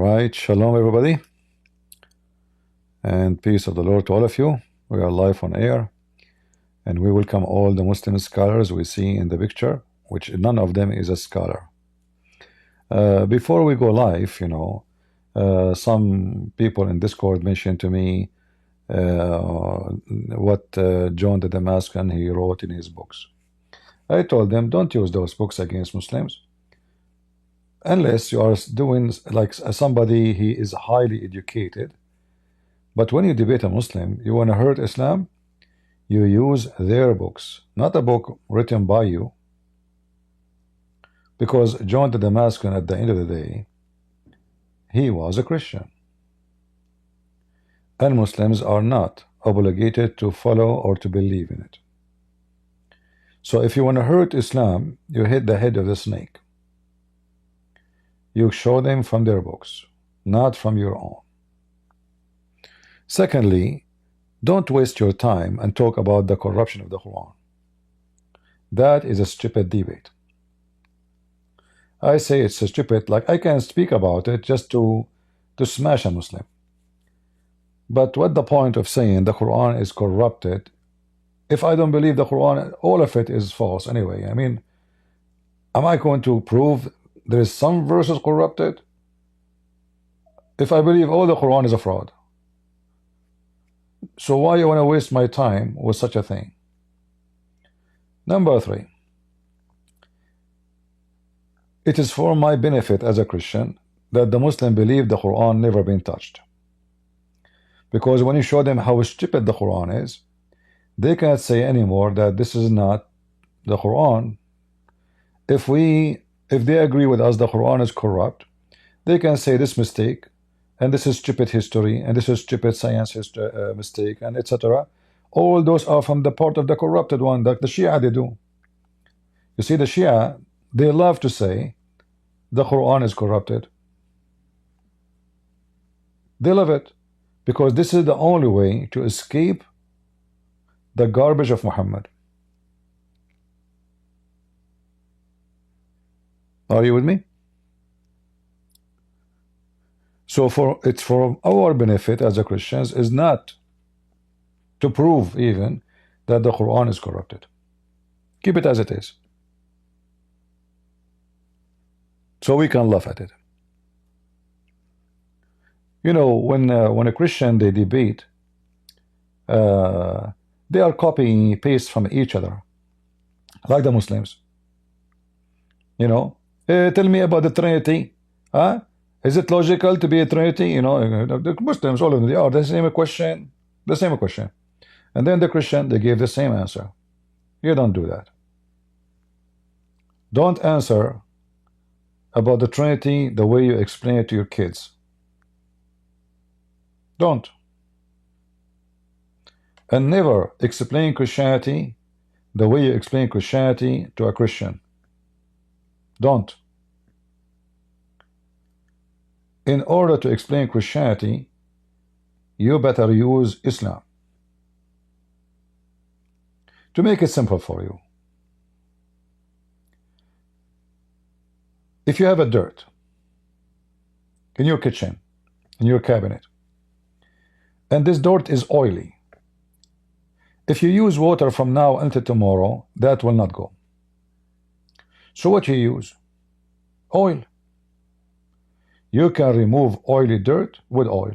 right, shalom everybody, and peace of the Lord to all of you. We are live on air, and we welcome all the Muslim scholars we see in the picture, which none of them is a scholar. Before we go live, some people in Discord mentioned to me what John the Damascus he wrote in his books. I told them, don't use those books against Muslims unless you are doing like somebody he is highly educated. But when you debate a Muslim, you want to hurt Islam, you use their books, not a book written by you. Because John the Damascus, at the end of the day, he was a Christian, and Muslims are not obligated to follow or to believe in it. So if you want to hurt Islam, you hit the head of the snake. You show them from their books, not from your own. Secondly, don't waste your time and talk about the corruption of the Quran. That is a stupid debate. I say it's a stupid, like I can speak about it just to smash a Muslim. But what the point of saying the Quran is corrupted if I don't believe the Quran? All of it is false anyway. I mean, am I going to prove there is some verses corrupted if I believe all the Quran is a fraud? So why you want to waste my time with such a thing? Number 3, it is for my benefit as a Christian that the Muslim believe the Quran never been touched, because when you show them how stupid the Quran is, they cannot say anymore that this is not the Quran. If they agree with us the Quran is corrupt, they can say this mistake, and this is stupid history, and this is stupid science mistake, and etc. All those are from the part of the corrupted one, that the Shia they do. You see, the Shia, they love to say the Quran is corrupted. They love it because this is the only way to escape the garbage of Muhammad. Are you with me? So it's for our benefit as a Christians is not to prove even that the Quran is corrupted. Keep it as it is, so we can laugh at it. You know, when a Christian they debate, they are copying paste from each other, like the Muslims. You know, tell me about the Trinity, huh? Is it logical to be a Trinity? You know, the Muslims, all of them, they are the same question, and then the Christian they give the same answer. You don't do that. Don't answer about the Trinity the way you explain it to your kids. Don't. And never explain Christianity the way you explain Christianity to a Christian. Don't. In order to explain Christianity, you better use Islam. To make it simple for you, if you have a dirt in your kitchen, in your cabinet, and this dirt is oily, if you use water from now until tomorrow, that will not go. So what you use? Oil. You can remove oily dirt with oil,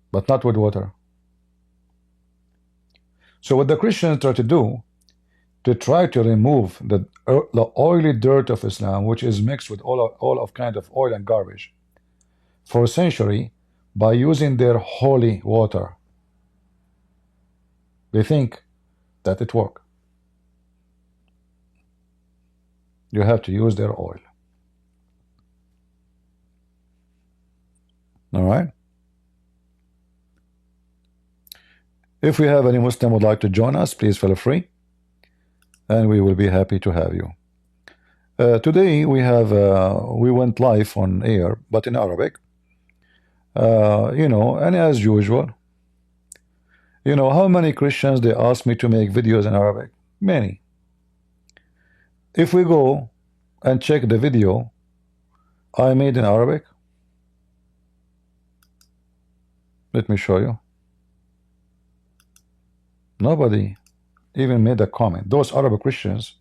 but not with water. So what the Christians try to do, to try to remove the oily dirt of Islam, which is mixed with all of kind of oil and garbage, for a century, by using their holy water. They think that it works. You have to use their oil. All right. If we have any Muslim would like to join us, please feel free, and we will be happy to have you. Today we went live on air, but in Arabic. And as usual, how many Christians they ask me to make videos in Arabic? Many. If we go and check the video, I made in Arabic. Let me show you. Nobody even made a comment. Those Arab Christians.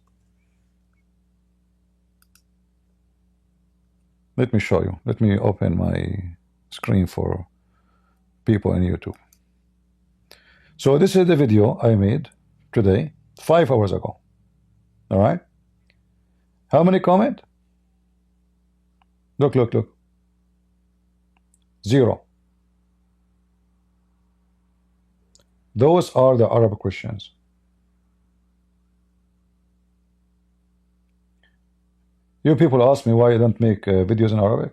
Let me show you. Let me open my screen for people in YouTube. So this is the video I made today, 5 hours ago. All right. How many comment? Look, look, look. 0. Those are the Arab Christians. You people ask me why I don't make videos in Arabic.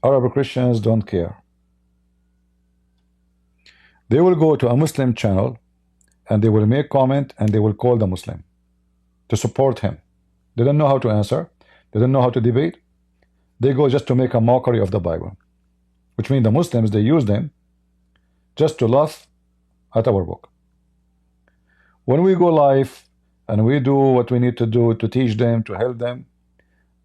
Arab Christians don't care. They will go to a Muslim channel and they will make comment and they will call the Muslim to support him. They don't know how to answer. They don't know how to debate. They go just to make a mockery of the Bible, which means the Muslims, they use them just to laugh at our book. When we go live and we do what we need to do to teach them, to help them,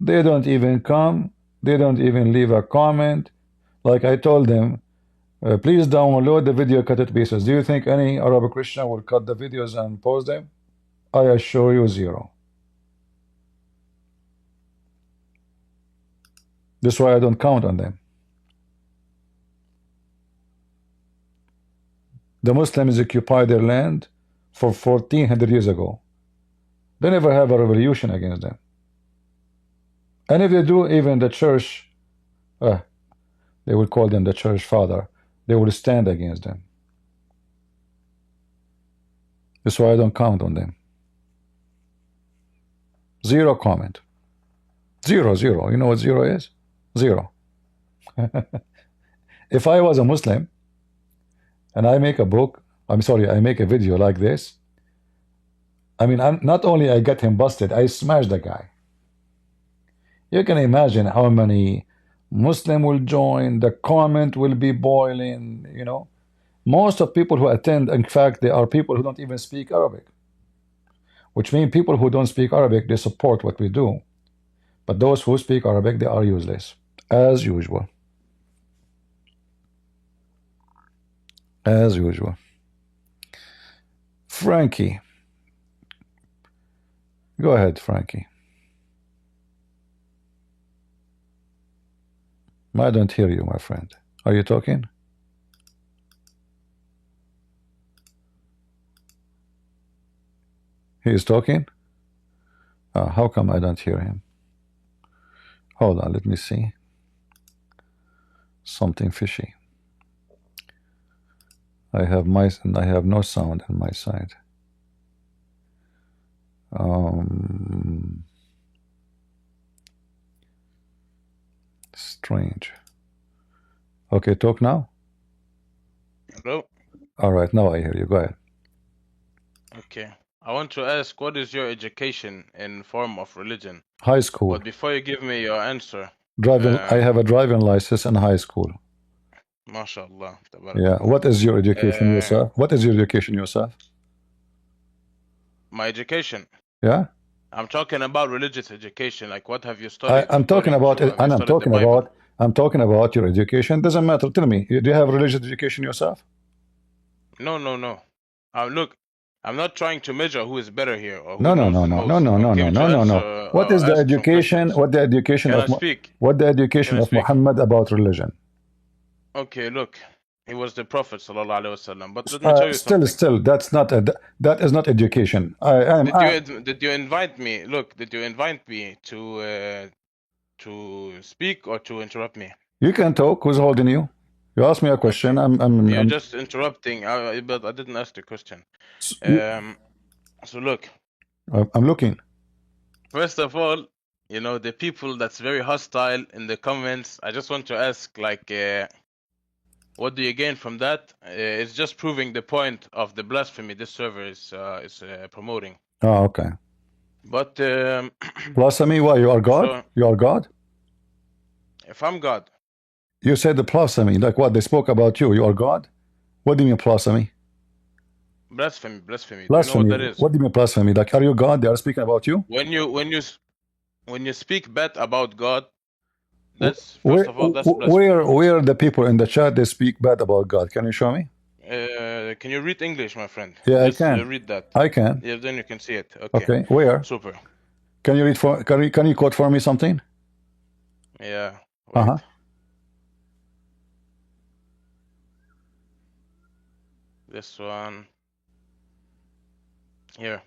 they don't even come. They don't even leave a comment. Like I told them, please download the video, cut it pieces. Do you think any Arab Christian will cut the videos and post them? I assure you 0. That's why I don't count on them. The Muslims occupied their land for 1400 years ago. They never have a revolution against them. And if they do, even the church, they will call them the church father, they will stand against them. That's why I don't count on them. 0 comment. 0, 0. You know what 0 is? 0. If I was a Muslim and I make a book, I make a video like this, I mean, not only I get him busted, I smash the guy. You can imagine how many Muslim will join, the comment will be boiling, you know. Most of people who attend, in fact, they are people who don't even speak Arabic, which means people who don't speak Arabic, they support what we do. But those who speak Arabic, they are useless, as usual. As usual. Frankie. Go ahead, Frankie. I don't hear you, my friend. Are you talking? He is talking? How come I don't hear him? Hold on, let me see. Something fishy. I have no sound on my side. Strange. Okay, talk now. Hello. All right, now I hear you. Go ahead. Okay. I want to ask, what is your education in form of religion? High school. But before you give me your answer, I have a driving license in high school. MashaAllah. Yeah. What is your education, yourself? What is your education yourself? My education. Yeah. I'm talking about religious education. Like, what have you studied? I'm talking about it, and I'm talking about your education. Doesn't matter. Tell me, do you have religious education yourself? No. Look, I'm not trying to measure who is better here or who No. What is the education? What the education of Muhammad about religion? Okay, look, he was the Prophet sallallahu alaihi wasallam. But let me tell you something. Still, that is not education. Did you invite me? Look, did you invite me to speak or to interrupt me? You can talk. Who's holding you? You asked me a question. You're just interrupting. But I didn't ask the question. So look. I'm looking. First of all, you know, the people that's very hostile in the comments, I just want to ask, like, what do you gain from that? It's just proving the point of the blasphemy this server is promoting. Oh, okay. But blasphemy? Why? You are God? So, you are God? If I'm God. You said the blasphemy, like what? They spoke about you. You are God? What do you mean blasphemy? Blasphemy. Blasphemy. Do you know what that is? What do you mean blasphemy? Like, are you God? They are speaking about you? When you speak bad about God, That's first of all, that's blasphemy. Where the people in the chat they speak bad about God? Can you show me? Can you read English, my friend? Yeah, Just, I can. read that. I can. Yeah, then you can see it. Okay. Okay. Where? Super. Can you read for? Can you quote for me something? Yeah. Wait. Uh-huh. This one. Here.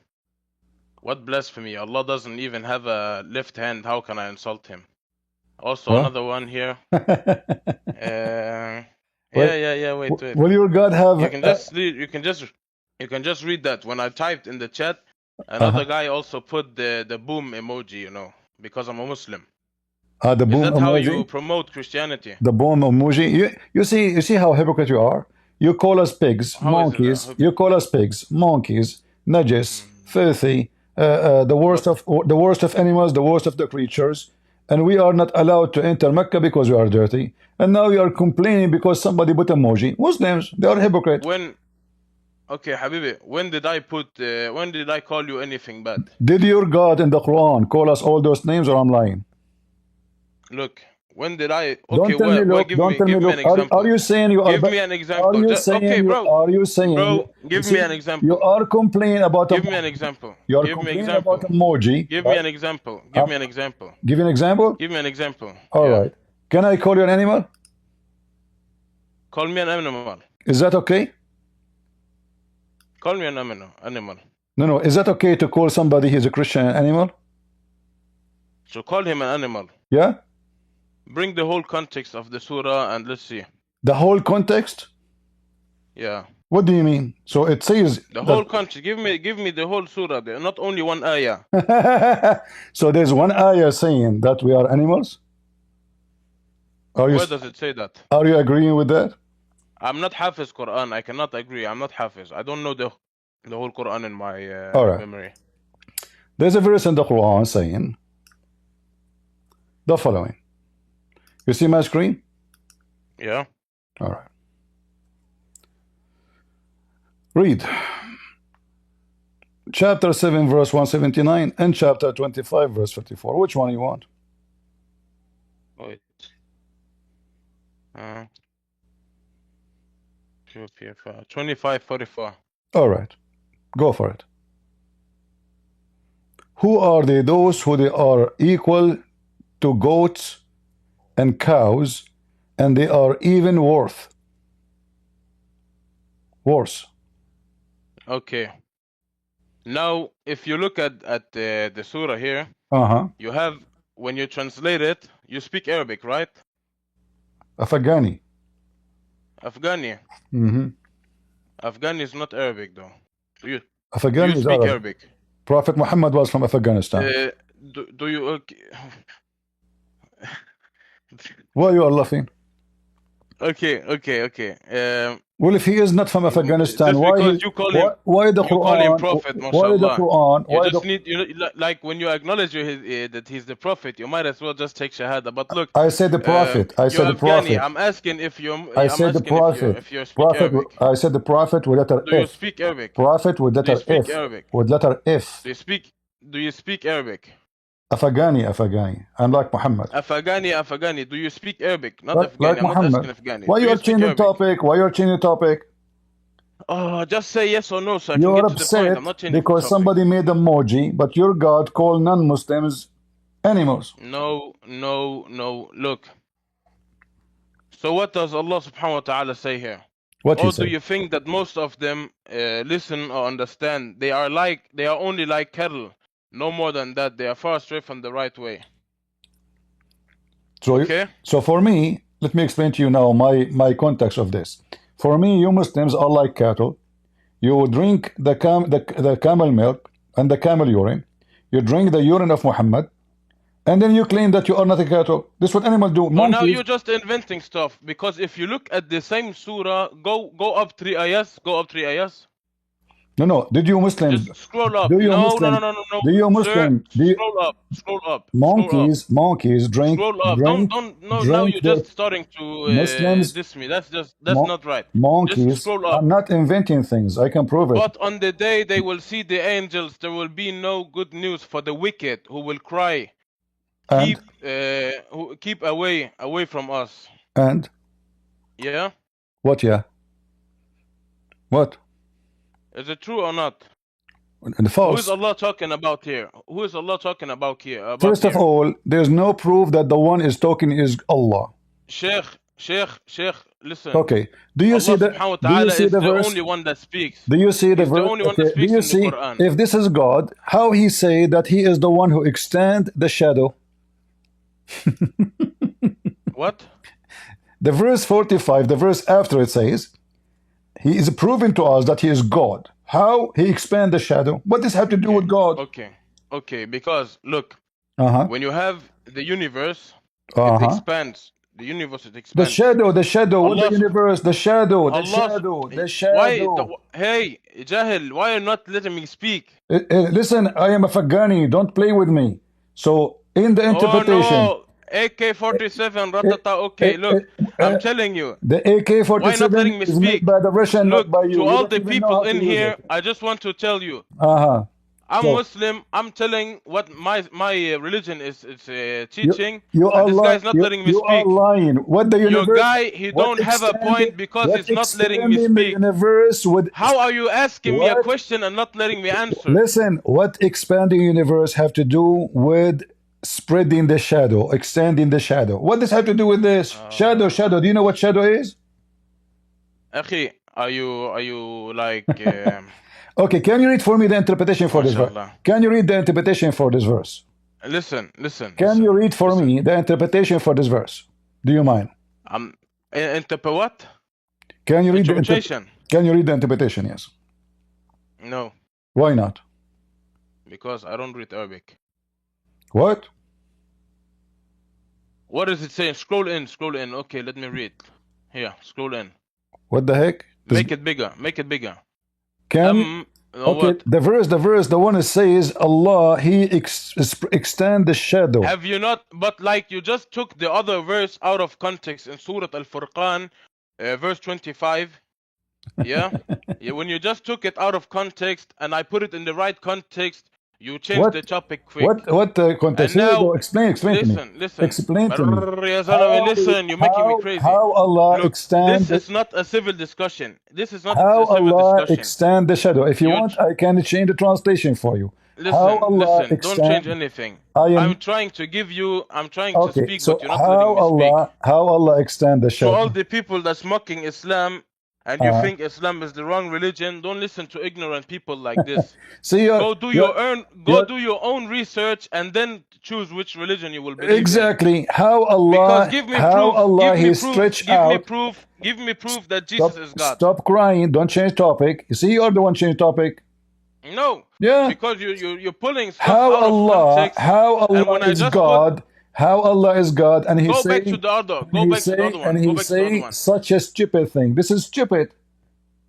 What blasphemy? Allah doesn't even have a left hand. How can I insult him? Also, Huh? another one here. Wait. Yeah. Wait. Will your God have? You can just read. You can just read that. When I typed in the chat, another guy also put the boom emoji. You know, because I'm a Muslim. The boom Is that emoji? how you promote Christianity? The boom emoji. You see how hypocrite you are. You call us pigs, How monkeys. You call us pigs, monkeys, najis, filthy, the worst of animals, the worst of the creatures, and we are not allowed to enter Mecca because we are dirty. And now you are complaining because somebody put emoji. Muslims, they are hypocrite. Okay, Habibi, when did I call you anything bad? Did your God in the Quran call us all those names, or I'm lying? Look, when did I? Okay, give me an example. Are you saying you are? Give me an example. Are you saying? Okay, bro. Are you saying? Bro, give me an example. You are complaining about. Give me an example. You are complaining about emoji. Give me an example. Give me an example. Give you an example. Give me an example. All right. Can I call you an animal? Call me an animal. Is that okay? Call me an animal. No. Is that okay to call somebody who's a Christian an animal? So call him an animal. Yeah. Bring the whole context of the surah and let's see. The whole context? Yeah. What do you mean? So it says the whole context. Give me the whole surah there, not only one ayah. So there's one ayah saying that we are animals? Where does it say that? Are you agreeing with that? I'm not Hafiz Quran. I cannot agree. I'm not Hafiz. I don't know the whole Quran in my memory. There's a verse in the Quran saying the following. You see my screen? Yeah. All right. Read. Chapter 7, verse 179 and chapter 25, verse 54. Which one you want? Wait. 25:44. All right. Go for it. Who are they? Those who they are equal to goats and cows, and they are even worse. Okay. Now, if you look at the surah here, you have, when you translate it, you speak Arabic, right? Afghani. Afghani. Afghani is not Arabic, though. Afghani is speak Arabic. Prophet Muhammad was from Afghanistan. Do you? Okay. Why you are laughing? Okay. Well, if he is not from Afghanistan, why the Quran? Call him prophet, why the Quran? You just need, like when you acknowledge that he's the prophet, you might as well just take shahada. But look, I said the prophet. I said the prophet. I'm asking if you. I said the prophet. If you speak Arabic. I said the prophet with letter F. Do you speak Arabic? Prophet with letter F. Arabic? With letter F. Do you speak Arabic? Afghani. I'm like Muhammad. Afghani. Do you speak Arabic? Not Afghani. Like I'm not asking Afghani. Why you're changing topic? Why you're changing topic? Oh, just say yes or no, so I you're can get to the point. I'm not changing because somebody made emoji, but your God called non-Muslims animals. No. Look. So what does Allah subhanahu wa ta'ala say here? What or do you think that most of them listen or understand? They are only like cattle. No more than that. They are far astray from the right way. So, so for me, let me explain to you now my context of this. For me, you Muslims are like cattle. You drink the camel milk and the camel urine. You drink the urine of Muhammad. And then you claim that you are not a cattle. This is what animals do. Well, now you're just inventing stuff. Because if you look at the same surah, go up 3 ayahs. Go up 3 ayahs. No. Did you Muslims? Just scroll up. Do you no. Do you Muslim? Sir, scroll up. Monkeys drink. Scroll up. Now you're just starting to diss me. That's not right. Monkeys. Just scroll up. I'm not inventing things. I can prove it. But on the day they will see the angels, there will be no good news for the wicked who will cry. And keep away from us. and Yeah. what? Yeah. What? Is it true or not? And Who is false. Allah talking about here? Who is Allah talking about here? First of all, there's no proof that the one is talking is Allah. Sheikh, listen. Okay. Do you Allah see the? subhanahu wa Do you ta'ala see is the the verse? only one that speaks. Do you see the He's the verse? only one that Okay. Do speaks you in see the Quran. if this is God, how he say that he is the one who extend the shadow? What? The verse 45, the verse after it says, he is proving to us that he is God. How he expand the shadow? What does have to do with God? Okay, because look, Uh-huh. when you have the universe, it Uh-huh. expands. The universe, it The expands. shadow, what the Allah- universe, the shadow, the Allah- shadow, the Why? shadow. Hey, Jahil, why are you not letting me speak? Listen, I am a Fagani, don't play with me. So, in the interpretation, Oh no, AK-47, ratata. Okay, look, I'm telling you. the Why not AK-47 letting me is made speak? by the Russian, Look, not by you. to You all don't the even know people how to in use here, it. I just want to tell you, Uh-huh. I'm So- Muslim. I'm telling what my religion is teaching, You are and this lying. guy's not letting me You speak. are lying. What the Your universe? guy, he what don't have a extending- point because what he's not letting me extending speak. The universe with How are you asking me a What? question and not letting me answer? Listen, what expanding universe have to do with spreading the shadow, extending the shadow? What does have to do with this? Shadow. Do you know what shadow is? Akhi, are you like? Okay, can you read for me the interpretation for this verse? Mashallah. Can you read the interpretation for this verse? Listen. Can you read for me the interpretation for this verse? Do you mind? What? Can you read Interpretation? Can you read the interpretation? Yes. No, Why not? because I don't read Arabic. What? What is it saying? Scroll in. Okay, let me read. Here, scroll in. What the heck? Make it bigger. Can okay, What? the verse, the one that says Allah, He extend the shadow. Have you not? But like you just took the other verse out of context in Surah Al-Furqan, verse 25. Yeah? Yeah. When you just took it out of context and I put it in the right context, you changed the topic quick. What context? And now, explain to me. Listen. Explain to me. Listen, you're making me crazy. How Allah Look, extend? This is not a civil discussion. This is not How a civil Allah discussion. extend the shadow? If you want, I can change the translation for you. Listen. Don't change anything. I'm trying to give you. I'm trying to speak, so but you're not letting me speak. How Allah extend the shadow? So all the people that's mocking Islam and you think Islam is the wrong religion, don't listen to ignorant people like this. See, go do your own research and then choose which religion you will believe exactly. How Allah? Because give me how proof. Allah He stretched out. Give me proof that Jesus is God. Stop crying. Don't change topic. You see, you're the one change topic. No. Yeah. Because you're pulling stuff How out Allah? of context. How Allah is God? How Allah is God, and He Go say, back to the other. Go back to the other one. And He say such a stupid thing. This is stupid.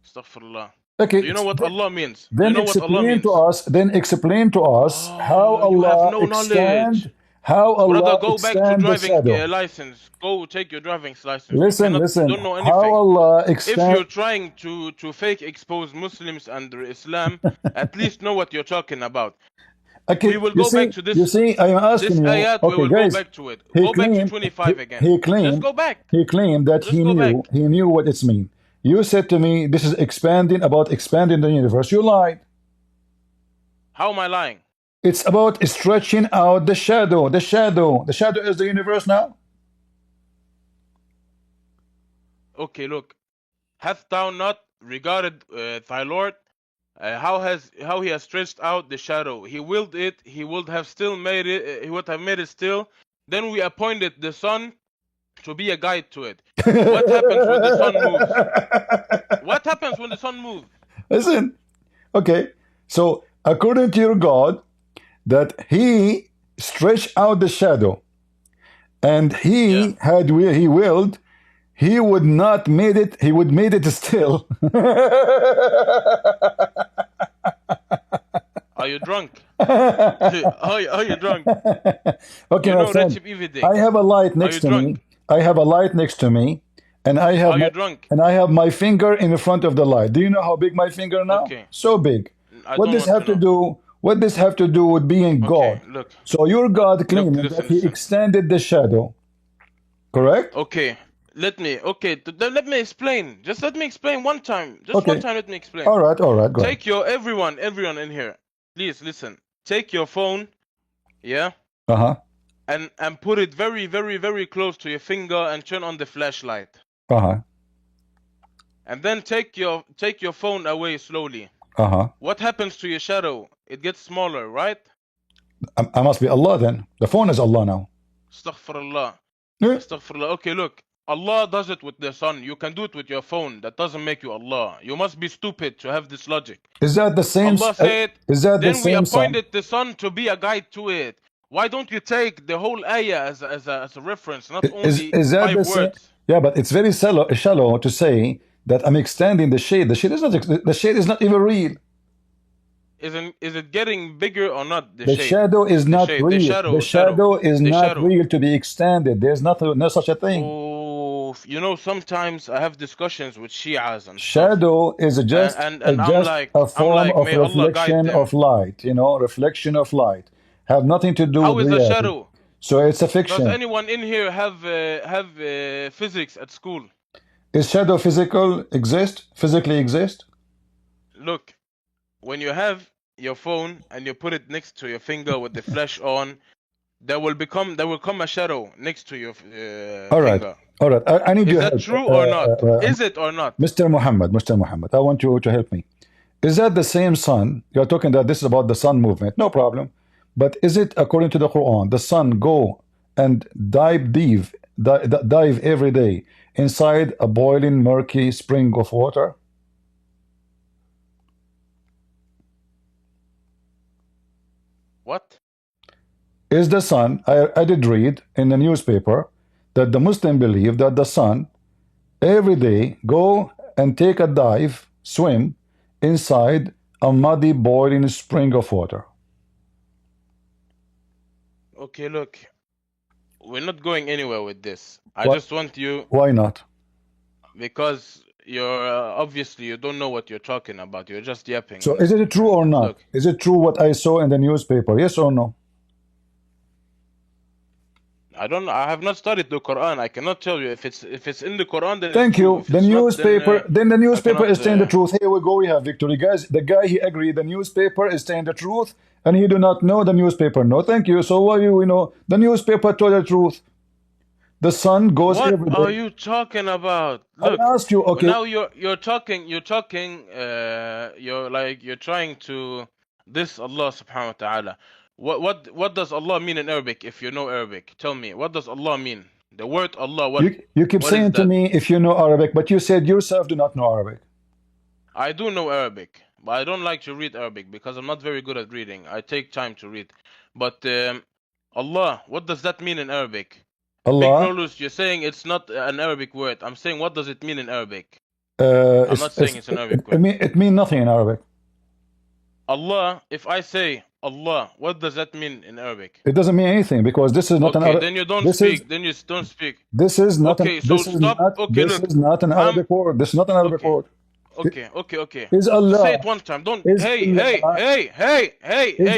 Astaghfirullah. Okay. Do you know what Allah means? Then explain to us. How Allah extend. How Allah Brother, go back to driving license. Go take your driving license. Listen. Don't know anything. How Allah extend. If you're trying to fake expose Muslims under Islam, at least know what you're talking about. Okay, we will go back to this. You see, I am asking you. Ayat, okay, we will guys, go back to it. Go back to 25 again. He claimed. Let's go back. He claimed that he knew what it's mean. You said to me, this is expanding the universe. You lied. How am I lying? It's about stretching out the shadow. The shadow is the universe now. Okay, look. Hath thou not regarded thy Lord? How he has stretched out the shadow. He willed it. He would have still made it. He would have made it still. Then we appointed the sun to be a guide to it. What happens when the sun moves? What happens when the sun moves? Listen. Okay. So according to your God, that He stretched out the shadow, and He willed. He would not made it. He would made it still. Are you drunk? Are you drunk? Okay, you my friend. I have a light next to me. I have a light next to me, and I have. Are you drunk? And I have my finger in the front of the light. Do you know how big my finger now? Okay. So big. What does have to do What does have to do with being God? Okay, look. So your God claiming that listen, he listen. extended the shadow, correct? Okay, let me explain. Just let me explain one time. Just Okay. one time, let me explain. All right, go ahead. Take your everyone in here. Please listen. Take your phone, yeah, Uh-huh. and put it very, very, very close to your finger and turn on the flashlight. Uh-huh. And then take your phone away slowly. Uh-huh. What happens to your shadow? It gets smaller, right? I must be Allah then. The phone is Allah now. Astaghfirullah. Yeah. Astaghfirullah. Okay, look. Allah does it with the sun. You can do it with your phone. That doesn't make you Allah. You must be stupid to have this logic. Is that the same? Allah said, is that the then we same sun? appointed the sun to be a guide to it. Why don't you take the whole ayah as a reference, not only Is that 5 the same? words? Yeah, but it's very shallow to say that I'm extending the shade. The shade is not even real. Is it getting bigger or not? The shadow is not real. The shadow is not real to be extended. There's no such a thing. Oh, you know, sometimes I have discussions with Shias and shadow stuff. is just a form of reflection of light. You know, reflection of light have nothing to do How with is reality. a shadow? So it's a fiction. Does anyone in here have physics at school? Is shadow physically exist? Look, when you have your phone and you put it next to your finger with the flash on, there will come a shadow next to your finger. All right. I need your help. Is that true or not? Is it or not? Mr. Mohammed, I want you to help me. Is that the same sun? You're talking that this is about the sun movement. No problem. But is it according to the Quran, the sun go and dive every day inside a boiling, murky spring of water? What? Is the sun, I did read in the newspaper that the Muslim believe that the sun every day go and take a dive, swim inside a muddy, boiling spring of water. Okay, look, we're not going anywhere with this. I just want you... Why not? Because you're obviously you don't know what you're talking about. You're just yapping. So is it true or not? Look, is it true what I saw in the newspaper? Yes or no? I don't know. I have not studied the Quran. I cannot tell you if it's in the Quran. Then thank you. The newspaper. Then the newspaper is saying the truth. Here we go. We have victory, guys. The guy he agreed. The newspaper is saying the truth, and he do not know the newspaper. No, thank you. So why you know the newspaper told the truth? The sun goes every day. What are you talking about? Look, I ask you. Okay. Now you're talking. You're trying to diss Allah Subhanahu wa Taala. What does Allah mean in Arabic? If you know Arabic, tell me, what does Allah mean? The word Allah. You keep saying to me if you know Arabic, but you said yourself do not know Arabic. I do know Arabic, but I don't like to read Arabic because I'm not very good at reading. I take time to read. But Allah, what does that mean in Arabic? Allah. Big Rolus, you're saying it's not an Arabic word. I'm saying, what does it mean in Arabic? I'm not saying it's an Arabic word. It means nothing in Arabic. Allah, if I say Allah, what does that mean in Arabic? It doesn't mean anything because this is not an Arabic. Then you don't speak. Then you don't speak. This is not. Okay, so stop. Okay, this is not an Arabic word. This is not an Arabic word. Okay. Is Allah? Say it one time. Don't. Hey,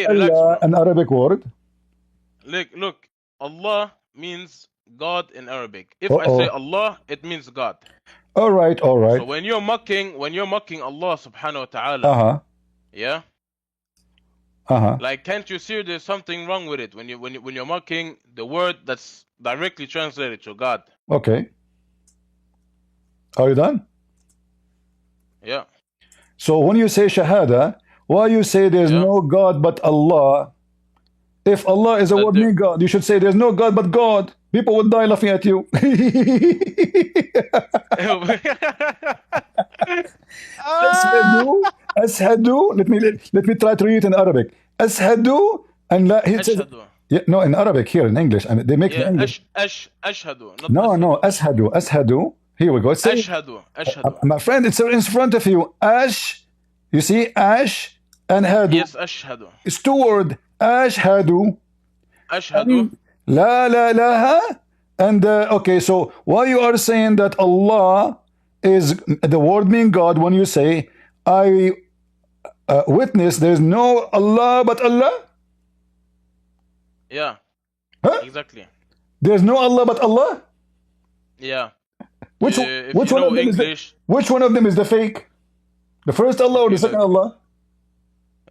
Allah an Arabic word? Look. Allah means God in Arabic. If I say Allah, it means God. All right. So when you're mocking Allah Subhanahu wa Taala, yeah. Like, can't you see there's something wrong with it when you're mocking the word that's directly translated to God? Okay. Are you done? Yeah. So when you say Shahada, why you say there's no God but Allah? If Allah is a word mean God, you should say there's no God but God. People would die laughing at you. Ashhadu. Let me try to read it in Arabic. Ashhadu and la. He says, no, in Arabic here in English. I mean, they make the English. Ashhadu. No. Ashhadu. Here we go. Say, ashhadu. My friend, it's in front of you. You see, ash and hadu. Yes, ashhadu. It's two words. Ashhadu. La ilaha. And okay, so why you are saying that Allah is the word mean God when you say I Witness, there's no Allah but Allah? Yeah, Huh? exactly. There's no Allah but Allah? Yeah. Which If which you one know of them English, which one of them is the fake? The first Allah or okay, the second look. Allah?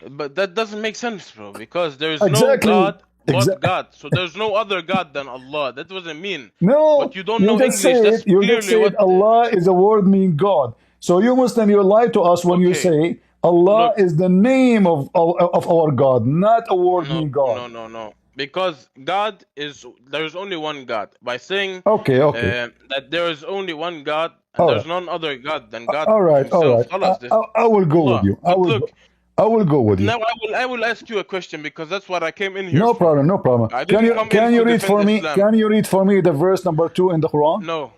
But that doesn't make sense, bro, because there is no Exactly. God but God. So there's no other God than Allah. That doesn't mean. But No, you don't you know just English. That's said you just clearly said what. Allah is a word mean God. So you Muslim, you lie to us when you Okay, say Allah look. is the name of our God, not a word No, mean God. no, no, no. Because God is. There is only one God. By saying Okay, okay. that there is only one God and All there's right. none other God than God All right, all Himself. right. Allah, this I will go with Allah. you. But look, I will go with you. now I will ask you a question because that's what I came in here No for. problem, no problem. I didn't come in Can to you read defend for me? Islam. Can you read for me the verse number 2 in the Quran? No,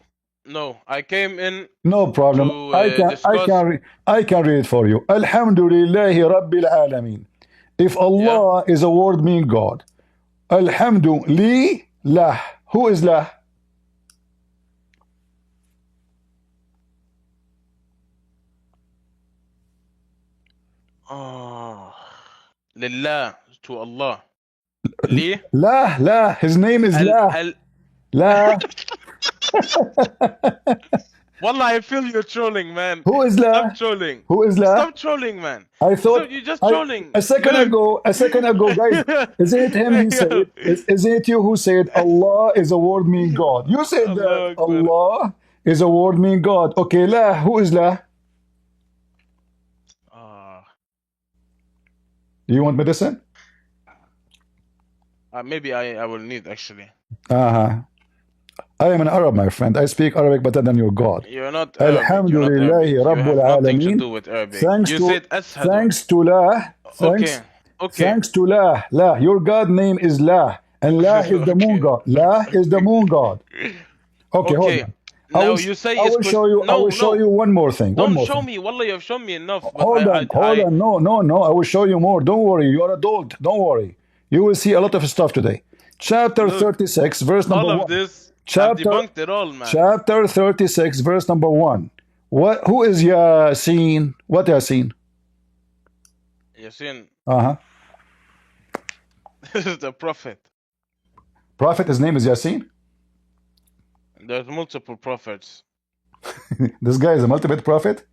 no. I came in No problem. to I discuss. can I can read it for you. Alhamdulillahi Rabbil Alameen. If Yeah. Allah is a word mean God. Alhamdu li lah. Who is lah? Oh, Lillah, to Allah. Li Lah, lah. His name is al lah. al. Lah. Wallah, I feel you're trolling, man. Who is lah? Stop trolling. Who is lah? Stop trolling, man. I Stop, thought you're just trolling. a second ago, guys. Isn't it him? He said, isn't it you who said Allah is a word mean God? You said that Allah Akbar. Allah is a word mean God. Okay, lah. Who is lah? You want medicine? Maybe I will need actually. Uh-huh. I am an Arab, my friend. I speak Arabic better than your God. You're not Arabic. You're not Arabic. Alhamdulillahi You have Rabbil nothing to Alameen. do with Arabic. Thanks You to said ashhadu. thanks to lah. Okay. Okay. Thanks to lah. Lah. Your God name is lah. And lah is the moon Okay. god. Lah is the moon god. Okay, hold Okay. on. Now you say I will show you. I will show you one more thing. One Don't more show thing. me. Wallah, you've shown me enough. But Hold on. No. I will show you more. Don't worry. You are adult. Don't worry. You will see a lot of stuff today. Chapter Look, 36, verse number all of 1. this, I've Chapter debunked it all, man. Chapter 36, verse number 1. Who is Yasin? What Yasin? Yasin, Uh-huh. this is the prophet. Prophet, his name is Yasin? There's multiple prophets. This guy is a multiple prophet?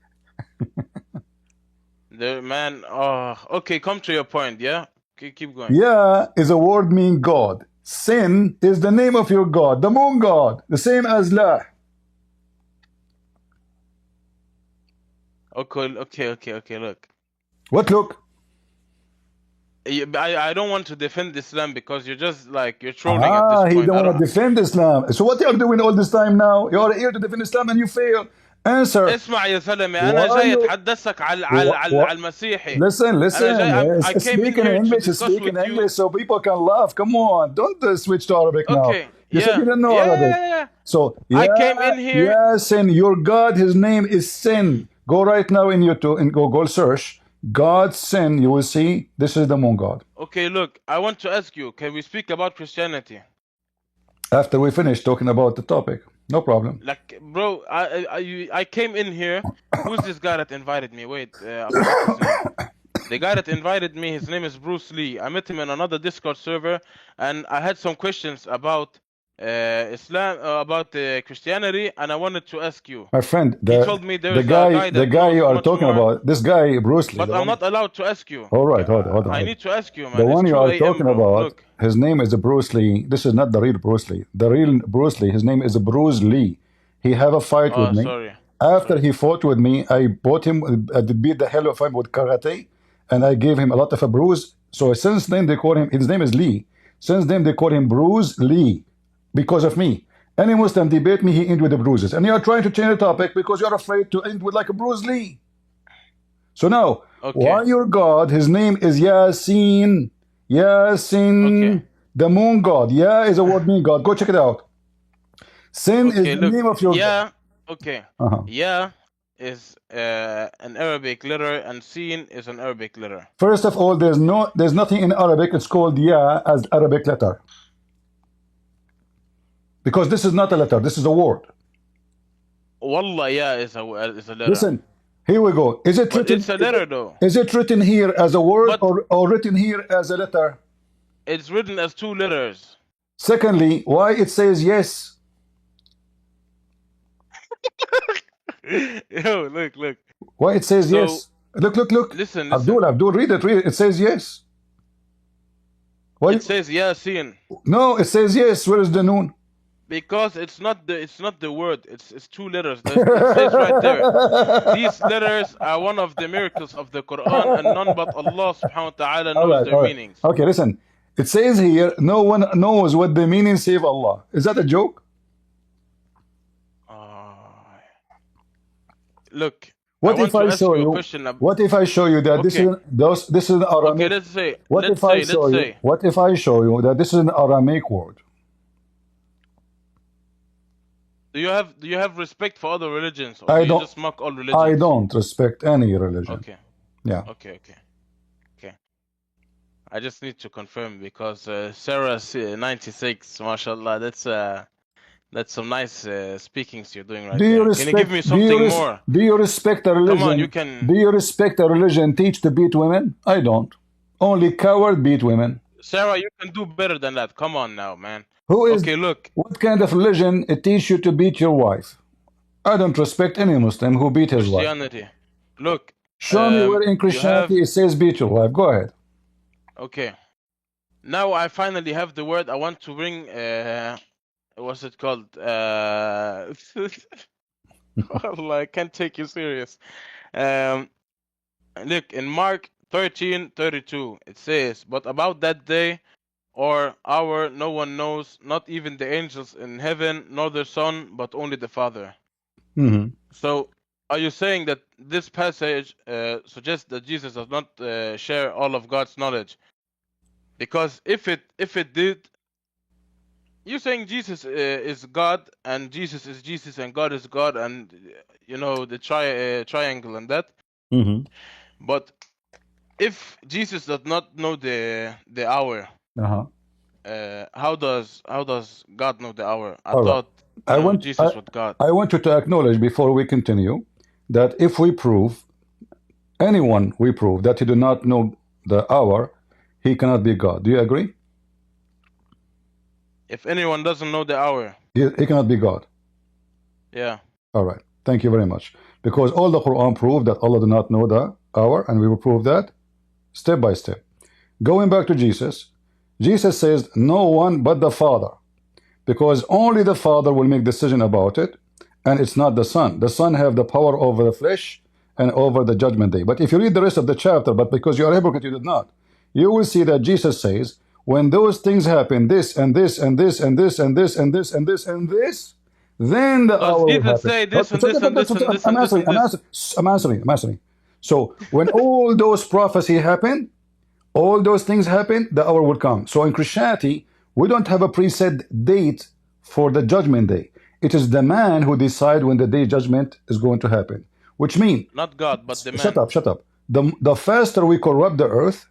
Man, okay, come to your point, yeah? Keep going. Yeah is a word mean God. Sin is the name of your God, the moon god, the same as lah. Okay, look. What look? I don't want to defend Islam because you're just like, you're trolling at this point. He don't want to defend Islam. So what you are doing all this time now? You are here to defend Islam and you fail. Answer. اسمع يا زلمة أنا جاي أتحدثك على المسيحي. Listen. I came in Speak in here to English. discuss Speak with in you. English so people can laugh. Come on, don't switch to Arabic now. Okay. You said you didn't know Arabic. Yeah. So I came in here. Yeah, sin. Your God, his name is Sin. Go right now in YouTube and Google search God Sin. You will see this is the moon god. Okay, look. I want to ask you. Can we speak about Christianity? After we finish talking about the topic, no problem. Like, bro, I came in here. Who's this guy that invited me? Wait, I forgot his name. The guy that invited me, his name is Bruce Lee. I met him in another Discord server, and I had some questions about Islam, about Christianity, and I wanted to ask you. My friend, he told me there's the guy you are talking about, this guy Bruce Lee. But I'm not allowed to ask you. All right, hold on. I need to ask you, man. The one you are AM, talking bro. about, Look. his name is Bruce Lee. This is not the real Bruce Lee. The real Bruce Lee, his name is Bruce Lee. He have a fight with me. Sorry. After he fought with me, I bought him, I did beat the hell of him with karate, and I gave him a lot of a bruise. So since then they call him, his name is Lee. Since then they call him Bruce Lee because of me. Any Muslim debate me, he end with the bruises. And you are trying to change the topic because you are afraid to end with like a Bruce Lee. So now, why your God, his name is Yasin. Yasin, the moon god. Ya is a word mean God. Go check it out. Sin is the name of your God. Okay. Ya is an Arabic letter and Sin is an Arabic letter. First of all, there's nothing in Arabic. It's called Ya as Arabic letter. Because this is not a letter, this is a word. Wallah, Ya is a letter. Listen, Here we go. Is it But written? it's a letter though. Is it written here as a word But or written here as a letter? it's written as 2 letters. Secondly, why it says yes? Yo, look. Why it says So yes? Look. listen. Abdul, read it. It says yes. Why? It says Yasin No, it says yes. Where is the noon? because it's not the word. It's 2 letters. It says right there. These letters are one of the miracles of the Quran, and none but Allah subhanahu wa ta'ala knows their meanings. Okay, listen. It says here, no one knows what the meaning save Allah. Is that a joke? Look, What I if want I to ask show you a you? question. What if I show you that this is an Aramaic? Okay, let's say. What if I show you? What if I show you that this is an Aramaic word? Do you have respect for other religions, or I do don't. you just mock all religions? I don't respect any religion. Okay. Yeah. Okay. I just need to confirm because Sarah's 96, mashallah. That's some nice speakings you're doing right there. Can you give me something more? Do you respect a religion? Come on, you can. Do you respect a religion teach to beat women? I don't. Only coward beat women. Sarah, you can do better than that. Come on now, man. Who is? Okay, look. What kind of religion it teach you to beat your wife? I don't respect any Muslim who beat his wife. Christianity. Look. Show me where in Christianity it says beat your wife. Go ahead. Okay. Now I finally have the word I want to bring. What's it called? Allah, I can't take you serious. Look, in Mark 13:32, it says, "But about that day or hour no one knows, not even the angels in heaven, nor the Son, but only the Father." So, are you saying that this passage suggests that Jesus does not share all of God's knowledge? Because if it did, you're saying Jesus is God, and Jesus is Jesus, and God is God, and you know the triangle and that. But if Jesus does not know the hour, how does God know the hour? I thought Jesus was God. I want you to acknowledge before we continue that if we prove that he do not know the hour, he cannot be God. Do you agree? If anyone doesn't know the hour, he cannot be God. Yeah. All right. Thank you very much. Because all the Quran proved that Allah do not know the hour, and we will prove that step by step. Going back to Jesus, Jesus says, no one but the Father. Because only the Father will make decision about it, and it's not the Son. The Son have the power over the flesh and over the judgment day. But if you read the rest of the chapter, but because you are a hypocrite, you did not, you will see that Jesus says, when those things happen, this and this and this and this and this and this and this and this, then the hour will happen. Say this and this and this and this and this. I'm answering. So when all those prophecy happen, all those things happen, the hour will come. So in Christianity, we don't have a preset date for the judgment day. It is the man who decide when the day judgment is going to happen. Which means not God, but the man. Shut up. The faster we corrupt the earth,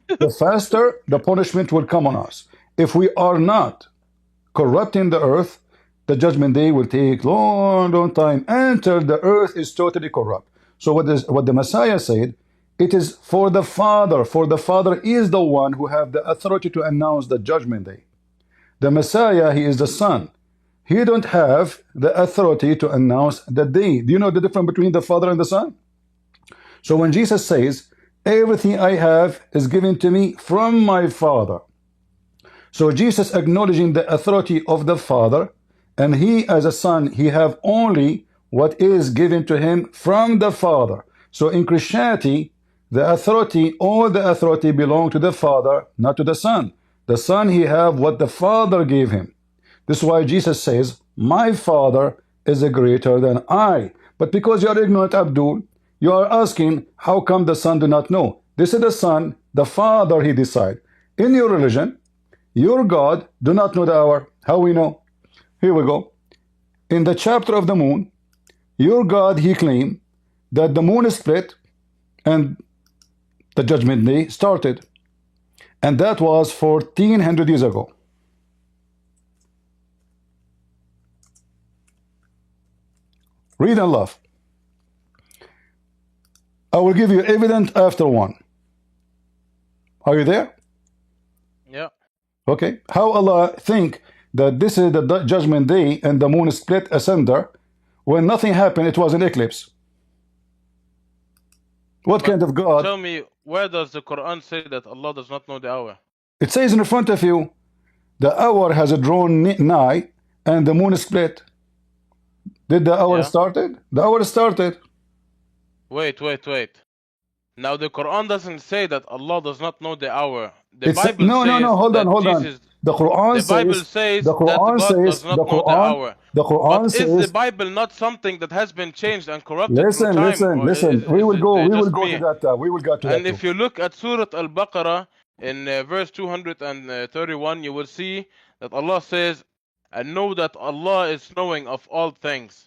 the faster the punishment will come on us. If we are not corrupting the earth, the judgment day will take long time until the earth is totally corrupt. So what the Messiah said, it is for the Father. For the Father is the one who have the authority to announce the judgment day. The Messiah, he is the Son. He don't have the authority to announce the day. Do you know the difference between the Father and the Son? So when Jesus says, everything I have is given to me from my Father. So Jesus acknowledging the authority of the Father, and he as a son, he have only what is given to him from the Father. So in Christianity, the authority, all the authority belong to the Father, not to the Son. The Son, he have what the Father gave him. This is why Jesus says, my Father is greater than I. But because you are ignorant, Abdul, you are asking, how come the Son do not know? This is the Son, the Father, he decide. In your religion, your God do not know the hour. How we know? Here we go. In the chapter of the moon, your God, he claimed that the moon is split and the judgment day started. And that was 1400 years ago. Read and laugh. I will give you evidence after one. Are you there? Yeah. Okay. How Allah think that this is the judgment day and the moon split asunder when nothing happened? It was an eclipse. What kind of God? Tell me, where does the Quran say that Allah does not know the hour? It says in front of you, the hour has drawn nigh and the moon split. Did the hour started? The hour started. Wait. Now the Quran doesn't say that Allah does not know the hour. The Bible no, says hold on. The Quran says that God does not know the hour. The Quran but says, is the Bible not something that has been changed and corrupted listen, through time? listen. We will go to that. We will go to that. And if you look at Surah Al-Baqarah in verse 231, you will see that Allah says, and know that Allah is knowing of all things.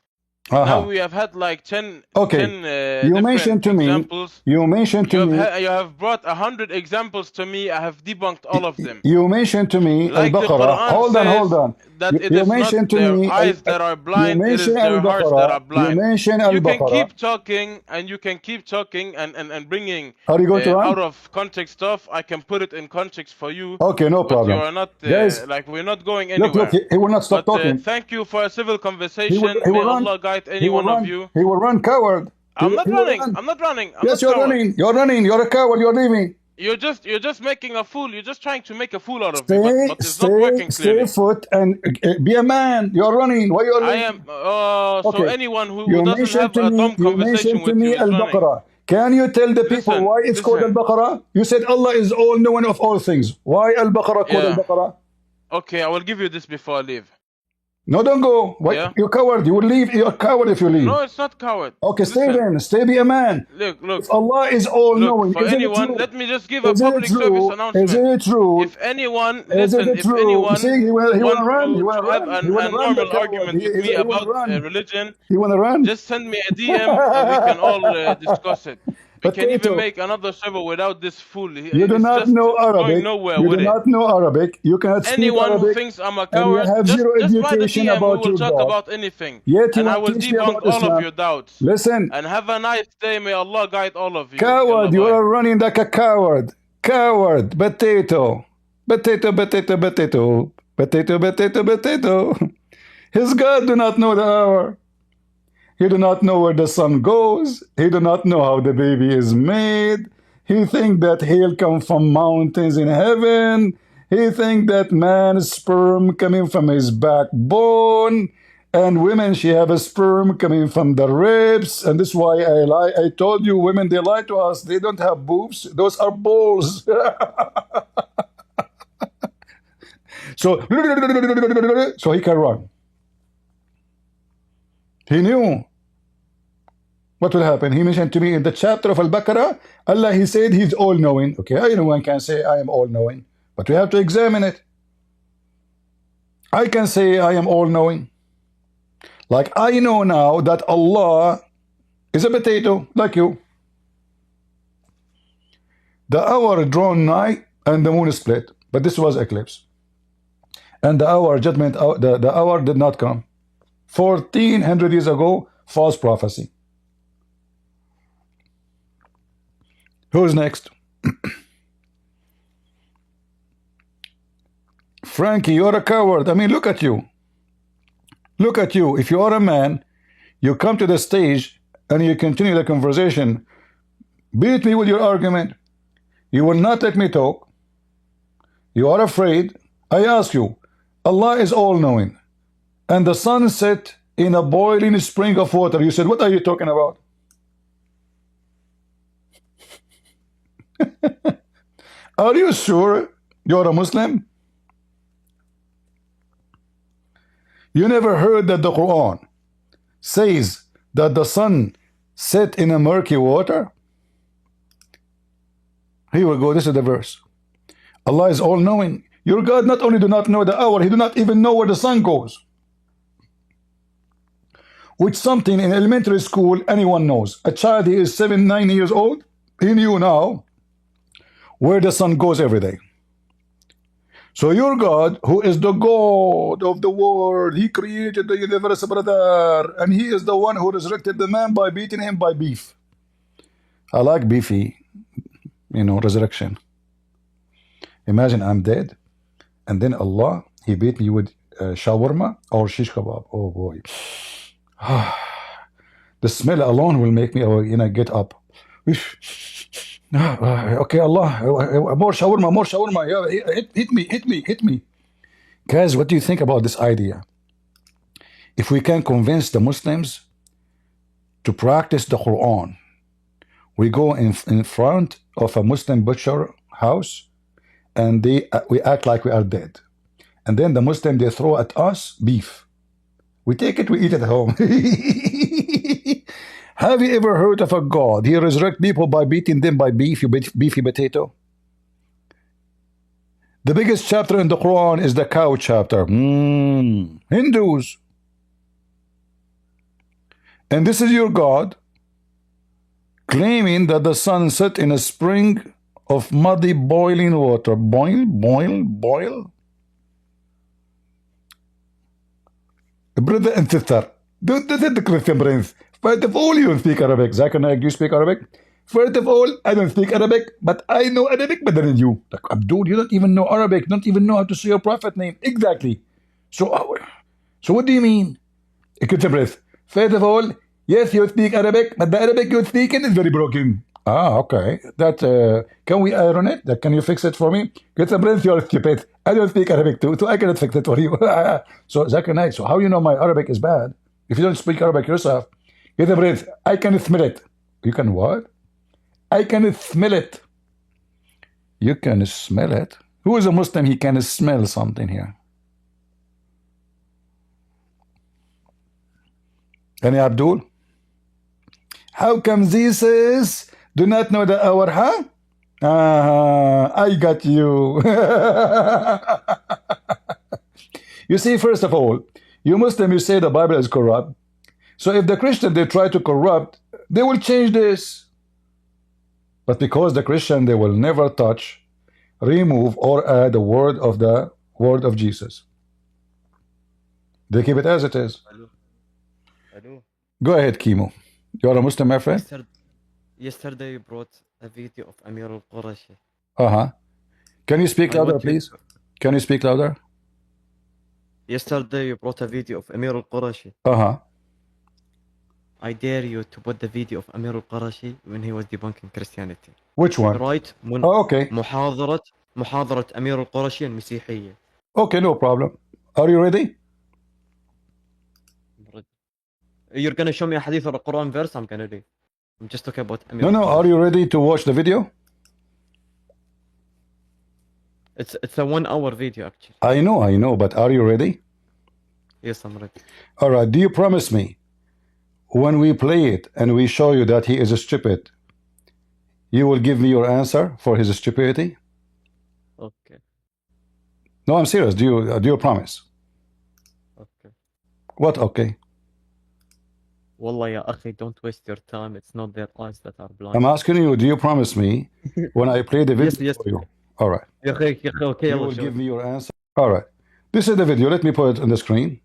Now we have had like 10 you mentioned to examples. You have brought 100 examples to me. I have debunked all of them. You mentioned to me like Al-Baqarah. Hold on. That it is not their eyes that are blind, it is their hearts that are blind. You can keep talking and you can keep talking and bringing out of context stuff. I can put it in context for you. Okay, no problem. You are not like we're not going Look, anywhere. he will not stop talking. Thank you for a civil conversation. May Allah guide any one of you. He will run, coward. I'm not running. Yes, you're running. You're a coward. You're leaving. You're just making a fool. You're just trying to make a fool out of me. But it's not working clearly. Stay put and be a man. You're running. Why you're leaving? So anyone who doesn't have a dumb conversation with you is running. Can you tell the people why it's called Al-Baqarah? You said Allah is all knowing of all things. Why Al-Baqarah called Al-Baqarah? Okay, I will give you this before I leave. No, don't go. Why? You're coward. You will leave. You're a coward if you leave. No, it's not coward. Okay, stay then. Stay, be a man. Look. If Allah is all knowing. For anyone, let me just give a public service announcement. Is it true? If anyone, listen, if anyone he wanna run. He wanna run. Have a normal argument with me about religion, he wanna run. Just send me a DM and we can all discuss it. We can even make another server without this fool. You do not know Arabic. You do not know Arabic. You cannot speak Anyone Arabic. Who thinks I'm a coward, just write a DM. We will talk about anything. And I will debunk all of your doubts. Listen. And have a nice day. May Allah guide all of you. Coward, you are running like a coward. Coward. Potato. Potato. His God do not know the hour. He do not know where the sun goes. He do not know how the baby is made. He think that he'll come from mountains in heaven. He think that man's sperm coming from his backbone. And women, she have a sperm coming from the ribs. And this is why I told you, women, they lie to us. They don't have boobs. Those are balls. So he can run. He knew what will happen. He mentioned to me in the chapter of Al-Baqarah, Allah, he said he's all-knowing. Okay, anyone can say I am all-knowing, but we have to examine it. I can say I am all-knowing. Like I know now that Allah is a potato, like you. The hour drawn nigh and the moon split, but this was eclipse. And the hour judgment, the hour did not come. 1400 years ago, false prophecy. Who's next? Frankie, you're a coward. I mean, look at you. Look at you. If you are a man, you come to the stage and you continue the conversation. Beat me with your argument. You will not let me talk. You are afraid. I ask you, Allah is all-knowing. And the sun set in a boiling spring of water. You said, what are you talking about? Are you sure you're a Muslim? You never heard that the Quran says that the sun set in a murky water? Here we go. This is the verse. Allah is all-knowing. Your God not only do not know the hour, he do not even know where the sun goes. Which something in elementary school anyone knows. A child, he is 7, 9 years old. He knew now where the sun goes every day. So your God, who is the God of the world, he created the universe, brother, and he is the one who resurrected the man by beating him by beef. I like beefy, resurrection. Imagine I'm dead, and then Allah, He beat me with shawarma or shish kebab. Oh boy. The smell alone will make me, get up. Okay, Allah, more shawarma. Yeah, hit me. Guys, what do you think about this idea? If we can convince the Muslims to practice the Quran, we go in front of a Muslim butcher house, and we act like we are dead. And then the Muslim, they throw at us beef. We take it, we eat it at home. Have you ever heard of a God? He resurrects people by beating them by beef, you beefy potato. The biggest chapter in the Quran is the cow chapter. Hindus. And this is your God claiming that the sun set in a spring of muddy boiling water. Boil. Brother and sister, don't the Christian brains. First of all, you don't speak Arabic. Zakir, Naik, do you speak Arabic? First of all, I don't speak Arabic, but I know Arabic better than you. Like, Abdul, you don't even know Arabic, don't even know how to say your prophet name. Exactly. So what do you mean? Christian brains. First of all, yes, you speak Arabic, but the Arabic you're speaking is very broken. Okay. That can we iron it? That can you fix it for me? Christian brains, you're stupid. I don't speak Arabic too, so I cannot fix it for you. So Zakir Naik, so how you know my Arabic is bad? If you don't speak Arabic yourself, Christian brains, I can smell it. You can what? I can smell it. You can smell it? Who is a Muslim? He can smell something here. Any Abdul? How come Jesus do not know the hour, huh? I got you. You see, first of all, you Muslim, you say the Bible is corrupt. So if the Christian, they try to corrupt, they will change this. But because the Christian, they will never touch, remove, or add the word of Jesus. They keep it as it is. Hello. Go ahead, Kimo. You're a Muslim, my friend? Yesterday you brought a video of Amir al-Qurashi. Can you speak louder, please? Can you speak louder? Yesterday you brought a video of Amir al-Qurashi. I dare you to put the video of Amir al-Qurashi when he was debunking Christianity. Which one? Right? Okay. محاضرة أمير القرشي المسيحية. Okay, no problem. Are you ready? You're gonna show me a hadith or a Quran verse? I'm gonna do. I'm just talking about Amir. No. Are you ready to watch the video? It's a 1 hour video actually. I know, but are you ready? Yes, I'm ready. All right. Do you promise me when we play it and we show you that he is stupid, you will give me your answer for his stupidity? Okay. No, I'm serious. Do you promise? Okay. What? Okay. Wallah ya akhi, don't waste your time. It's not their eyes that are blind. I'm asking you, do you promise me when I play the video Yes. for you? All right. Okay, You will give me your answer. All right. This is the video. Let me put it on the screen.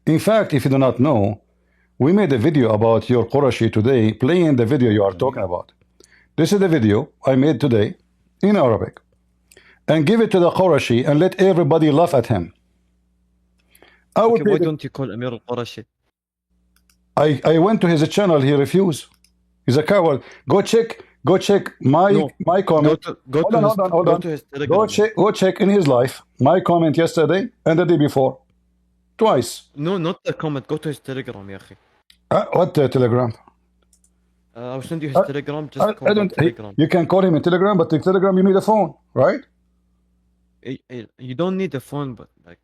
In fact, if you do not know, we made a video about your Qurashi today, playing the video you are talking about. This is the video I made today in Arabic. And give it to the Qurashi and let everybody laugh at him. Why don't you call Amir al-Qurashi? I went to his channel, he refused. He's a coward. Go check my comment. Hold on. Go check in his life my comment yesterday and the day before. Twice. No, not the comment. Go to his Telegram, ya akhi. What Telegram? I'll send you his Telegram. Just call him Telegram. You can call him in Telegram, but in Telegram you need a phone, right? You don't need a phone, but like.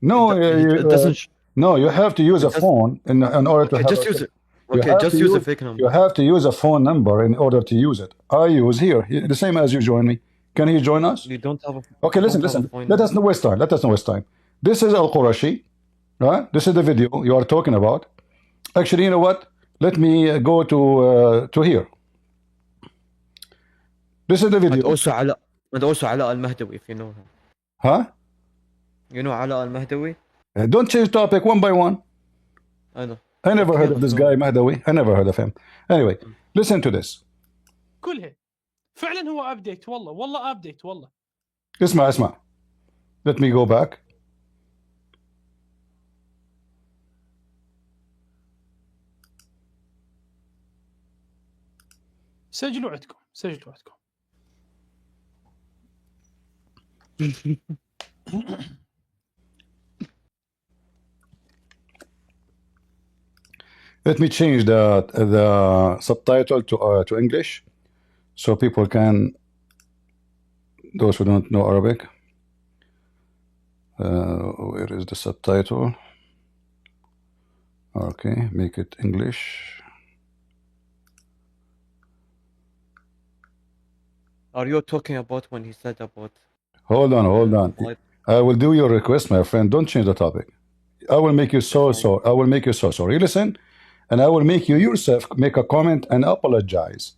No, it doesn't. No, you have to use a phone in order to have. Just use it. Okay, just use a fake number. You have to use a phone number in order to use it. I use here, the same as you join me. Can he join us? You don't have a. Okay, listen. Let us not waste time. This is Al-Qurashi, right? This is the video you are talking about. Actually, you know what? Let me go to here. This is the video. And also Ala al-Mahdawi, if you know him. Huh? You know Ala al-Mahdawi? Don't change topic one by one. I know. I never heard of this guy Mahdawi. I never heard of him. Anyway, listen to this. كلها فعلا هو ابديت والله ابديت والله. اسمع. Let me go back. سجلوا عندكم. Let me change the subtitle to English so people can, those who don't know Arabic. Where is the subtitle? Okay, make it English. Are you talking about when he said about? Hold on. I will do your request, my friend. Don't change the topic. I will make you so sorry. Listen, and I will make you yourself make a comment and apologize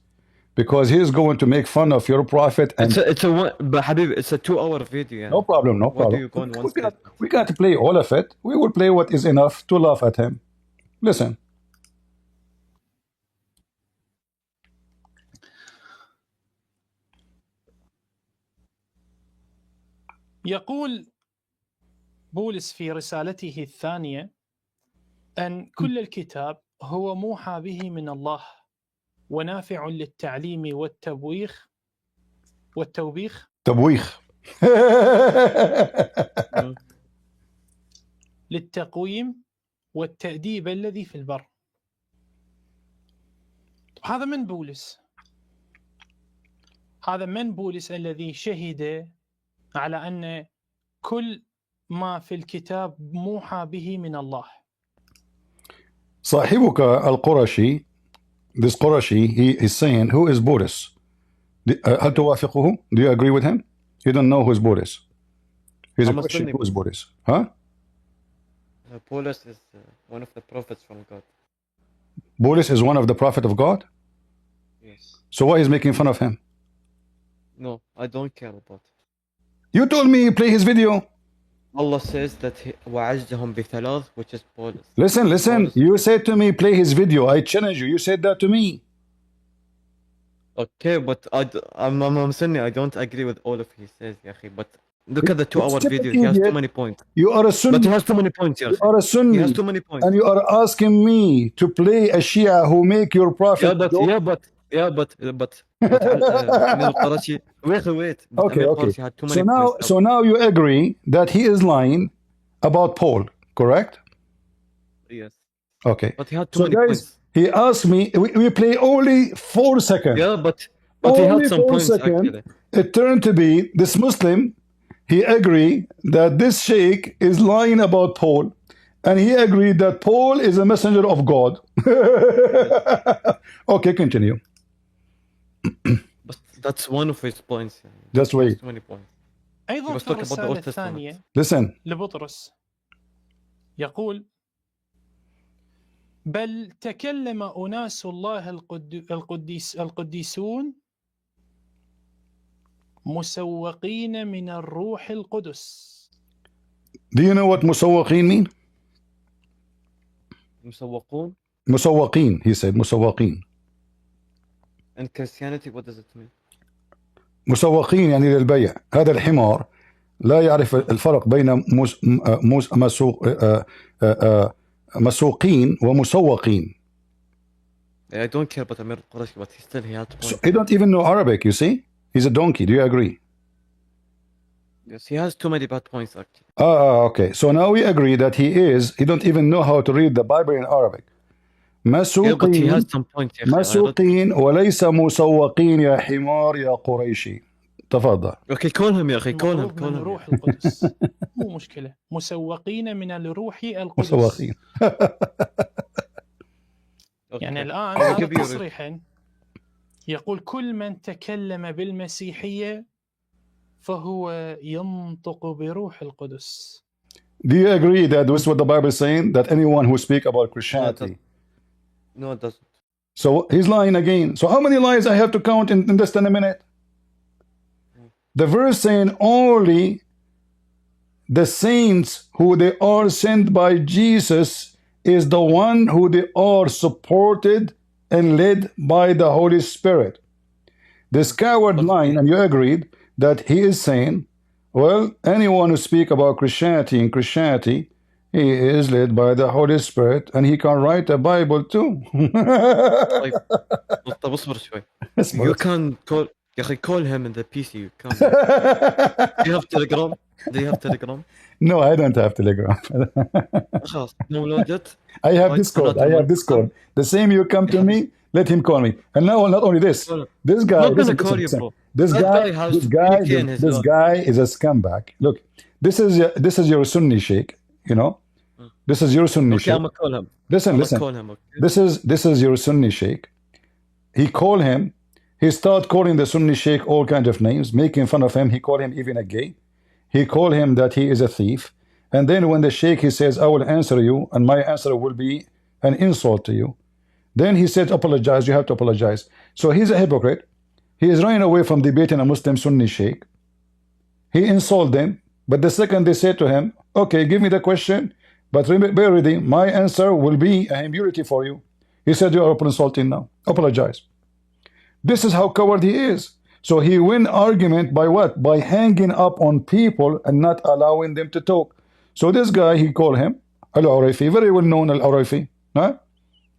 because he is going to make fun of your prophet. And it's a 2-hour video. Yeah. No problem. We got to play all of it. We will play what is enough to laugh at him. Listen. يقول بولس في رسالته الثانية أن كل الكتاب هو موحى به من الله ونافع للتعليم والتوبيخ للتقويم والتأديب الذي في البر. هذا من بولس الذي شهد على أن كل ما في الكتاب موحى به من الله. صاحبك القرشي, this Qurashi, he is saying, who is Boris? هل توافقه? Do you agree with him? You don't know who is Boris. He's a question. Who is Boris? Huh? Boris is one of the prophets from God. Boris is one of the prophet of God? Yes. So why is making fun of him? No, I don't care about it. You told me play his video. Allah says that وَعَجْدَهُمْ بِثَلَاث, which is Boris. Listen. Boris. You said to me play his video. I challenge you. You said that to me. Okay, but I'm saying I don't agree with all of he says, but look at the 2-hour video. He has too many points. You are a Sunni. But he has too many points. You are a Sunni. He has too many points. And you are asking me to play a Shia who make your prophet. But wait. Okay. So now you agree that he is lying about Paul, correct? Yes. Okay. But he had too many points. He asked me, we play only 4 seconds. Yeah, but he had some points actually. It turned to be this Muslim, he agreed that this sheikh is lying about Paul, and he agreed that Paul is a messenger of God. Okay, continue. But that's one of his points. Just wait. Too many points. أيضا في الرسالة الثانية Listen. لبطرس يقول بل تكلم أناس الله القديسون مسوقين من الروح القدس. Do you know what مسوقين mean? مسوقين, he said مسوقين. In Christianity, what does it mean? مسوقين يعني للبيع. هذا الحمار لا يعرف الفرق بين مسوقين ومسوقين. I don't care about Amir Qurashi, but he had points. So he don't even know Arabic, you see? He's a donkey. Do you agree? Yes, he has too many bad points actually. Okay. So now we agree that he don't even know how to read the Bible in Arabic. مسوقين. Yeah, but he has some points. مسوقين وليس مسوقين يا حمار يا قريشي. تفضل. Okay, call him يا أخي. call him. من الروح القدس. مو مشكلة. مسوقين من الروح القدس. مسوقين. يعني الآن هذا تصريحا يقول كل من تكلم بالمسيحية فهو ينطق بروح القدس. Do you agree that this is what the Bible is saying? That anyone who speak about Christianity? No, it doesn't. So he's lying again. So how many lies I have to count in less than a minute? The verse saying only the saints who they are sent by Jesus is the one who they are supported and led by the Holy Spirit. This coward line, and you agreed that he is saying, well, anyone who speak about Christianity in Christianity, he is led by the Holy Spirit, and he can write a Bible too. طيب طب اصبر شوي. You can call يا أخي call him in the PC. You can. Do you have Telegram? Do you have Telegram? No, I don't have Telegram. خلاص download it. I have Discord. I have Discord. The same you come to me, let him call me. And now, not only this, this guy, Not gonna call you, bro. this guy is a scumbag. Look, this is your Sunni sheikh. You know, this is your Sunni Okay, sheikh. I'm gonna call him. Listen. Call him, okay? This is your Sunni sheikh. He called him. He started calling the Sunni sheikh all kinds of names, making fun of him. He called him even a gay. He called him that he is a thief. And then when the sheikh, he says, I will answer you, and my answer will be an insult to you. Then he said, apologize, you have to apologize. So he's a hypocrite. He is running away from debating a Muslim Sunni sheikh. He insulted them. But the second they said to him, okay, give me the question, but be ready, my answer will be a immunity for you. He said, you are insulting now. Apologize. This is how coward he is. So he win argument by what? By hanging up on people and not allowing them to talk. So this guy, he called him Al-Urayfi, very well known Al-Urayfi. Huh?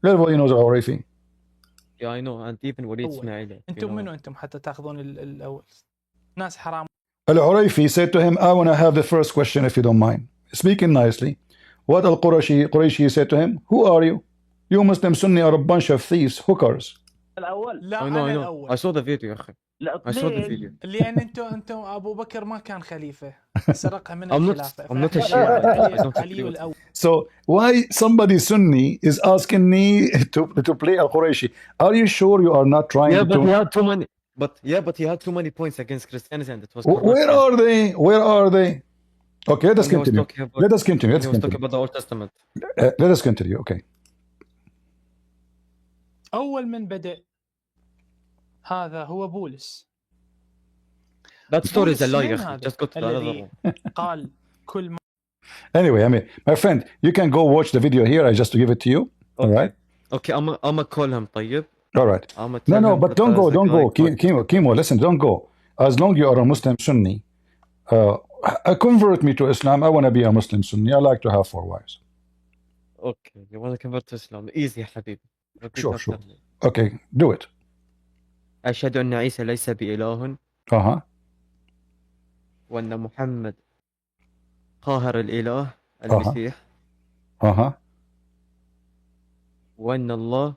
Everybody knows Al-Urayfi. Yeah, I know, and even وليد إسماعيل. انتم منو انتم حتى تاخذون الاول؟ ناس حرام. Al-Urayfi said to him, I want to have the first question if you don't mind. Speaking nicely. What Al-Qurayshi said to him? Who are you? You Muslim Sunni are a bunch of thieves, hookers. الاول لا I know, انا I know. الاول. I saw the video يا أخي. I saw the video. لان انتم ابو بكر ما كان خليفه، سرقها من I'm الخلافه. not a Shia. علي الاول. So why somebody Sunni is asking me to play Al-Qurayshi? Are you sure you are not trying Yeah, but to... he had too many. But he had too many points against Christianity, and it was. Where are they? Where are they? Okay, let us continue. Let us continue. He was talking about the Old Testament. Let us continue. Okay. اول من بدأ هذا هو بولس. That story is a lie. بولس يا من أخي. Just go to the other الذي one. قال كل ما Anyway, I mean, my friend, you can go watch the video here. I just to give it to you. All right. Okay, I'm gonna call him. طيب. All right. No, but don't go. Kimo, listen, don't go. As long you are a Muslim Sunni, convert me to Islam. I want to be a Muslim Sunni. I like to have 4 wives. Okay, you want to convert to Islam? Easy يا حبيبي. Sure. Okay, do it. أشهد أن عيسى ليس بإله وأن محمد قاهر الإله المسيح وأن الله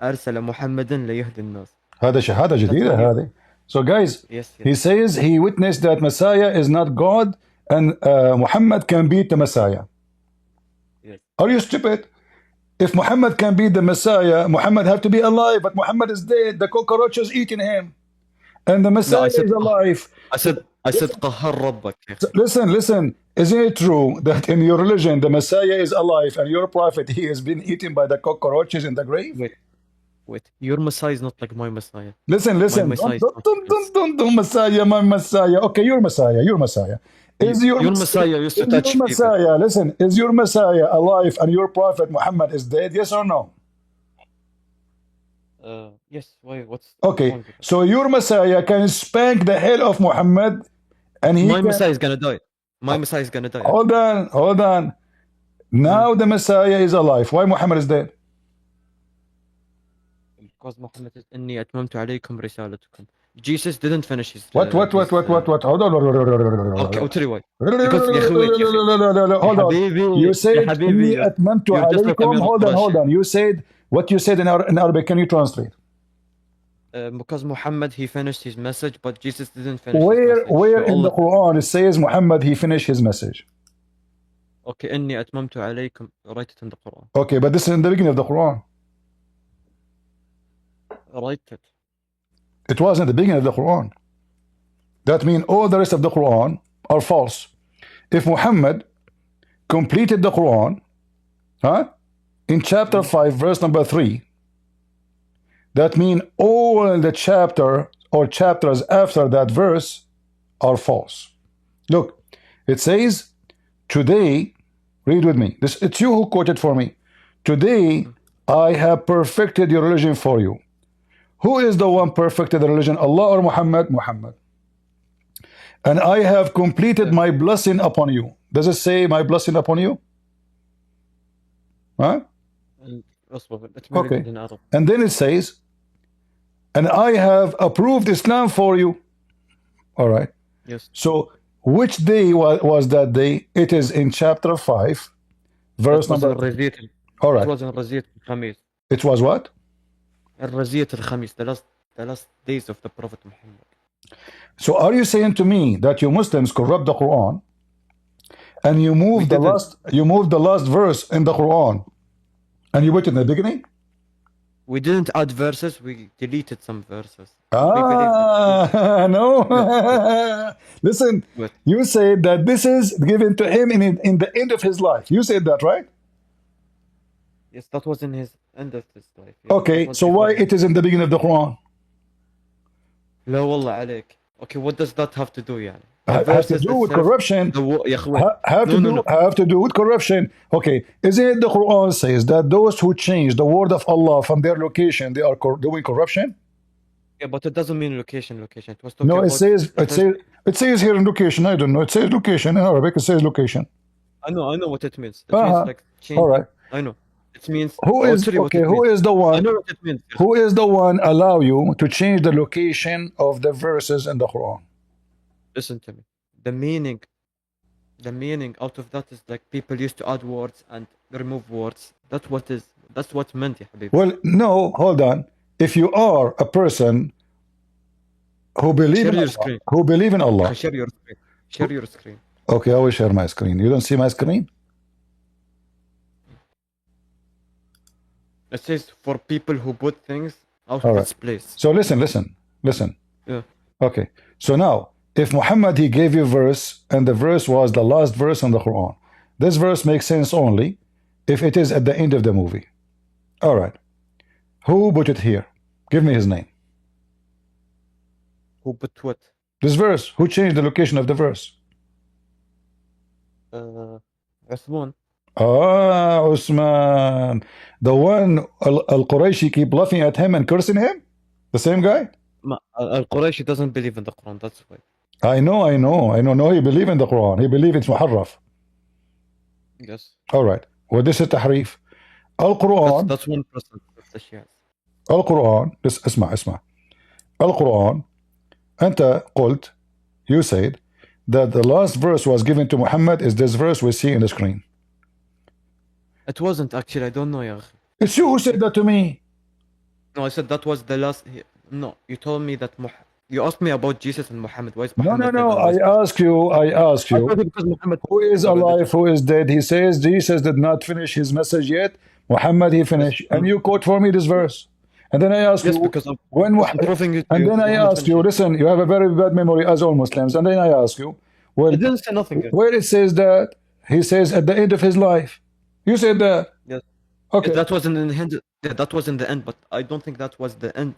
أرسل محمدا ليهدي الناس. هذا شهادة جديدة هذه. So guys, yes. He says he witnessed that Messiah is not God and Muhammad can beat the Messiah. Yes. Are you stupid? If Muhammad can beat the Messiah, Muhammad have to be alive, but Muhammad is dead. The cockroaches eating him, and the Messiah is alive. I said قهر ربك. Listen. Isn't it true that in your religion the Messiah is alive and your prophet he has been eaten by the cockroaches in the grave? Wait. Your Messiah is not like my Messiah. Listen. Don't Messiah, my Messiah. Okay, your Messiah. Is your Messiah used to touch your Messiah, people. Listen, is your Messiah alive and your prophet Muhammad is dead? Yes or no? Yes. Why? What's okay? So your Messiah can spank the hell of Muhammad, and my Messiah is gonna die. My Messiah is gonna die. Hold on. Now the Messiah is alive. Why Muhammad is dead? Because Muhammad is إني أتممت عليكم رسالتكم. Jesus didn't finish his. What? Hold on. Okay, I'll tell you why. Hold on. You said إني أتممت عليكم. Hold on. You said what you said in Arabic. Can you translate? Because Muhammad he finished his message, but Jesus didn't finish. Where in the Quran it says Muhammad he finished his message? Okay, إني أتممت عليكم. Write it in the Quran. Okay, but this is in the beginning of the Quran. Write it. It was in the beginning of the Quran. That means all the rest of the Quran are false. If Muhammad completed the Quran, in chapter 5, verse number 3, that means all the chapter or chapters after that verse are false. Look, it says, today, read with me. It's you who quoted for me. today I have perfected your religion for you. Who is the one perfected the religion? Allah or Muhammad? Muhammad. And I have completed my blessing upon you. Does it say my blessing upon you? Huh? Okay. And then it says, and I have approved Islam for you. All right. Yes. So which day was that day? It is in chapter 5, verse number. All right. It was in Raziyat al-Khamis. It was what? Raziyat al-Khamis, the last days of the Prophet Muhammad. So are you saying to me that you Muslims corrupt the Quran and you moved the last verse in the Quran and you put it in the beginning? We didn't add verses, we deleted some verses. No. Listen, you said that this is given to him in the end of his life. You said that, right? Yes, that was in his end of his life. Yes, okay, so why it is in the beginning of the Quran? لا والله عليك. Okay, what does that have to do يعني? Have to do with corruption. Have to do with corruption. Okay, isn't it the Quran says that those who change the word of Allah from their location, they are doing corruption? Yeah, but it doesn't mean location. It was talking no, about it says here in location. I don't know. It says location in Arabic. It says location. I know what it means. It means like change. All right. I know. It means who is the one? I know what it means. Who is the one allow you to change the location of the verses in the Quran? Listen to me. The meaning out of that is like people used to add words and remove words. That's what meant, ya Habib. Well, no, hold on. If you are a person who believe in Allah, Share your screen. Okay, I will share my screen. You don't see my screen? It says for people who put things out of its place. So listen. Yeah. Okay. So now, if Muhammad, he gave you a verse, and the verse was the last verse in the Quran, this verse makes sense only if it is at the end of the movie. All right. Who put it here? Give me his name. Who put what? This verse. Who changed the location of the verse? Uthman. Usman. The one Al-Qurayshi keep laughing at him and cursing him? The same guy? Al-Qurayshi doesn't believe in the Quran, that's why. I know. No, he believe in the Quran. He believe it's muharraf. Yes. All right. Well, this is tahrif. Al-Quran. That's 1% of the shares. Al-Quran. اسمع. Al-Quran. أنت قلت, you said, that the last verse was given to Muhammad is this verse we see in the screen. It wasn't actually, I don't know, ya. It's you who said that to me. No, I said that was the last. No, you told me that you asked me about Jesus and Muhammad. Why is Muhammad? No. I ask you. Who is alive? Who is dead? He says Jesus did not finish his message yet. Muhammad, he finished. And you quote for me this verse. And then I ask you, and then I ask you, listen, you have a very bad memory as all Muslims. And then I ask you, well, I didn't say nothing. Where it says that, he says at the end of his life. You said that. Yes. Okay. That was in the end. Yeah, that was in the end, but I don't think that was the end.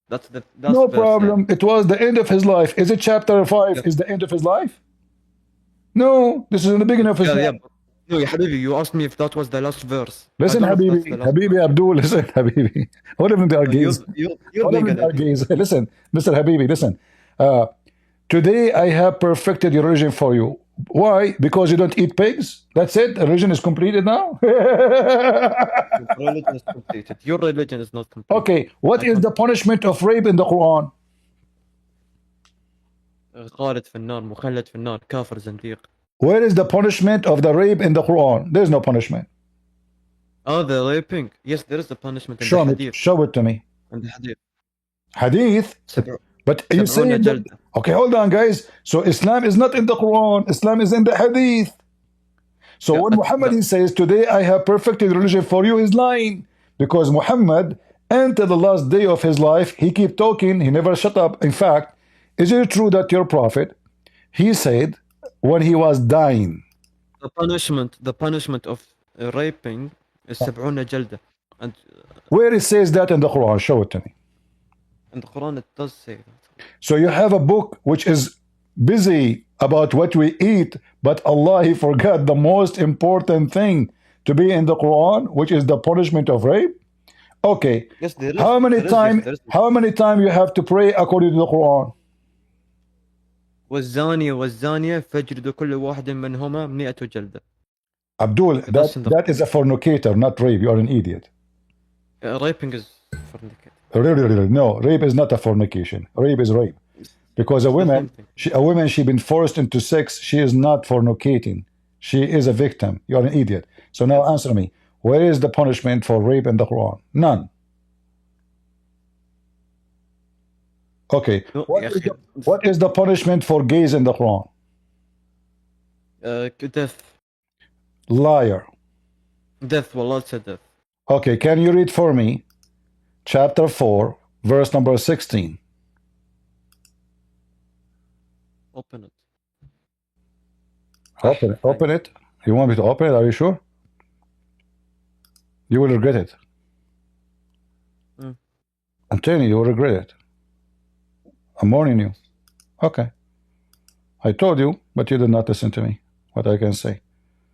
That's no problem. It was the end of his life. Is it chapter 5? Is the end of his life? No, this is in the beginning of his life. Yeah. No, Habibi, you asked me if that was the last verse. Listen, Habibi, Abdul, listen, Habibi. All of them are gays. You're gays. Listen, Mr. Habibi, listen. Today I have perfected your religion for you. Why? Because you don't eat pigs? That's it? The religion is completed now? Your religion is completed. Your religion is not complete. Okay, what is the punishment of rape in the Quran? خالد في النار, مخلد في النار, كافر زنديق. Where is the punishment of the rape in the Quran? There's no punishment. Oh, the raping. Yes, there is a punishment in the hadith. Show it to me. In the hadith. Hadith? But you say that, okay, hold on, guys. So Islam is not in the Quran. Islam is in the hadith. So when Muhammad he says, today I have perfected religion for you, he's lying. Because Muhammad, until the last day of his life, he keep talking. He never shut up. In fact, is it true that your prophet, he said, when he was dying, the punishment of raping is 70 جلدة. And where it says that in the Quran? Show it to me. In the Quran it does say that. So you have a book which is busy about what we eat, but Allah, he forgot the most important thing, to be in the Quran, which is the punishment of rape? Okay. Yes, there is. How many times you have to pray according to the Quran? والزانية والزانية فاجلدوا كل واحد منهما 100 جلدة. Abdul, that is a fornicator, not rape. You are an idiot. Raping is fornicator. Really, no, rape is not a fornication. Rape is rape. Because a woman, she been forced into sex, she is not fornicating. She is a victim. You are an idiot. So now answer me. Where is the punishment for rape in the Quran? None. Okay. What is the punishment for gays in the Quran? Death. Liar. Death. Wallah said death. Okay, can you read for me chapter 4, verse number 16? Open it. Open it. You want me to open it? Are you sure? You will regret it. I'm telling you, you will regret it. I'm warning you. Okay. I told you, but you did not listen to me. What I can say.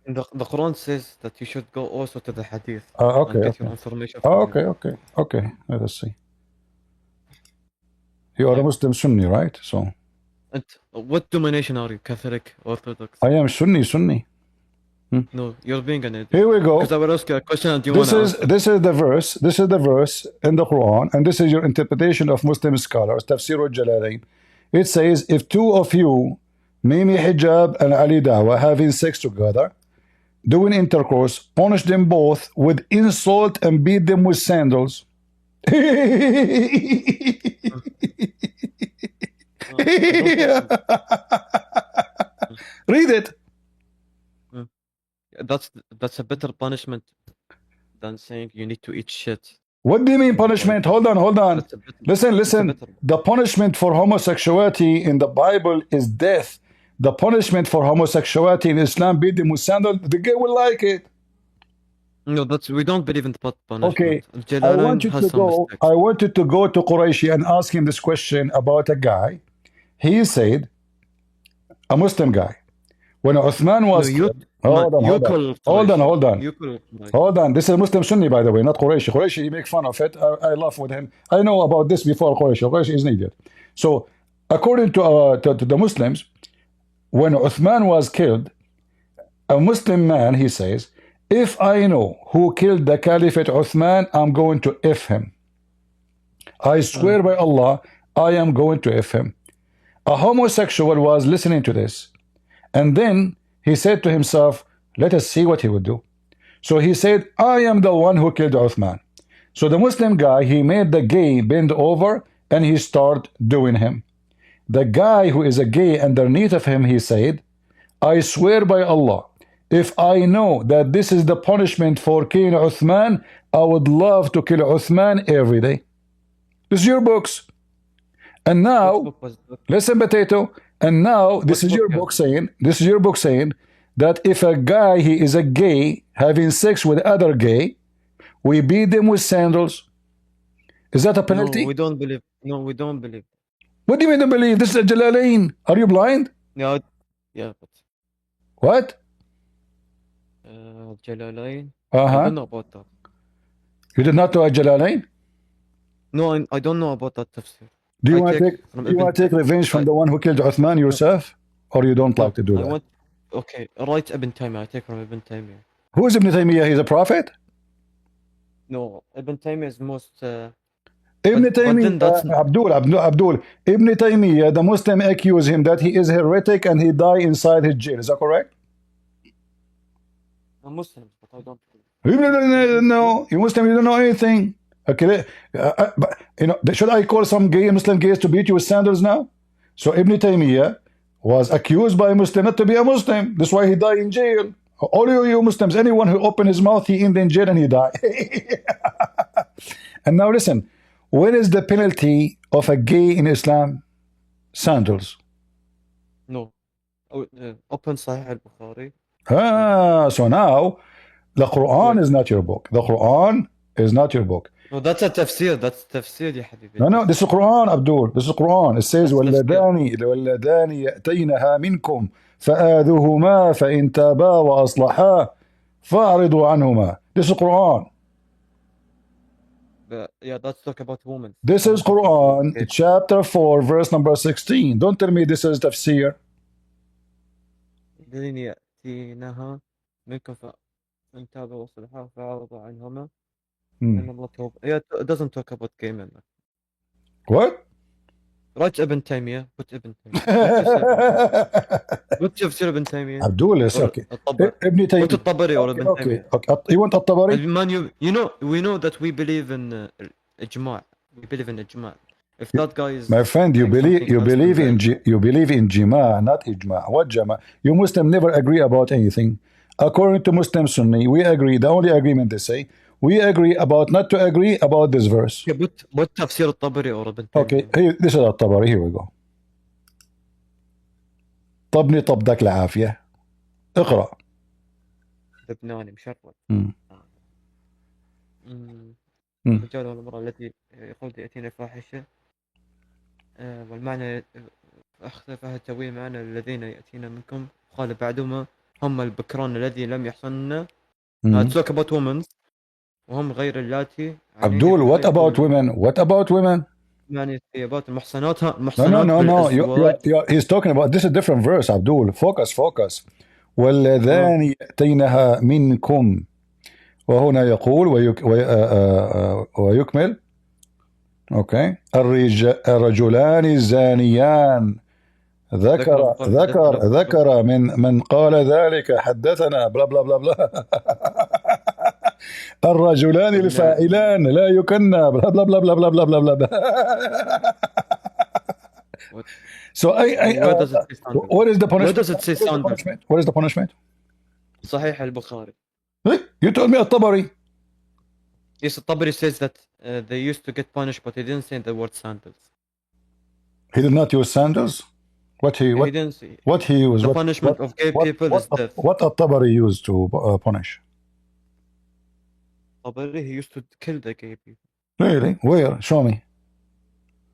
The Quran says that you should go also to the Hadith. Okay. And get Okay. your information from Okay. Let us see. You are a Muslim Sunni, right? So. And what domination are you? Catholic, Orthodox? I am Sunni. No, you're being an idiot. Here we go. Because I will ask you a question and you want to answer. This is the verse. This is the verse in the Quran, and this is your interpretation of Muslim scholars. Tafsir al-Jalalain. It says, if two of you, Mimi Hijab and Ali Dawah, having sex together, doing intercourse, punish them both with insult and beat them with sandals. Read it. That's a better punishment than saying you need to eat shit. What do you mean punishment? Hold on. Listen. The punishment for homosexuality in the Bible is death. The punishment for homosexuality in Islam, beat them with sandals. The gay will like it. No, we don't believe in the punishment. Okay. I want you to go to Qurayshi and ask him this question about a guy. He said, a Muslim guy, when Uthman was hold on. This is a Muslim Sunni, by the way, not Qurayshi. Qurayshi, you make fun of it. I laugh with him. I know about this before Qurayshi. Qurayshi is an idiot. So according to the Muslims, when Uthman was killed, a Muslim man, he says, if I know who killed the Caliphate Uthman, I'm going to F him. I swear by Allah, I am going to F him. A homosexual was listening to this, and then he said to himself, let us see what he would do. So he said, I am the one who killed Uthman. So the Muslim guy, he made the gay bend over and he started doing him. The guy who is a gay underneath of him, he said, I swear by Allah, if I know that this is the punishment for killing Uthman, I would love to kill Uthman every day. This is your books. And now, listen, potato. And now, this is your book saying that if a guy, he is a gay, having sex with other gay, we beat them with sandals. Is that a penalty? No, we don't believe. No, we don't believe. What do you mean don't believe? This is a Jalalain. Are you blind? No, yeah, but... What? Jalalain? I don't know about that. You did not know a Jalalain? No, I don't know about that tafsir. Do you want to take revenge from the one who killed Uthman yourself? Or you don't like to do that? Okay, write Ibn Taymiyyah. I take from Ibn Taymiyyah. Who is Ibn Taymiyyah? He's a prophet? No, Ibn Taymiyyah is most... Ibn Taymiyyah, Abdul, Ibn Taymiyyah, the Muslim accuse him that he is heretic and he died inside his jail. Is that correct? I'm Muslim, but I don't... No, you Muslim, you don't know anything. Okay, should I call some Muslim gays to beat you with sandals now? So Ibn Taymiyyah was accused by a Muslim not to be a Muslim. That's why he died in jail. All you Muslims, anyone who opened his mouth, he ended in jail and he died. And now listen, what is the penalty of a gay in Islam? Sandals. No. Open Sahih al-Bukhari. So now the Quran is not your book. The Quran is not your book. No, that's a tafsir. That's tafsir, ya habibi. No, this is Quran, Abdul. This is Quran. It says, وَالَّذَانِ يَأْتَيْنَهَا مِنْكُمْ فَآذُوهُمَا فَإِنْ تَابَا وَأَصْلَحَا فأعرضوا عنهما. This is Quran. Yeah, that's talk about women. This is Quran, chapter 4, verse number 16. Don't tell me this is tafsir. الذين يأتينها منكم فإن تابوا وصلحوا فأعرضوا عنهما إن الله توب. Yeah, it doesn't talk about gay men. What? Write Ibn Taymiyyah. Put Ibn Taymiyyah. What's tafsir Ibn Taymiyyah? Abdul, yes, okay. Ibn Taymiyyah. Put الطبري or Ibn Taymiyyah. Okay. You want الطبري? Man, we know that we believe in ijma'. We believe in ijma'. If that guy is my friend, you believe in jima', not ijma'. What jama'? You Muslim never agree about anything. According to Muslim Sunni, we agree. The only agreement they say, we agree about not to agree about this verse. Okay, but tafsir الطبري or Ibn Taymiyyah. Okay, this is الطبري. Here we go. طبني طبدك العافية. اقرأ. لبناني مشرد. الرجال والمرأة التي يقول يأتينا الفاحشة والمعنى اختلفها التأويل معنى الذين يأتينا منكم قال بعدهما هم البكران الذي لم يحصن. talk about women وهم غير اللاتي. Abdul, what about women? What about women? يعني about المحصنات. No. He's talking about, this is a different verse, Abdul. Focus. والذان يأتينها منكم. وهنا يقول ويكمل. اوكي. الرجلان الزانيان ذكر من قال ذلك حدثنا بلا بلا بلا بلا. الرجلان الفاعلان لا يكنى بلا بلا بلا بلا بلا بلا بلا. So what is the punishment? Where does it say standard? What is the punishment? صحيح البخاري. You told me الطبري. Yes, Tabari says that they used to get punished, but he didn't say the word sandals. He did not use sandals? What he didn't say. What he used? The punishment of gay people is death. What Tabari used to punish? Tabari, he used to kill the gay people. Really? Where? Show me.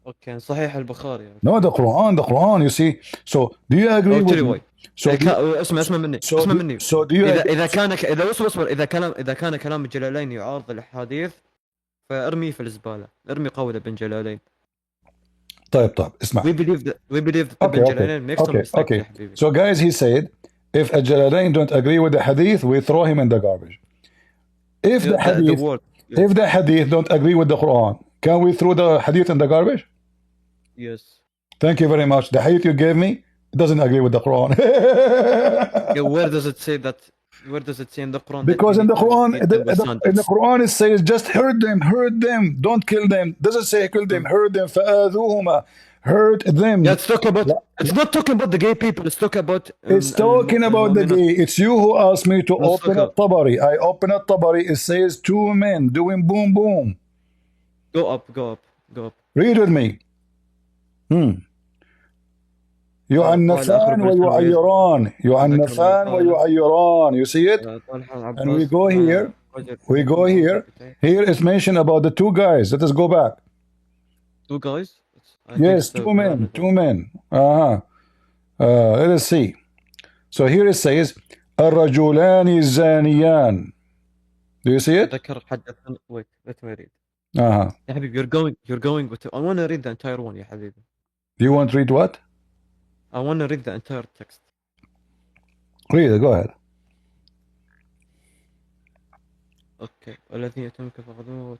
Okay, صحيح البخاري. No, the Quran, you see. So, do you agree with me? So اسمع مني. So do you إذا كان كلام الجلالين يعارض الأحاديث فارمي في الزبالة. ارمي قول ابن جلالين. طيب اسمع. We believe that ابن جلالين makes some mistakes يا حبيبي. So guys, he said if a Jalalain don't agree with the hadith, we throw him in the garbage. If the hadith don't agree with the Quran, can we throw the hadith in the garbage? Yes. Thank you very much. The hadith you gave me, it doesn't agree with the Quran. Where does it say that? Where does it say in the Quran? Because in the Quran, it says just hurt them, don't kill them. Doesn't say kill them, hurt them. فآذوهما, hurt them. Yeah, it's not talking about the gay people. It's talking about. It's talking about the gay. It's you who asked me to open a Tabari. I open a Tabari. It says two men doing boom boom. Go up. Read with me. يعنفان ويعيران. You see it? And we go here. Here is mentioned about the two guys. Let us go back. Two guys? Yes, two men. Let us see. So here it says الرجلان الزانيان. Do you see it? Wait, let me read. يا حبيبي, you're going with. I want to read the entire one يا حبيبي. Do you want to read what? I want to read the entire text. Read it, go ahead. Okay. والذين يأتونك فخذوه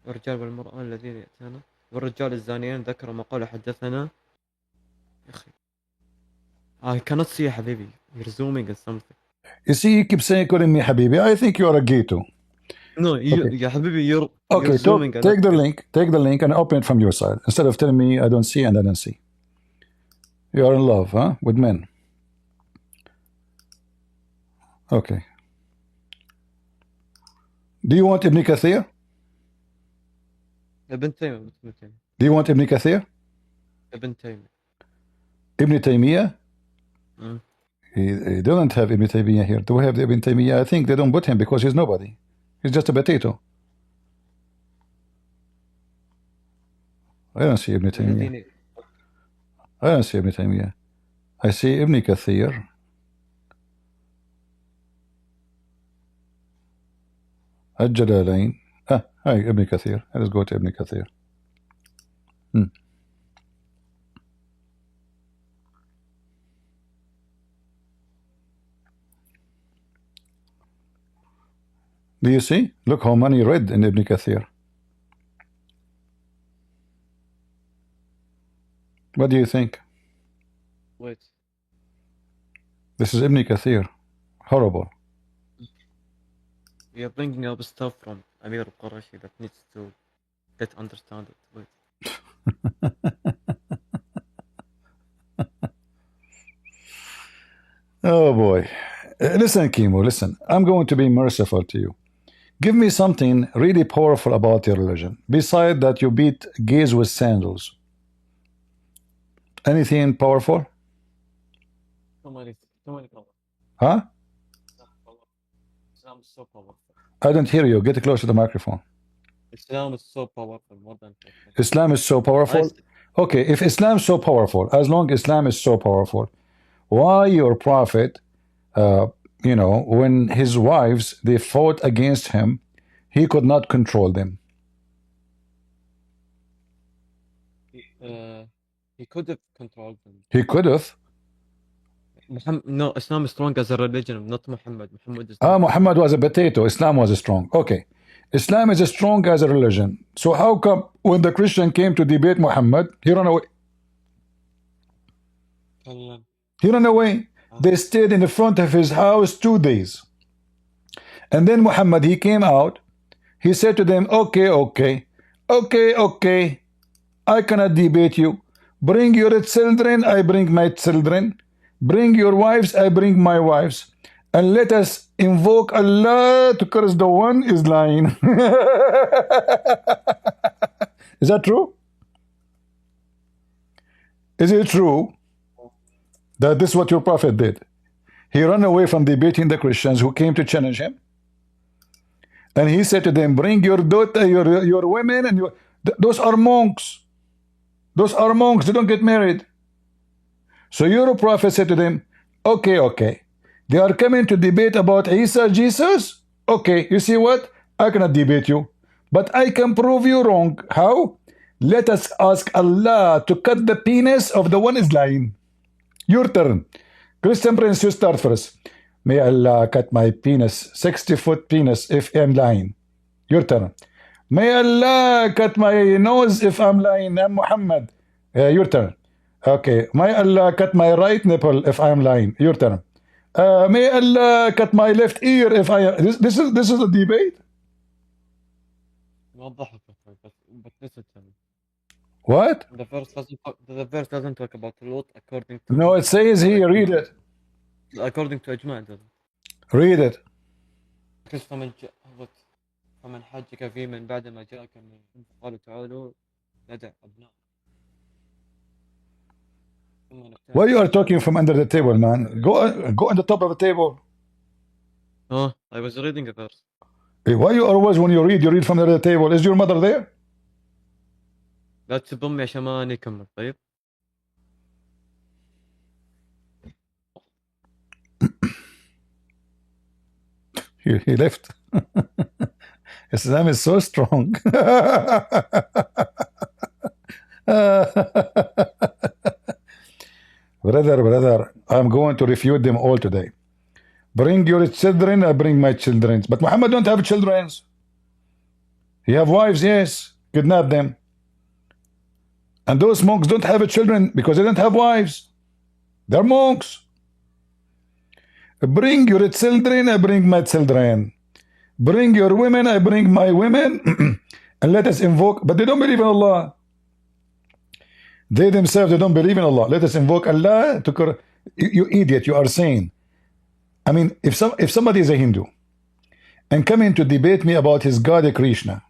والرجال والمرأة الذين يأتون والرجال الزانيين ذكر ما قال حدثنا. يا أخي I cannot see يا حبيبي. You're zooming at something. You see, you keep saying calling me حبيبي. I think you are a gay too. No, يا حبيبي you're zooming. Take the link and open it from your side instead of telling me I don't see and I don't see. You are in love, huh? With men. Okay. Do you want Ibn Kathir? Ibn Taymiyyah. Do you want Ibn Kathir? Ibn Taymiyyah. Ibn Taymiyyah? He doesn't have Ibn Taymiyyah here. Do we have the Ibn Taymiyyah? I think they don't put him because he's nobody. He's just a potato. I don't see Ibn Taymiyyah. I see Ibn Kathir. الجلالين. Hi, Ibn Kathir. Let's go to Ibn Kathir. Do you see? Look how many read in Ibn Kathir. What do you think? Wait. This is Ibn Kathir. Horrible. We are bringing up stuff from Amir al-Qurashi that needs to get understood. Wait. Oh boy. Listen, Kimo, listen. I'm going to be merciful to you. Give me something really powerful about your religion. Besides that you beat gays with sandals. Anything powerful? So many power. Huh? Islam is so powerful. I don't hear you. Get close to the microphone. Islam is so powerful, more than Islam is so powerful? Okay, if Islam is so powerful, as long as Islam is so powerful, why your prophet, you know, when his wives, they fought against him, he could not control them? He could have controlled them. He could have. No, Islam is strong as a religion, not Muhammad. Muhammad was a potato. Islam was strong. Okay. Islam is strong as a religion. So how come when the Christian came to debate Muhammad, he ran away? He ran away. They stayed in the front of his house 2 days. And then Muhammad, he came out. He said to them, okay, I cannot debate you. Bring your children, I bring my children. Bring your wives, I bring my wives. And let us invoke Allah to curse the one is lying. Is that true? Is it true that this is what your prophet did? He ran away from debating the Christians who came to challenge him. And he said to them, bring your daughter, your women, and those are monks. Those are monks, they don't get married. So your prophet said to them, okay. They are coming to debate about Isa, Jesus. Okay, you see what? I cannot debate you. But I can prove you wrong. How? Let us ask Allah to cut the penis of the one is lying. Your turn. Christian Prince, you start first. May Allah cut my penis, 60-foot penis, if I'm lying. Your turn. May Allah cut my nose if I'm lying. I'm Muhammad. Your turn. Okay. May Allah cut my right nipple if I'm lying. Your turn. May Allah cut my left ear if I am. This is a debate. but listen to me. What? The verse doesn't talk about Lot according to. No, it says here. Read it. According to Ijma' doesn't. Read it. فمن حاجك فيه من بعد ما جاءك من العلم فقالوا تعالوا ندع أبناء. Why you are talking from under the table, man? Go on the top of the table. Oh, I was reading a verse. Hey, why you always when you read from under the table? Is your mother there? لا تسبهم عشان ما نكمل طيب. He left. Islam is so strong. Brother, I'm going to refute them all today. Bring your children, I bring my children. But Muhammad don't have children. He have wives, yes. Kidnap them. And those monks don't have children because they don't have wives. They're monks. Bring your children, I bring my children. Bring your women, I bring my women. And let us invoke. But they don't believe in Allah. They themselves, they don't believe in Allah. Let us invoke Allah to. You idiot, you are saying. I mean, if somebody is a Hindu and coming to debate me about his God Krishna,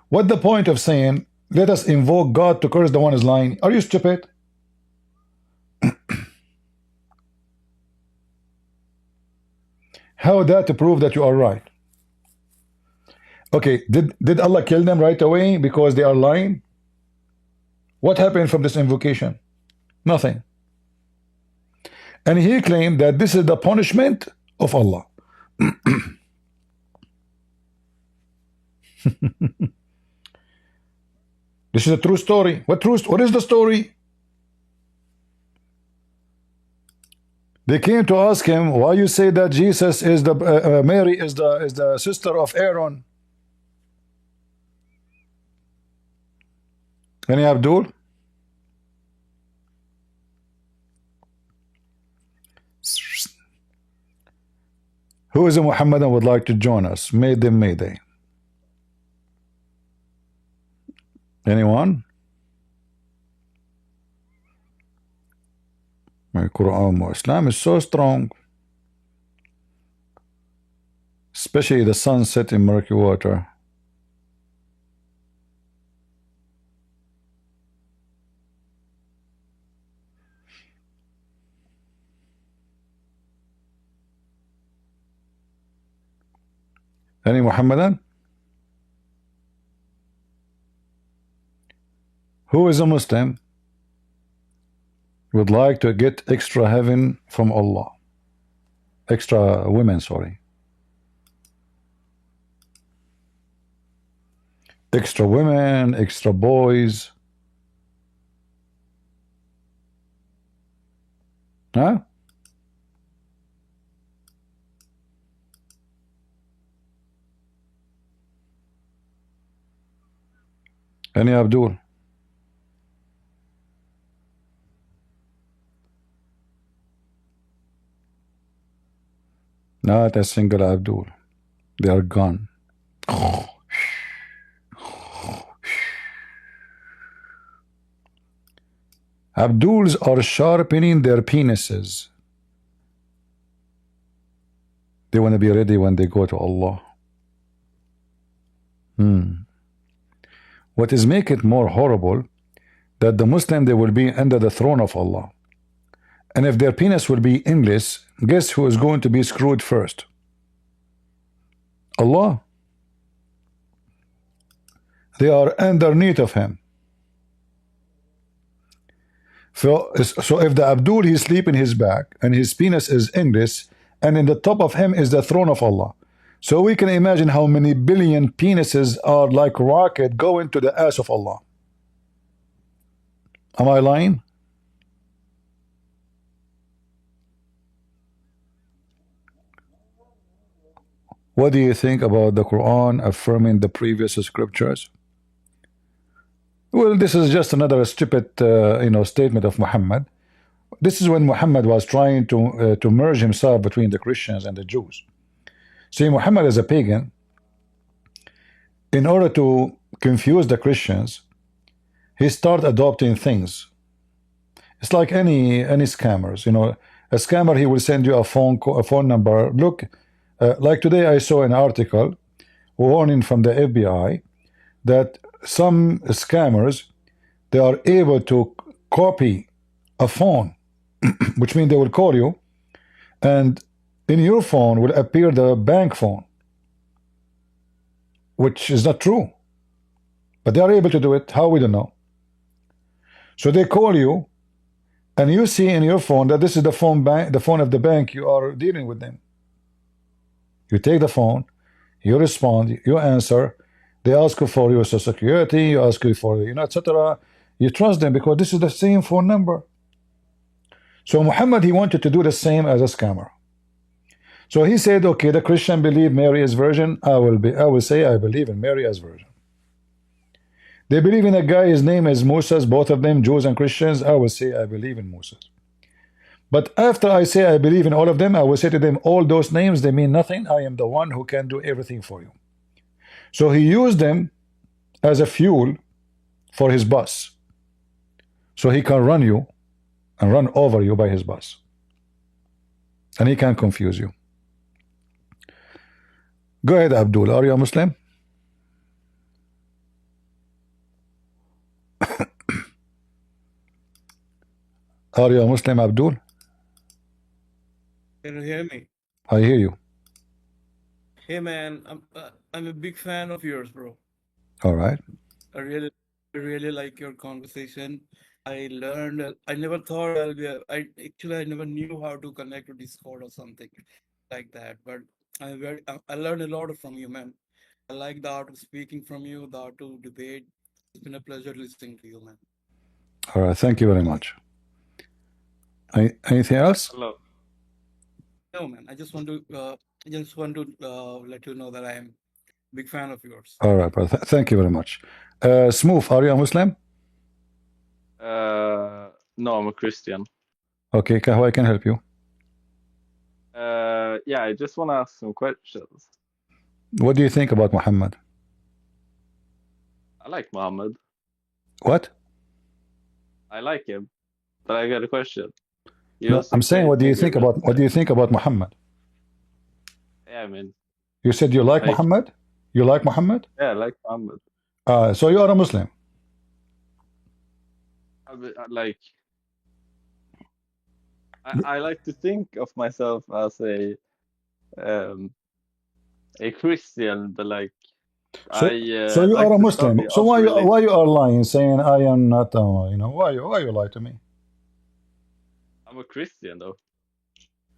what the point of saying, let us invoke God to curse the one is lying? Are you stupid? How that to prove that you are right? Okay, did Allah kill them right away because they are lying? What happened from this invocation? Nothing. And he claimed that this is the punishment of Allah. This is a true story. What is the story? They came to ask him, why you say that Jesus is the Mary is the sister of Aaron? Any Abdul? Who is a Muhammadan would like to join us? Mayday. Anyone? My Quran, Islam is so strong. Especially the sunset in murky water. Any Muhammadan? Who is a Muslim would like to get extra heaven from Allah? Extra women, sorry. Extra women, extra boys. Huh? Any Abdul? Not a single Abdul. They are gone. Abduls are sharpening their penises. They want to be ready when they go to Allah. What is make it more horrible, that the Muslim, they will be under the throne of Allah. And if their penis will be English, guess who is going to be screwed first? Allah. They are underneath of him. So if the Abdul, he's sleeping his back and his penis is English, and in the top of him is the throne of Allah. So we can imagine how many billion penises are like rocket going to the ass of Allah. Am I lying? What do you think about the Quran affirming the previous scriptures? Well, this is just another stupid, statement of Muhammad. This is when Muhammad was trying to merge himself between the Christians and the Jews. See, Muhammad as a pagan, in order to confuse the Christians, he started adopting things. It's like any scammers. A scammer, he will send you a phone number. Look, like today I saw an article warning from the FBI that some scammers, they are able to copy a phone, which means they will call you, and in your phone will appear the bank phone, which is not true, but they are able to do it. How? We don't know. So they call you, and you see in your phone that this is the phone of the bank you are dealing with them. You take the phone, you respond, you answer. They ask you for your social security, you ask you for, etc. You trust them because this is the same phone number. So Muhammad, he wanted to do the same as a scammer. So he said, okay, the Christian believe Mary is virgin. I will say I believe in Mary as virgin. They believe in a guy, his name is Moses, both of them, Jews and Christians. I will say I believe in Moses. But after I say I believe in all of them, I will say to them, all those names, they mean nothing. I am the one who can do everything for you. So he used them as a fuel for his bus. So he can run you and run over you by his bus. And he can confuse you. Go ahead, Abdul. Are you a Muslim? Are you a Muslim, Abdul? Can you hear me? I hear you. Hey man, I'm a big fan of yours, bro. All right. I really like your conversation. I learned. I never thought I'll be. I never knew how to connect to Discord or something like that. But I learned a lot from you, man. I like the art of speaking from you, the art of debate. It's been a pleasure listening to you, man. All right, thank you very much. Anything else? Hello. No, man. I just want to let you know that I am a big fan of yours. All right, brother. Thank you very much. Smooth, are you a Muslim? No, I'm a Christian. Okay, how I can help you? Yeah, I just want to ask some questions. What do you think about Muhammad? I like Mohammed. What? I like him, but I got a question. No, I'm saying, what do you think about Muhammad? Yeah, I mean, You said you like Muhammad? You like Muhammad? yeah, I like Mohammed. So you are a Muslim? I like to think of myself as a Christian, but like so you like are a to Muslim. study So other why you are lying, saying I am not? Why you lie to me? I'm a Christian though.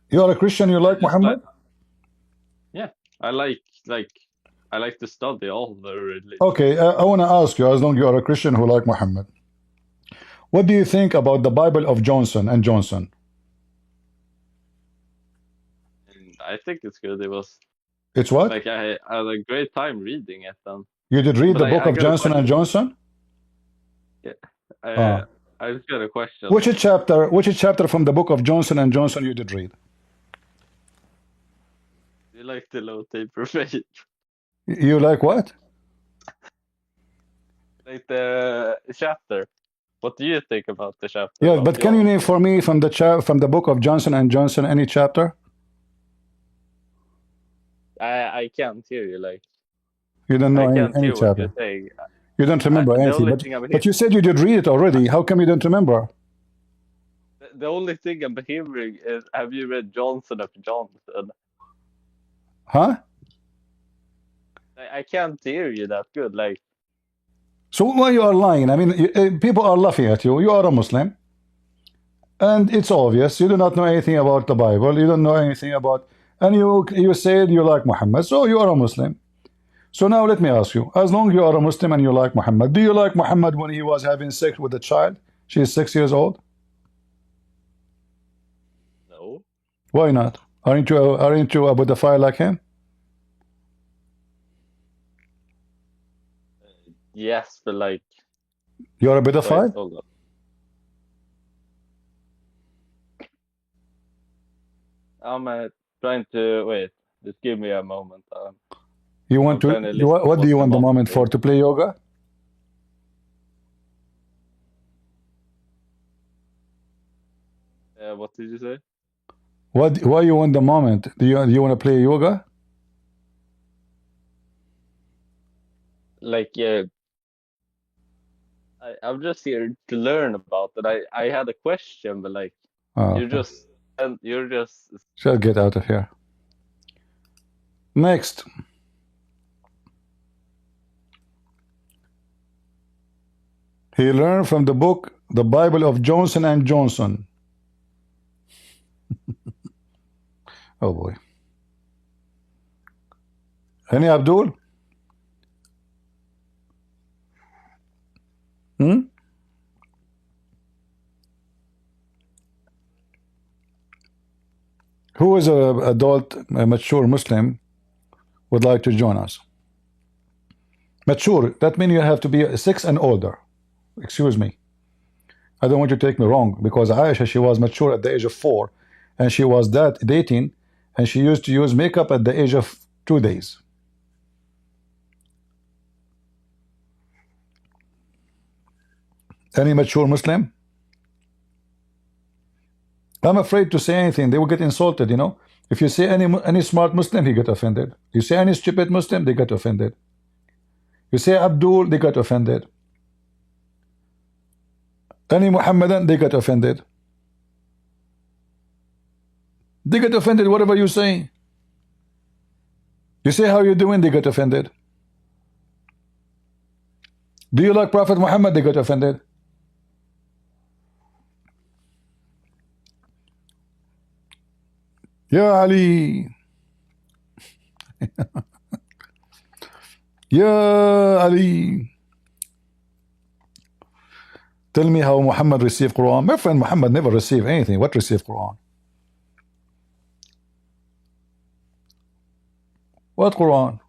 You are a Christian. You like Muhammad? Yeah, I like to study all the religions. Okay, I want to ask you. As long you are a Christian who like Muhammad, what do you think about the Bible of Johnson and Johnson? And I think it's good. It's what? Like I had a great time reading it. You did read the book of Johnson and Johnson? Yeah. I just got a question. Which chapter from the book of Johnson and Johnson you did read? You like the low taper faith? You like what? Like the chapter. What do you think about the chapter? Yeah, but can you name for me from the book of Johnson and Johnson any chapter? I can't hear you. Like you don't know any chapter. What you're saying. You don't remember anything. But you said you did read it already. How come you don't remember? The only thing I'm hearing is, have you read Johnson of Johnson? Huh? I can't hear you that good. Like. So why you are lying? I mean, people are laughing at you. You are a Muslim, and it's obvious you do not know anything about the Bible. You don't know anything about, and you said you like Muhammad, so you are a Muslim. So now let me ask you: as long you are a Muslim and you like Muhammad, do you like Muhammad when he was having sex with a child? She is 6 years old. No. Why not? Aren't you a pedophile like him? Yes, but like. You're a pedophile? I'm trying to wait. Just give me a moment. You want to? What do you want the moment for? To play yoga? What did you say? Why you want the moment? Do you want to play yoga? Like I'm just here to learn about it. I had a question, but like you're just Shall get out of here. Next. He learned from the book, the Bible of Johnson and Johnson. Oh boy. Any Abdul? Who is an adult, a mature Muslim would like to join us? Mature, that means you have to be 6 and older. Excuse me. I don't want you to take me wrong, because Aisha, she was mature at the age of 4, and she was dating, and she used to use makeup at the age of 2 days. Any mature Muslim? I'm afraid to say anything. They will get insulted, you know. If you say any smart Muslim, he get offended. You say any stupid Muslim, they get offended. You say Abdul, they get offended. Any Muhammadan, they get offended. They get offended whatever you say. You say how you doing, they get offended. Do you like Prophet Muhammad, they get offended. Ya Ali. Ya Ali. Tell me how Muhammad received Quran. My friend, Muhammad never received anything. What received Quran? What Quran?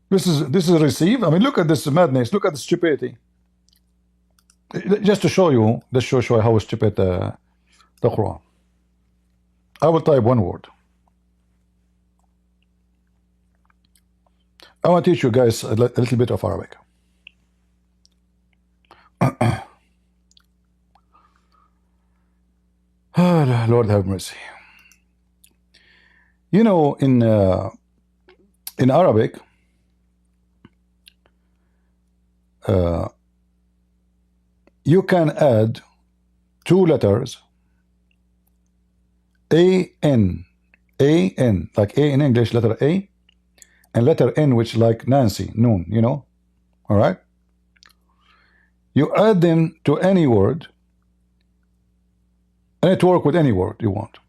This is received. I mean, look at this madness. Look at the stupidity. Just to show you, show how stupid the Quran. I will type one word. I want to teach you guys a little bit of Arabic. Lord have mercy. You know, in Arabic, you can add two letters, A-N, like A in English, letter A, and letter N, which like Nancy, noon, you know, all right? You add them to any word, and it works with any word you want.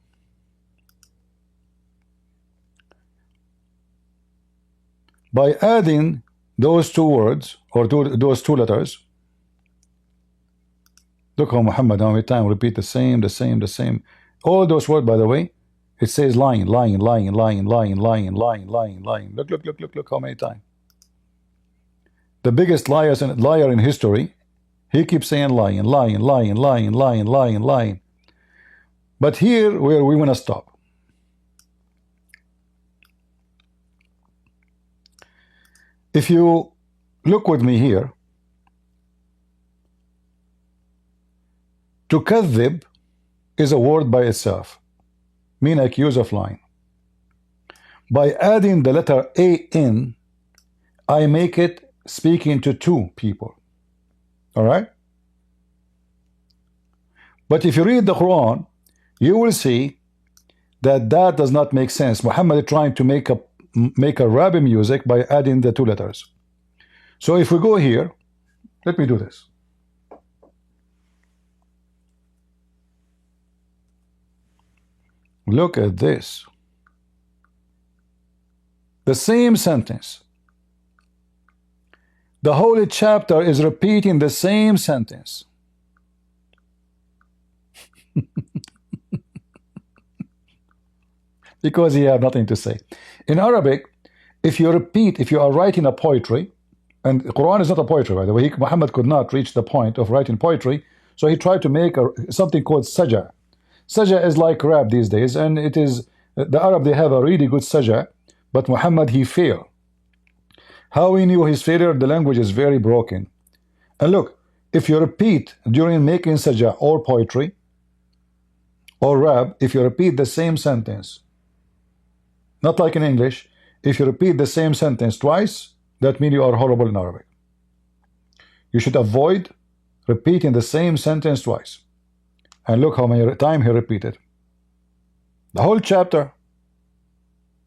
By adding those two words, or those two letters, look how Muhammad how many times repeat the same. All those words, by the way, it says lying. Look how many times. The biggest liar in history, he keeps saying lying. But here where we want to stop. If you look with me here, to kadhib is a word by itself, mean accuse of lying. By adding the letter A in, I make it speaking to two people. All right? But if you read the Quran, you will see that that does not make sense. Muhammad is trying to make a rap music by adding the two letters. So if we go here, let me do this. Look at this. The same sentence. The whole chapter is repeating the same sentence. Because he have nothing to say. In Arabic, if you are writing a poetry, and the Quran is not a poetry, by the way, Muhammad could not reach the point of writing poetry, so he tried to make something called saja. Saja is like rap these days, and it is, the Arab, they have a really good saja, but Muhammad, he failed. How he knew his failure? The language is very broken. And look, if you repeat during making saja or poetry or rap, if you repeat the same sentence, not like in English, if you repeat the same sentence twice, that means you are horrible in Arabic. You should avoid repeating the same sentence twice. And look how many times he repeated. The whole chapter.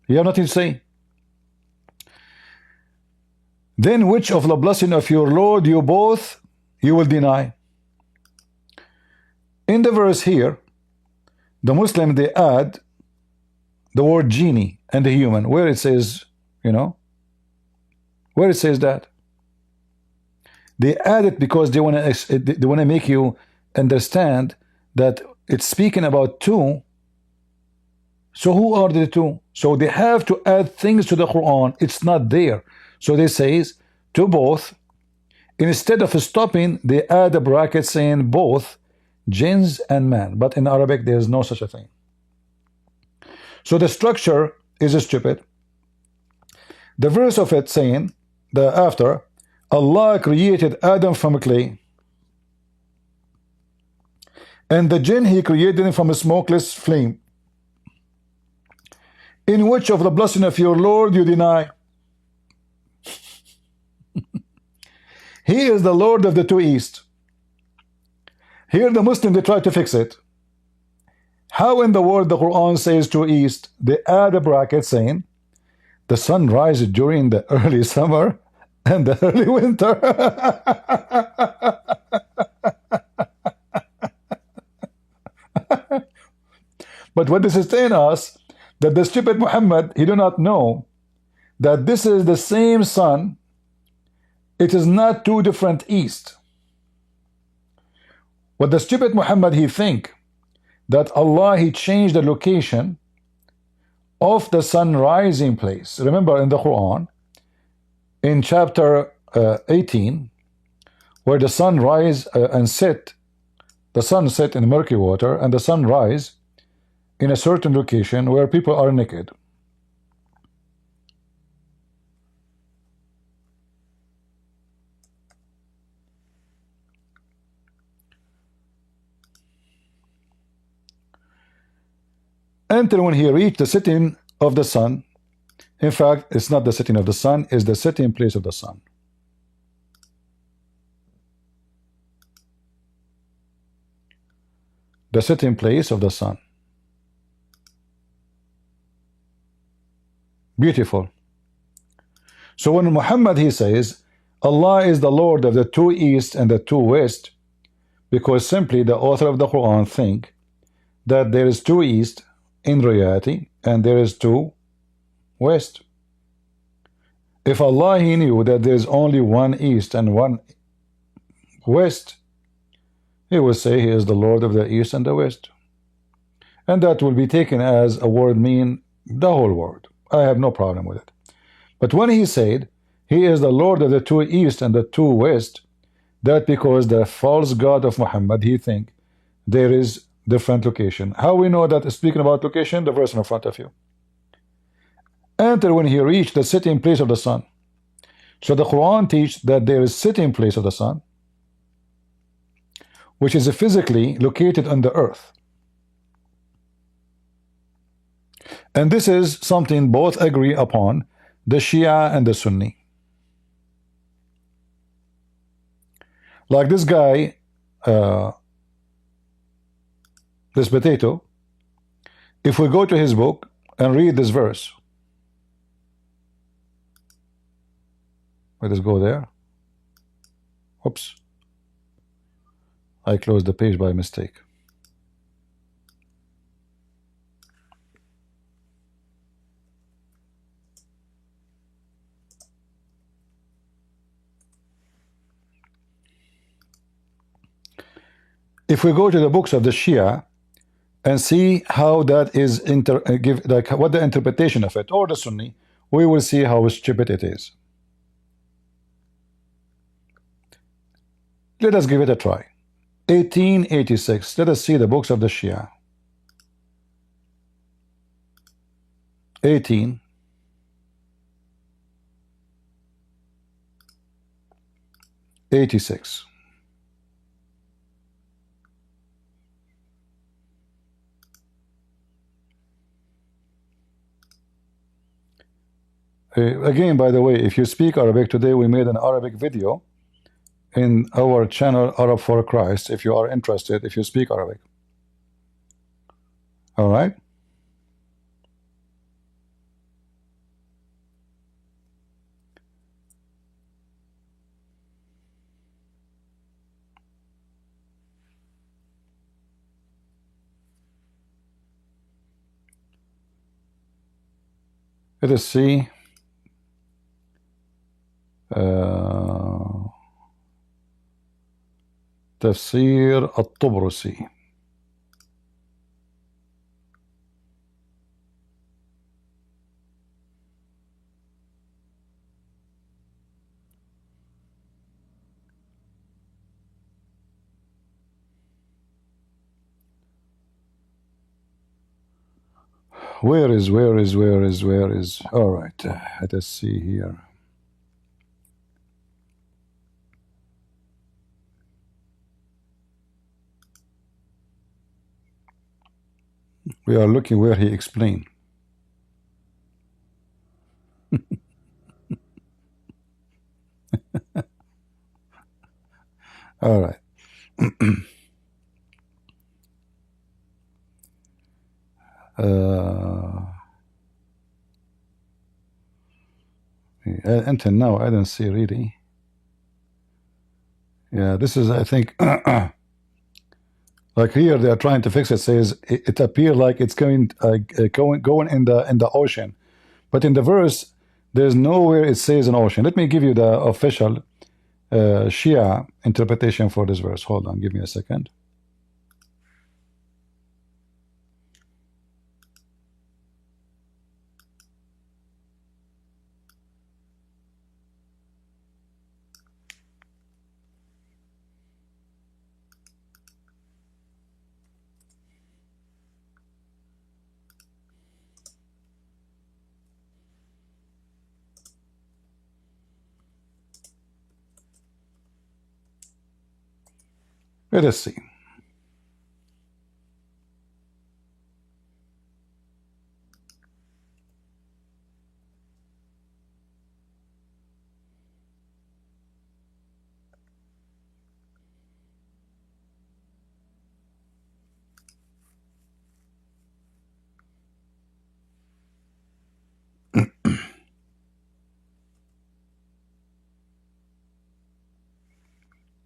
You have nothing to say. Then which of the blessing of your Lord you will deny? In the verse here, the Muslim, they add the word genie and the human, where it says, you know, where it says that. They add it because they want to make you understand that it's speaking about two. So who are the two? So they have to add things to the Quran. It's not there. So they says to both. Instead of stopping, they add a bracket saying both jinns and man. But in Arabic, there is no such a thing. So the structure is stupid. The verse of it saying, after, Allah created Adam from clay, and the jinn he created him from a smokeless flame. In which of the blessing of your Lord you deny? He is the Lord of the two east. Here the Muslims, they try to fix it. How in the world the Quran says to east? They add a bracket saying the sun rises during the early summer and the early winter. But what this is telling us, that the stupid Muhammad, he do not know that this is the same sun. It is not two different east. What the stupid Muhammad he think that Allah he changed the location of the sun rising place. Remember in the Quran, in chapter 18, where the sun rise and set, the sun set in murky water and the sun rise in a certain location where people are naked. Until when he reached the setting of the sun. In fact, it's not the setting of the sun, it's the setting place of the sun. The setting place of the sun. Beautiful. So when Muhammad he says Allah is the Lord of the two east and the two west, because simply the author of the Quran think that there is two east in reality and there is two west. If Allah he knew that there is only one east and one west, he would say he is the Lord of the east and the west, and that will be taken as a word mean the whole world. I have no problem with it. But when he said he is the Lord of the two east and the two west, that because the false god of Muhammad he think there is different location. How we know that? Speaking about location, the verse in front of you. Until when he reached the sitting place of the sun. So the Quran teaches that there is sitting place of the sun, which is physically located on the earth. And this is something both agree upon, the Shia and the Sunni. Like this guy, this potato, if we go to his book and read this verse, let us go there. Oops, I closed the page by mistake. If we go to the books of the Shia and see how that is what the interpretation of it, or the Sunni, we will see how stupid it is. Let us give it a try. 1886. Let us see the books of the Shia. 1886. Again, by the way, if you speak Arabic, today we made an Arabic video in our channel Arab for Christ, if you are interested, if you speak Arabic. All right. Let us see. تفسير الطبرسي. Where is all right, let us see here. We are looking where he explained. All right. Until now I didn't see really. Yeah, this is, I think, like here they are trying to fix it. Says it appears like it's going in the ocean, but in the verse There's nowhere it says an ocean. Let me give you the official Shia interpretation for this verse. Hold on, give me a second. Let us see.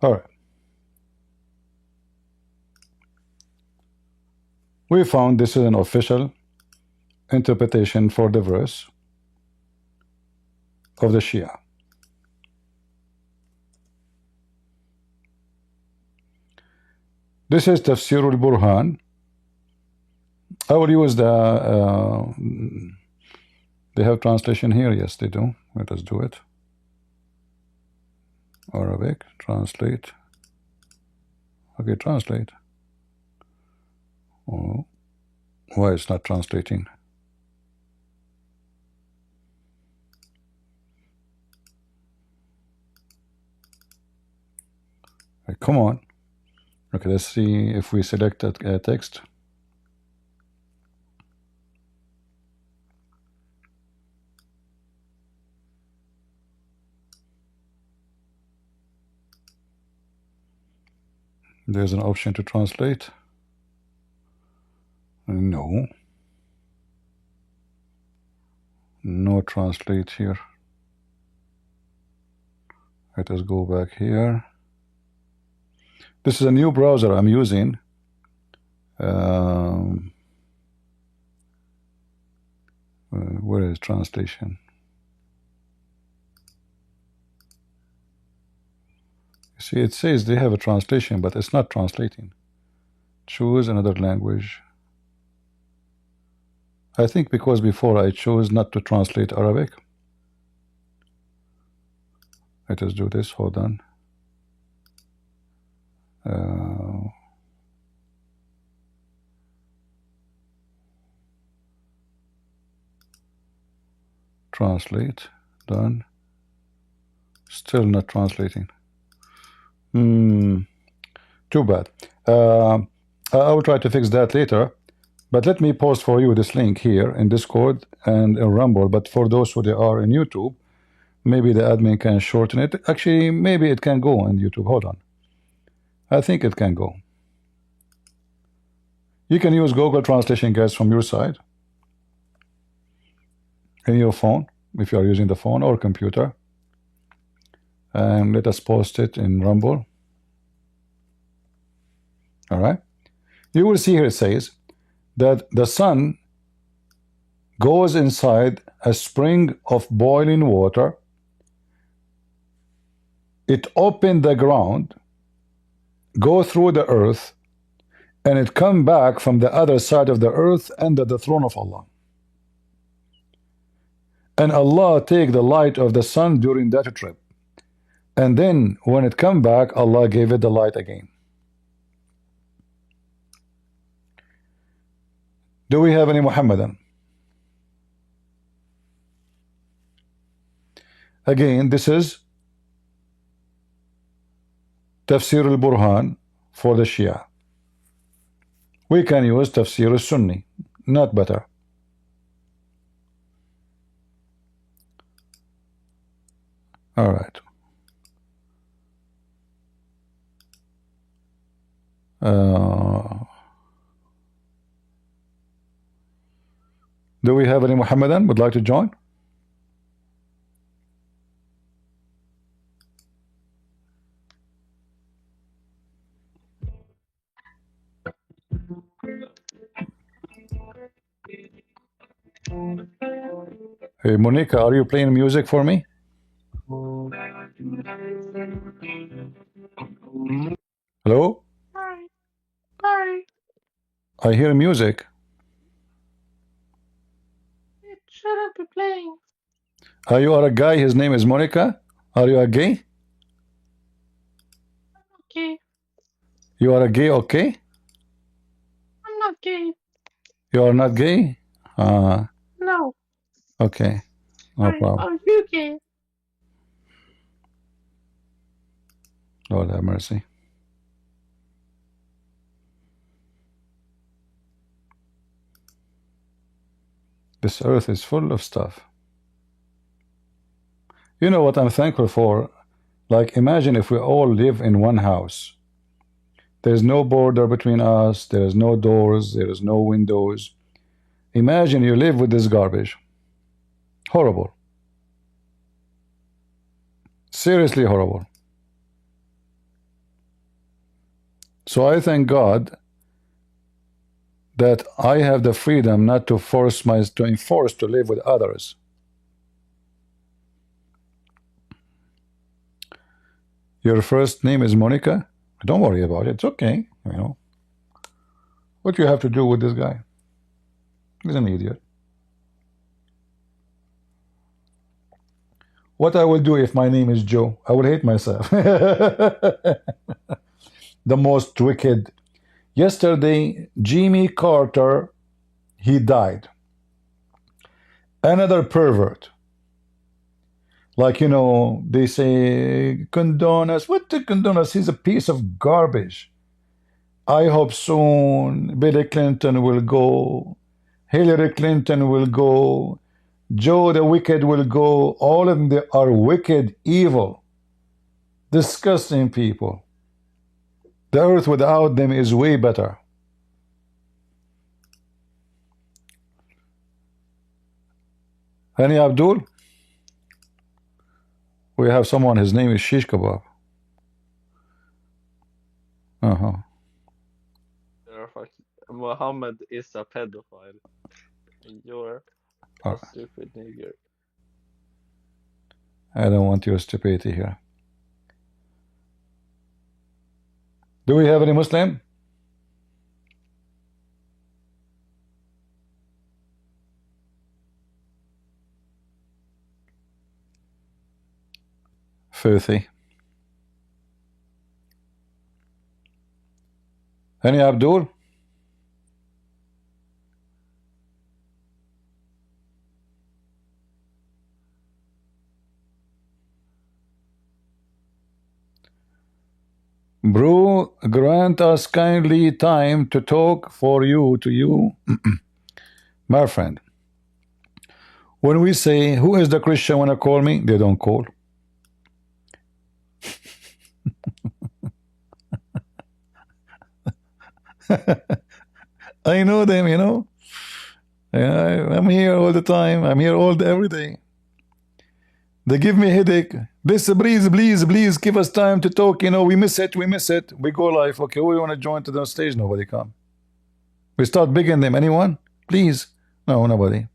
All right. We found this is an official interpretation for the verse of the Shia. This is Tafsir al-Burhan. I will use the they have translation here. Yes, they do. Let us do it. Arabic, translate. Okay, translate. Oh, why it's not translating? Hey, come on. Okay, let's see if we select that text. There's an option to translate. No. No translate here. Let us go back here. This is a new browser I'm using. Where is translation? You see, it says they have a translation, but it's not translating. Choose another language. I think because before I chose not to translate Arabic. Let us do this. Hold on. Translate. Done. Still not translating. Too bad. I will try to fix that later. But let me post for you this link here in Discord and in Rumble. But for those who they are in YouTube, maybe the admin can shorten it. Actually, maybe it can go on YouTube. Hold on. I think it can go. You can use Google Translation, guys, from your side. In your phone, if you are using the phone or computer. And let us post it in Rumble. All right. You will see here it says that the sun goes inside a spring of boiling water. It opened the ground, go through the earth, and it come back from the other side of the earth under the throne of Allah. And Allah take the light of the sun during that trip. And then when it come back, Allah gave it the light again. Do we have any Muhammadan? Again, this is Tafsir al-Burhan for the Shia. We can use Tafsir al-Sunni, not better. All right. Do we have any Muhammadan would like to join? Hey, Monica, are you playing music for me? Hello? Hi. Hi. I hear music. It shouldn't be playing. You are a guy, his name is Monica. Are you a gay? Okay. You are a gay, okay? I'm not gay. You are not gay? No. Okay. No problem. Are you gay? Lord have mercy. This earth is full of stuff. You know what I'm thankful for? Like, imagine if we all live in one house. There's no border between us. There's no doors. There's no windows. Imagine you live with this garbage. Horrible. Seriously horrible. So I thank God that I have the freedom not to enforce to live with others. Your first name is Monica? Don't worry about it. It's okay. You know. What you have to do with this guy? He's an idiot. What I will do if my name is Joe? I will hate myself. The most wicked. Yesterday, Jimmy Carter, he died. Another pervert. Like, you know, they say, condone us. What to condone us? He's a piece of garbage. I hope soon Billy Clinton will go. Hillary Clinton will go. Joe the wicked will go. All of them, they are wicked, evil, disgusting people. The earth without them is way better. Any Abdul? We have someone, his name is Shish Kebab. Mohammed is a pedophile. And you're a stupid nigger. I don't want your stupidity here. Do we have any Muslim? Filthy. Any Abdul? Bro, grant us kindly time to talk for you to you. My friend. When we say, who is the Christian wanna call me? They don't call. I know them, you know. I'm here all the time. I'm here every day. They give me a headache. Please, please give us time to talk. You know, we miss it. We go live. Okay, who want to join to the stage? Nobody come. We start begging them. Anyone? Please. No, nobody.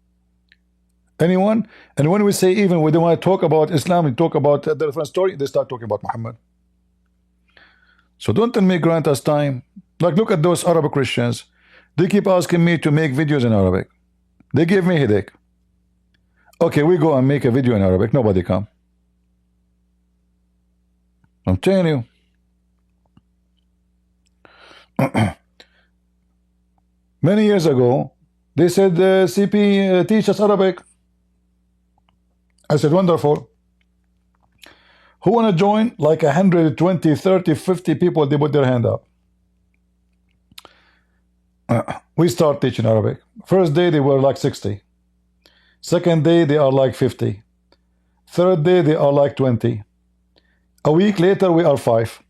Anyone? And when we say even we don't want to talk about Islam, we talk about the different story, they start talking about Muhammad. So don't tell me grant us time. Like, look at those Arab Christians. They keep asking me to make videos in Arabic. They give me a headache. Okay, we go and make a video in Arabic. Nobody come. I'm telling you. Many years ago, they said, CP, teach us Arabic. I said, wonderful. Who want to join? Like 120, 30, 50 people, they put their hand up. We start teaching Arabic. First day, they were like 60. Second day, they are like 50. Third day, they are like 20. A week later, we are 5.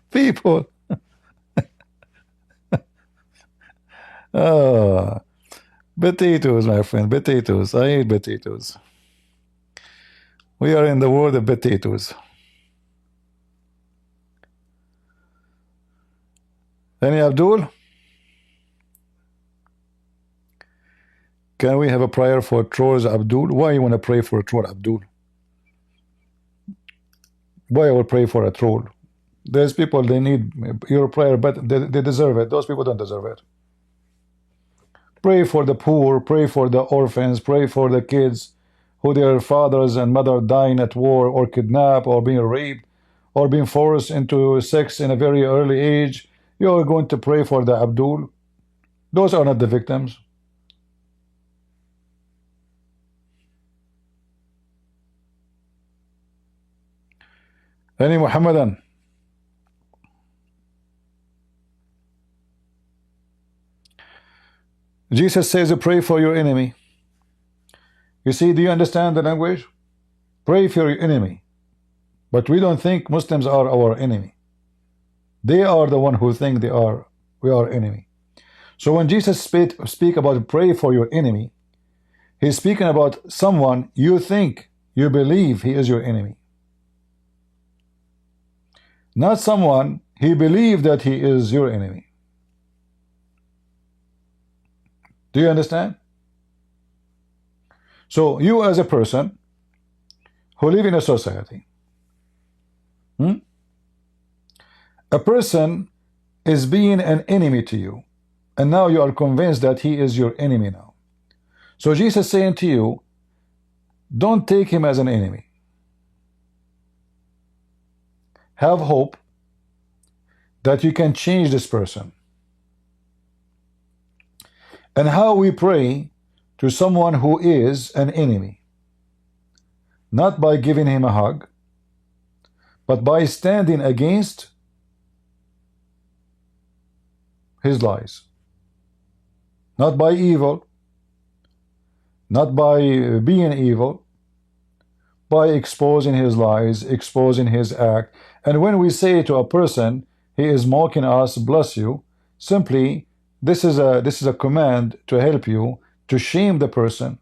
People. Potatoes, my friend, potatoes. I eat potatoes. We are in the world of potatoes. Any Abdul? Can we have a prayer for trolls, Abdul? Why you want to pray for a troll, Abdul? Why I will pray for a troll? There's people, they need your prayer, but they deserve it. Those people don't deserve it. Pray for the poor, pray for the orphans, pray for the kids who their fathers and mother dying at war, or kidnapped, or being raped, or being forced into sex in a very early age. You are going to pray for the Abdul. Those are not the victims. Any Muhammadan? Jesus says, pray for your enemy. You see, do you understand the language? Pray for your enemy. But we don't think Muslims are our enemy. They are the one who think we are enemy. So when Jesus speak about pray for your enemy, he's speaking about someone you think, you believe he is your enemy. Not someone he believed that he is your enemy. Do you understand? So you as a person who live in a society, a person is being an enemy to you, and now you are convinced that he is your enemy now. So Jesus is saying to you, don't take him as an enemy. Have hope that you can change this person. And how we pray to someone who is an enemy, not by giving him a hug, but by standing against his lies. Not by evil, not by being evil, by exposing his lies, exposing his act. And when we say to a person, he is mocking us, bless you, simply this is a command to help you to shame the person.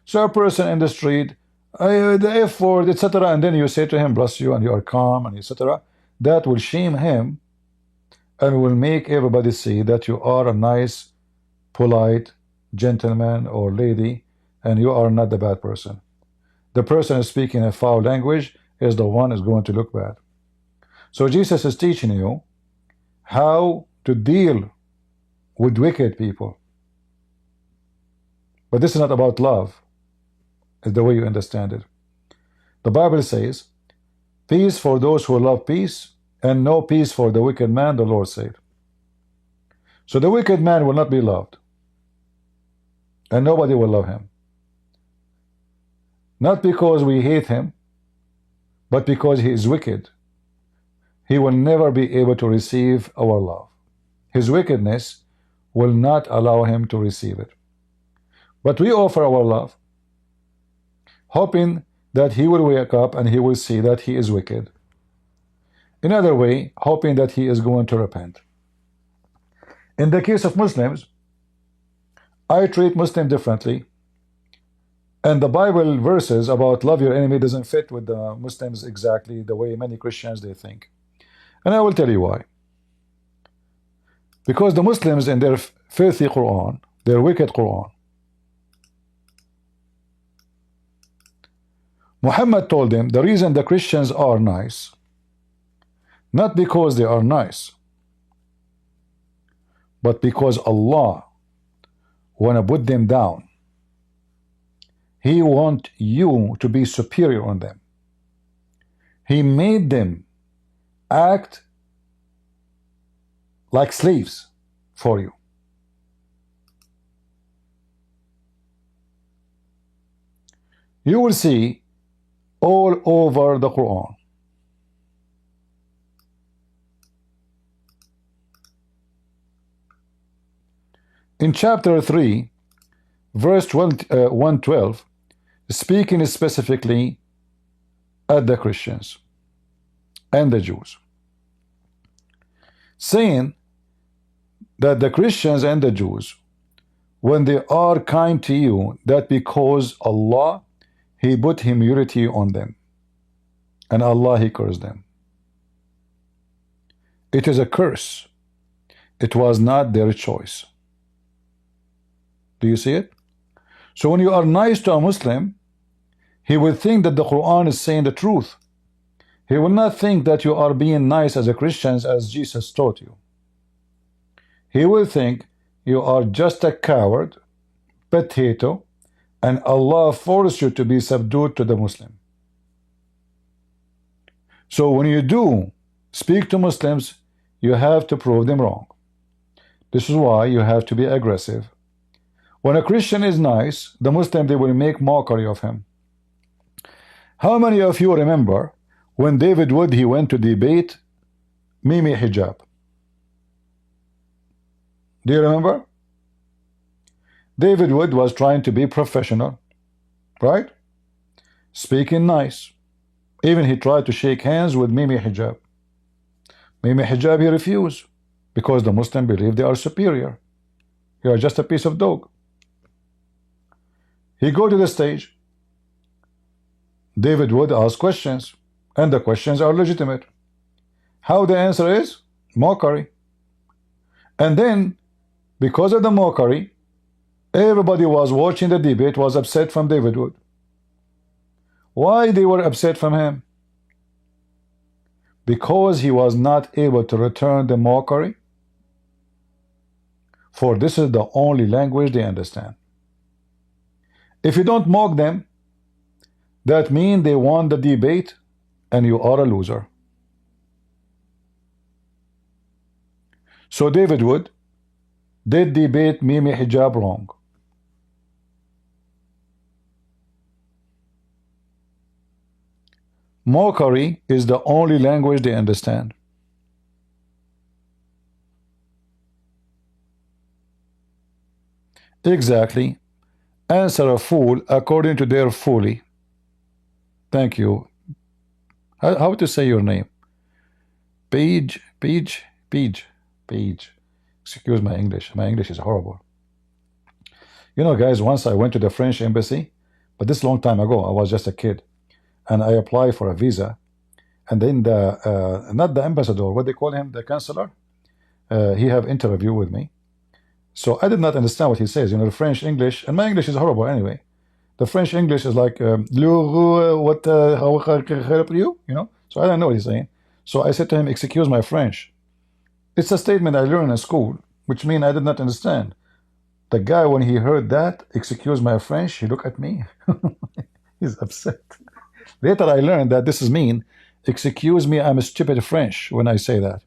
So a person in the street, the F word, etc., and then you say to him, bless you, and you are calm, and etc., that will shame him and will make everybody see that you are a nice, polite gentleman or lady, and you are not the bad person. The person is speaking a foul language is the one is going to look bad. So Jesus is teaching you how to deal with wicked people. But this is not about love, is the way you understand it. The Bible says, peace for those who love peace, and no peace for the wicked man, the Lord said. So the wicked man will not be loved, and nobody will love him. Not because we hate him, but because he is wicked. He will never be able to receive our love. His wickedness will not allow him to receive it. But we offer our love, hoping that he will wake up and he will see that he is wicked. Another way, hoping that he is going to repent. In the case of Muslims, I treat Muslims differently, and the Bible verses about love your enemy doesn't fit with the Muslims exactly the way many Christians they think. And I will tell you why. Because the Muslims in their filthy Quran, their wicked Quran, Muhammad told them the reason the Christians are nice, not because they are nice, but because Allah want to put them down. He wants you to be superior on them. He made them act like slaves for you. You will see all over the Quran in chapter 3 verse 112, speaking specifically at the Christians and the Jews, saying that the Christians and the Jews, when they are kind to you, that because Allah, He put humility on them, and Allah, He cursed them. It is a curse. It was not their choice. Do you see it? So when you are nice to a Muslim, he will think that the Quran is saying the truth. He will not think that you are being nice as a Christian as Jesus taught you. He will think you are just a coward, potato, and Allah forced you to be subdued to the Muslim. So when you do speak to Muslims, you have to prove them wrong. This is why you have to be aggressive. When a Christian is nice, the Muslim, they will make mockery of him. How many of you remember when David Wood, he went to debate Mimi Hijab? Do you remember? David Wood was trying to be professional, right? Speaking nice. Even he tried to shake hands with Mimi Hijab. Mimi Hijab, he refused because the Muslims believe they are superior. You are just a piece of dog. He go to the stage. David Wood asks questions, and the questions are legitimate. How the answer is? Mockery. And then, because of the mockery, everybody was watching the debate was upset from David Wood. Why they were upset from him? Because he was not able to return the mockery. For this is the only language they understand. If you don't mock them, that means they won the debate and you are a loser. So David Wood did debate Mimi Hijab wrong. Mockery is the only language they understand. Exactly. Answer a fool according to their folly. Thank you. How to say your name? Page. Excuse my English. My English is horrible. You know, guys, once I went to the French embassy, but this long time ago, I was just a kid, and I applied for a visa, and then the not the ambassador, what they call him, the counselor, he have interview with me. So I did not understand what he says. You know, the French English, and my English is horrible anyway. The French English is like, what, how can I help you? You know, so I don't know what he's saying. So I said to him, excuse my French. It's a statement I learned in school, which means I did not understand. The guy, when he heard that, excuse my French, he looked at me. He's upset. Later I learned that this is mean, excuse me, I'm a stupid French when I say that.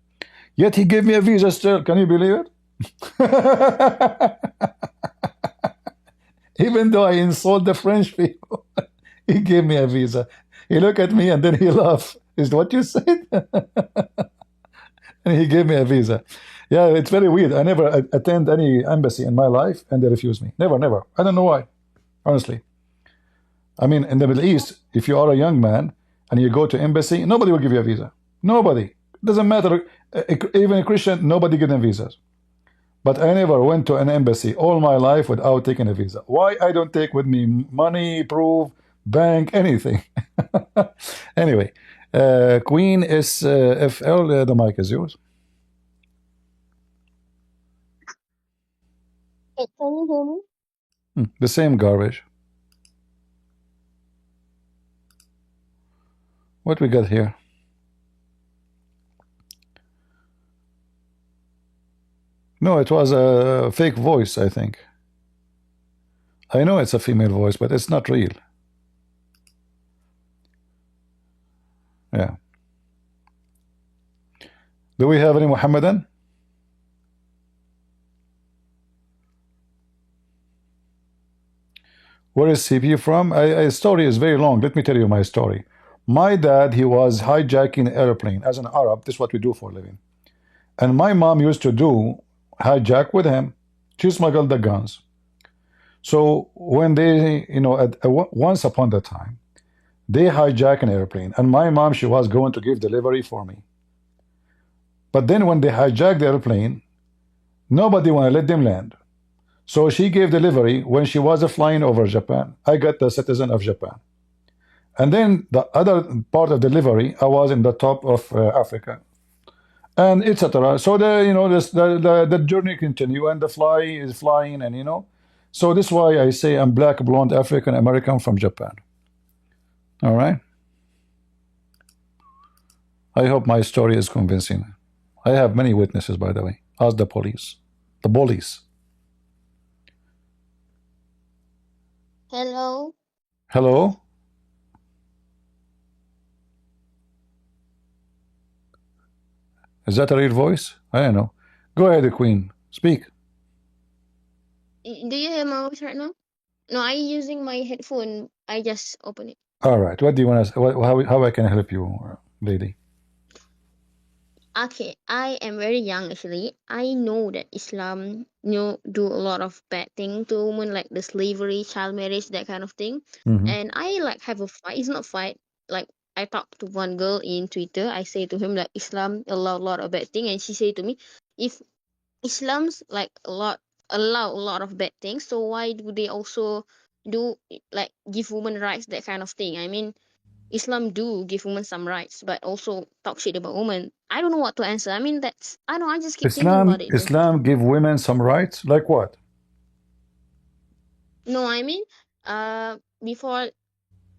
Yet he gave me a visa still. Can you believe it? Even though I insult the French people, he gave me a visa. He looked at me and then he laughed. Is what you said? And he gave me a visa. Yeah, it's very weird. I never attend any embassy in my life and they refuse me. Never. I don't know why, honestly. I mean, in the Middle East, if you are a young man and you go to embassy, nobody will give you a visa. Nobody. It doesn't matter. Even a Christian, nobody gives them visas. But I never went to an embassy all my life without taking a visa. Why I don't take with me money, proof, bank, anything? Anyway, Queen is FL, the mic is yours. Can you hear me? The same garbage. What we got here? No, it was a fake voice, I think. I know it's a female voice, but it's not real. Yeah. Do we have any Mohammedan? Where is CP from? A story is very long. Let me tell you my story. My dad, he was hijacking an airplane. As an Arab, this is what we do for a living. And my mom used to do hijack with him. She smuggled the guns. So when they, you know, once upon a time, they hijack an airplane. And my mom, she was going to give delivery for me. But then when they hijacked the airplane, nobody want to let them land. So she gave delivery when she was flying over Japan. I got the citizen of Japan. And then the other part of delivery, I was in the top of Africa. And etc. So the, you know, the journey continue and the fly is flying and, you know. So this is why I say I'm black, blonde, African American from Japan. All right. I hope my story is convincing. I have many witnesses, by the way. Ask the police. The bullies. Hello. Hello? Is that a real voice? I don't know. Go ahead, Queen. Speak. Do you hear my voice right now? No, I'm using my headphone. I just open it. All right. What do you want to? How I can help you, lady? Okay, I am very young actually. I know that Islam, do a lot of bad things to women, like the slavery, child marriage, that kind of thing. And I like have a fight. It's not fight. Like I talked to one girl in Twitter. I say to him like Islam allow a lot of bad thing, and she say to me, if Islam's like allow a lot of bad things, so why do they also do like give women rights, that kind of thing? I mean, Islam do give women some rights, but also talk shit about women. I don't know what to answer. I mean, I don't know. I just keep thinking about it. Islam give women some rights? Like what? No, I mean, before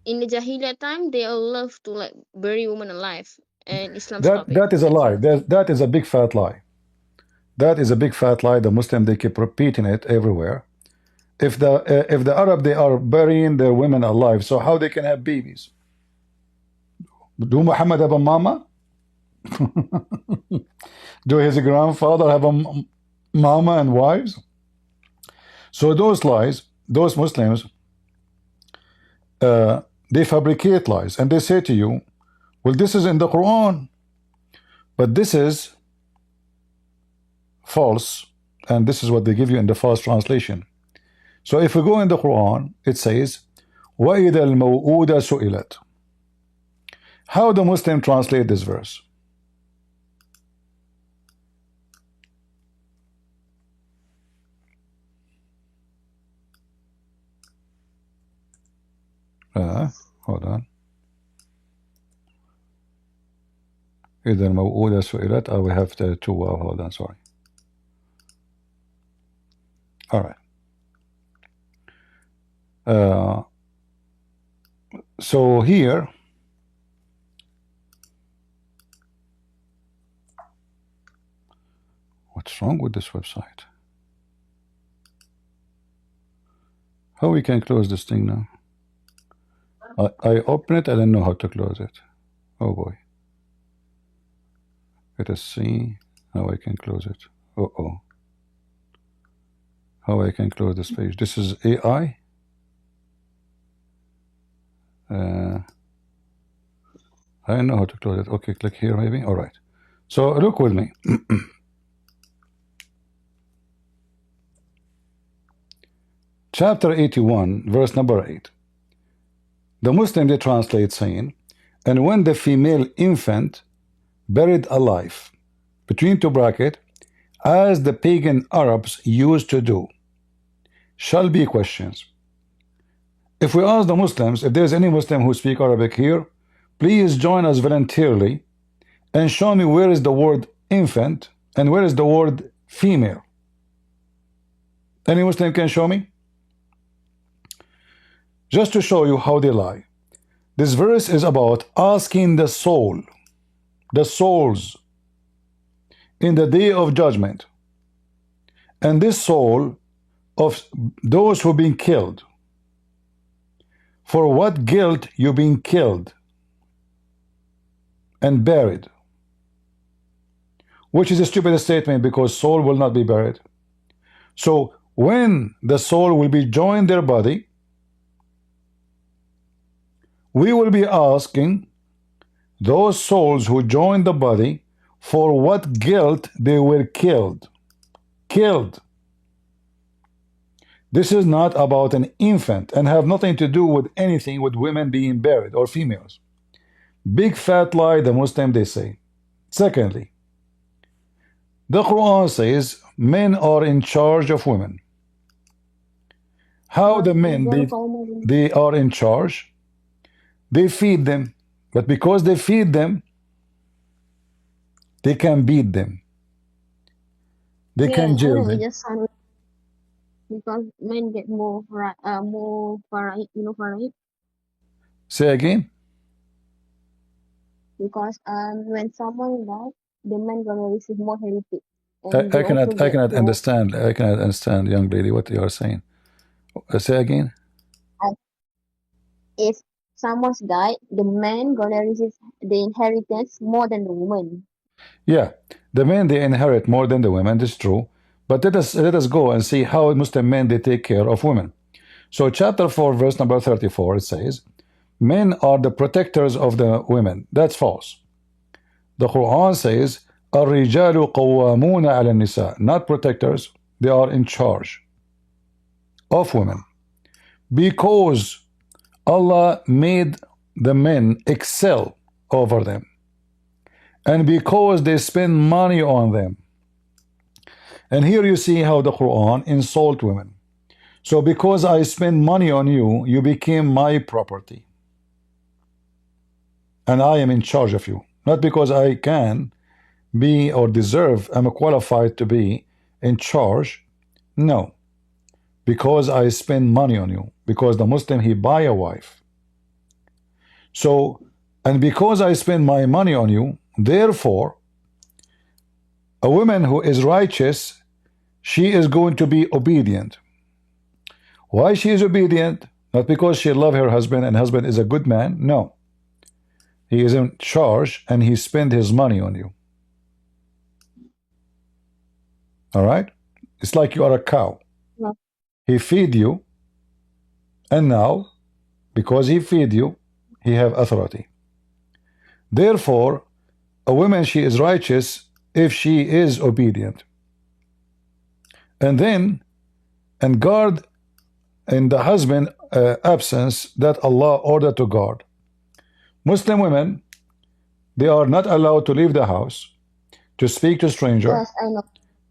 in the Jahiliyyah time, they all love to like bury women alive, and Islam stop it. That is a lie. That is a big fat lie. That is a big fat lie. The Muslim, they keep repeating it everywhere. If the Arab, they are burying their women alive, so how they can have babies? Do Muhammad have a mama? Do his grandfather have a mama and wives? So those lies, those Muslims, they fabricate lies, and they say to you, well, this is in the Quran, but this is false, and this is what they give you in the false translation. So if we go in the Quran, it says, وَإِذَا الْمَوْءُودَ سُئِلَتْ. How the Muslim translate this verse? Hold on. إِذَا الْمَوْءُودَ سُئِلَتْ. We have the two. Hold on, sorry. All right. So here, what's wrong with this website? How we can close this thing now? I open it, I don't know how to close it. Oh boy. Let us see how I can close it. Uh-oh. How I can close this page. This is AI. I don't know how to close it. Okay, click here maybe. All right. So look with me. Chapter 81, verse number 8. The Muslim, they translate saying, and when the female infant buried alive, between two brackets, as the pagan Arabs used to do, shall be questions. If we ask the Muslims, if there's any Muslim who speak Arabic here, please join us voluntarily and show me where is the word infant and where is the word female. Any Muslim can show me? Just to show you how they lie. This verse is about asking the soul, the souls, in the day of judgment. And this soul of those who've been killed, for what guilt you've been killed and buried, which is a stupid statement because soul will not be buried. So when the soul will be joined their body, we will be asking those souls who joined the body for what guilt they were killed. This is not about an infant and have nothing to do with anything with women being buried or females. Big fat lie the Muslim they say. Secondly, the Quran says men are in charge of women. How the men they are in charge? They feed them, but because they feed them, they can beat them. They can jail them. Because men get more faraid, you know faraid? Say again. Because when someone dies, the men gonna receive more heritage, and I they also cannot I get cannot more. understand. I cannot understand, young lady, what you are saying. Say again. If someone's died, the man gonna receive the inheritance more than the woman. Yeah, the men they inherit more than the women. That's true. But let us go and see how Muslim men they take care of women. So chapter 4, verse number 34, it says, men are the protectors of the women. That's false. The Quran says, الرجال قوامون على النساء, not protectors, they are in charge of women. Because Allah made the men excel over them. And because they spend money on them. And here you see how the Quran insult women. So because I spend money on you, you became my property. And I am in charge of you. Not because I can be or deserve, I'm qualified to be in charge. No. Because I spend money on you. Because the Muslim, he buy a wife. So, and because I spend my money on you, therefore, a woman who is righteous, she is going to be obedient. Why she is obedient? Not because she loves her husband and husband is a good man. No. He is in charge and he spent his money on you. All right? It's like you are a cow. Yeah. He feed you, and now, because he feed you, he have authority. Therefore, a woman, she is righteous if she is obedient. And then, and guard in the husband absence that Allah ordered to guard. Muslim women, they are not allowed to leave the house, to speak to stranger, Yes, I know.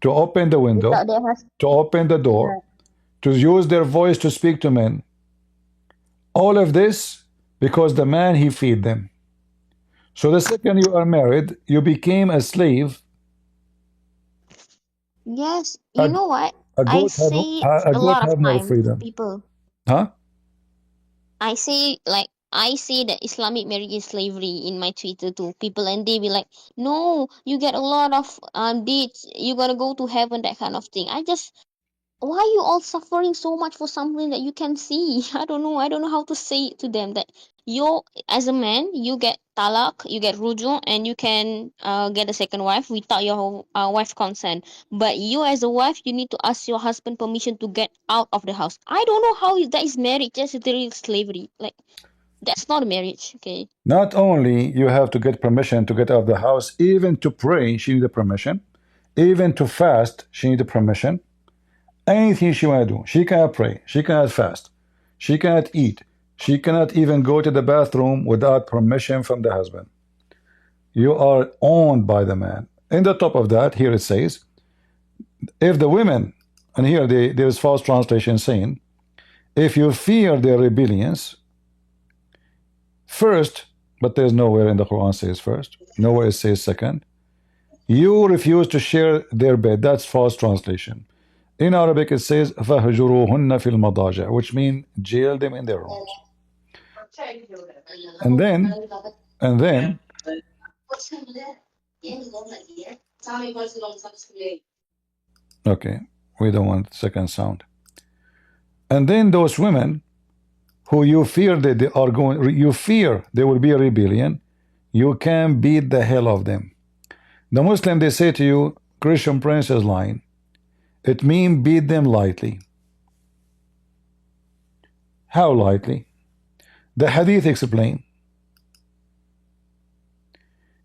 to open the window, Without their husband. to open the door, Right. to use their voice to speak to men. All of this because the man, he feed them. So the second you are married, you became a slave. Yes, A, you know what? a I goat have say a a goat lot of have no times to freedom. people. Huh? I say that Islamic marriage is slavery in my Twitter to people, and they be like, "No, you get a lot of dates. You gotta go to heaven," that kind of thing. Why are you all suffering so much for something that you can see? I don't know. I don't know how to say it to them that you, as a man, you get talak, you get ruju, and you can get a second wife without your wife consent. But you, as a wife, you need to ask your husband permission to get out of the house. I don't know how that is marriage. That's literally slavery. Like, that's not a marriage, okay? Not only you have to get permission to get out of the house, even to pray, she needs permission. Even to fast, she needs permission. Anything she want to do, she cannot pray, she cannot fast, she cannot eat, she cannot even go to the bathroom without permission from the husband. You are owned by the man. In the top of that, here it says, if the women, and here there is false translation saying, if you fear their rebellions, first, but there's nowhere in the Quran says first, nowhere it says second, you refuse to share their bed. That's false translation. In Arabic it says فَهْجُرُوهُنَّ فِي الْمَضَاجِعِ, which means jail them in their rooms. And then okay, we don't want second sound. And then those women who you fear that they are going, you fear there will be a rebellion, you can beat the hell of them. The Muslim, they say to you, Christian Prince is lying. It means beat them lightly. How lightly? The hadith explain.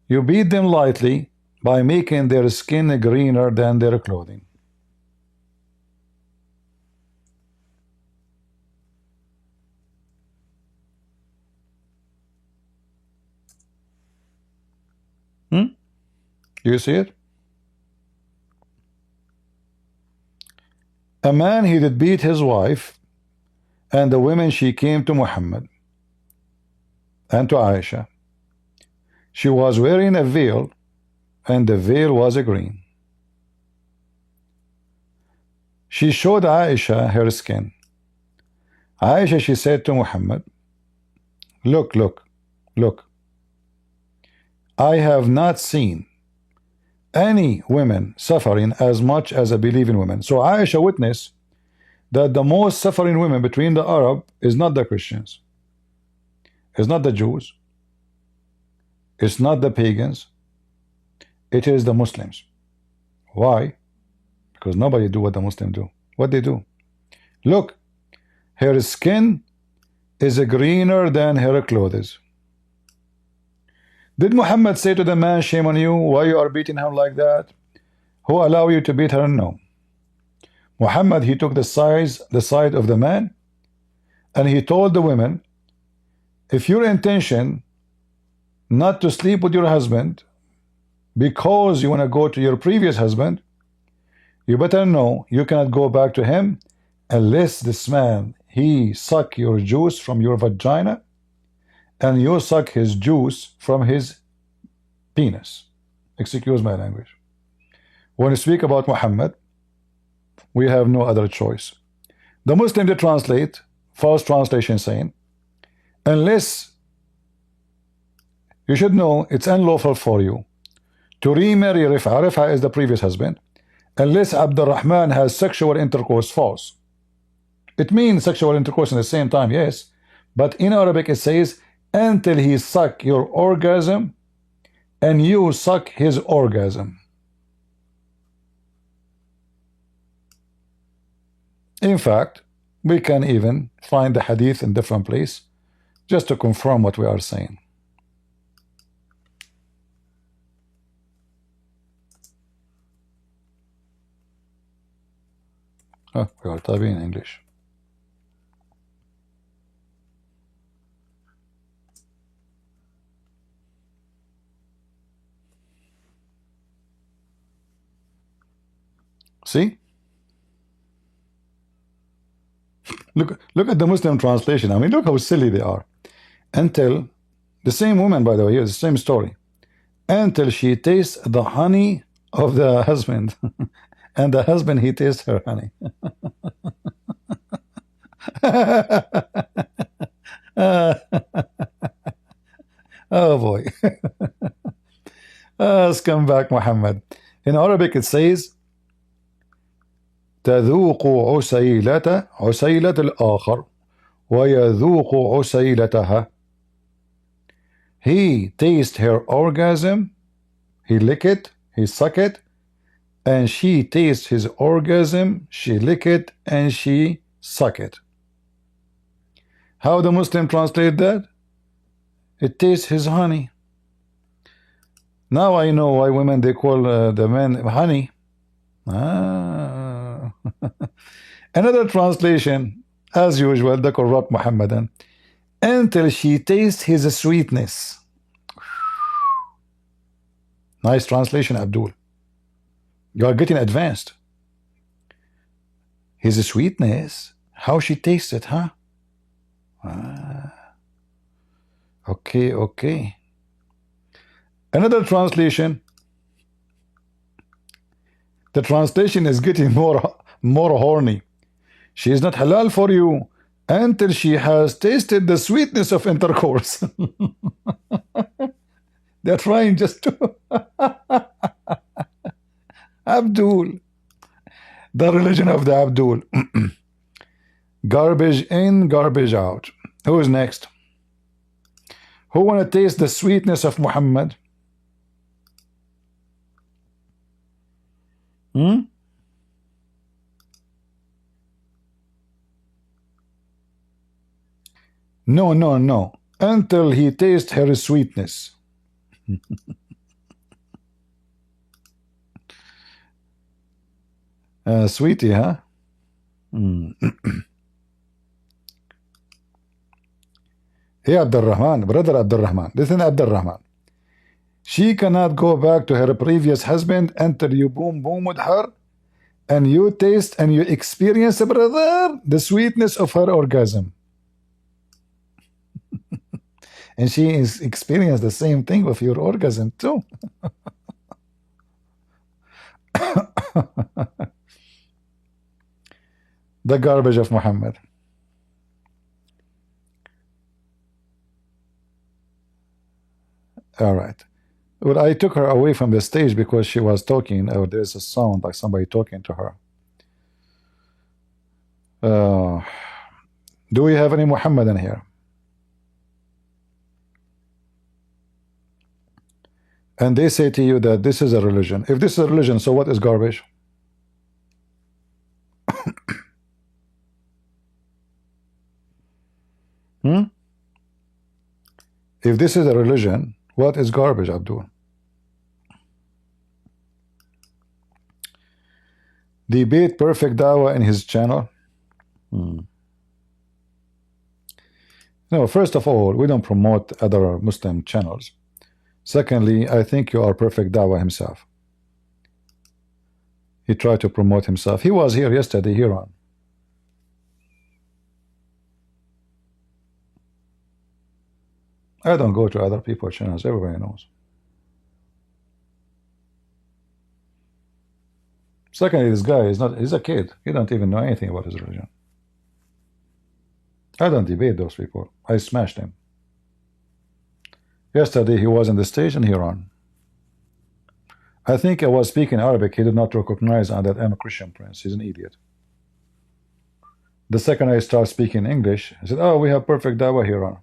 You beat them lightly by making their skin greener than their clothing. Do you see it? A man, he did beat his wife, and the women, she came to Muhammad and to Aisha. She was wearing a veil, and the veil was green. She showed Aisha her skin. Aisha, she said to Muhammad, look, look, look. I have not seen any women suffering as much as a believing women. So Aisha witnessed that the most suffering women between the Arab is not the Christians, it's not the Jews, it's not the pagans, it is the Muslims. Why? Because nobody do what the Muslims do. What they do? Look, her skin is greener than her clothes. Did Muhammad say to the man, shame on you, why you are beating her like that? Who allow you to beat her? No. Muhammad, he took the side of the man, and he told the women, if your intention not to sleep with your husband because you want to go to your previous husband, you better know you cannot go back to him unless this man, he suck your juice from your vagina and you suck his juice from his penis. Excuse my language. When we speak about Muhammad, we have no other choice. The Muslims, they translate false translation saying, unless you should know it's unlawful for you to remarry Rif'a. Rif'a is the previous husband, unless Abdul Rahman has sexual intercourse. False. It means sexual intercourse in the same time, yes, but in Arabic it says until he suck your orgasm and you suck his orgasm. In fact, we can even find the hadith in different place just to confirm what we are saying. Oh, we are typing in English. See? Look at the Muslim translation. I mean, look how silly they are. Until the same woman, by the way, here's the same story. Until she tastes the honey of the husband, and the husband, he tastes her honey. Oh boy. Let's come back, Muhammad. In Arabic it says تذوق عسيلة الآخر ويذوق عسيلتها. He tastes her orgasm, he lick it, he suck it, and she tastes his orgasm, she lick it, and she suck it. How the Muslim translate that? It tastes his honey. Now I know why women, they call the men honey. Another translation, as usual, the corrupt Muhammadan, until she tastes his sweetness. Nice translation, Abdul. You are getting advanced. His sweetness, how she tastes it, huh? Okay, okay. Another translation. The translation is getting more horny. She is not halal for you until she has tasted the sweetness of intercourse. They're trying just to Abdul, the religion of the Abdul. Garbage in, garbage out. Who is next? Who want to taste the sweetness of Muhammad? No, no, no. Until he tastes her sweetness. Sweetie, huh? Hey, Abdul Rahman, brother Abdul Rahman. Listen, Abdul Rahman. She cannot go back to her previous husband until you boom with her and you taste and you experience, brother, the sweetness of her orgasm. And she is experienced the same thing with your orgasm too. The garbage of Muhammad. All right. Well, I took her away from the stage because she was talking, or there's a sound like somebody talking to her. Do we have any Muhammad in here? And they say to you that this is a religion. If this is a religion, so what is garbage? If this is a religion, what is garbage, Abdul? Debate perfect dawah in his channel. No, first of all, we don't promote other Muslim channels. Secondly, I think you are perfect dawah himself. He tried to promote himself. He was here yesterday, here on. I don't go to other people's channels, everybody knows. Secondly, this guy is not, he's a kid. He don't even know anything about his religion. I don't debate those people. I smashed him. Yesterday he was on the stage and here on. I think I was speaking Arabic. He did not recognize that I'm a Christian prince. He's an idiot. The second I start speaking English, I said, oh, we have perfect dawah here on.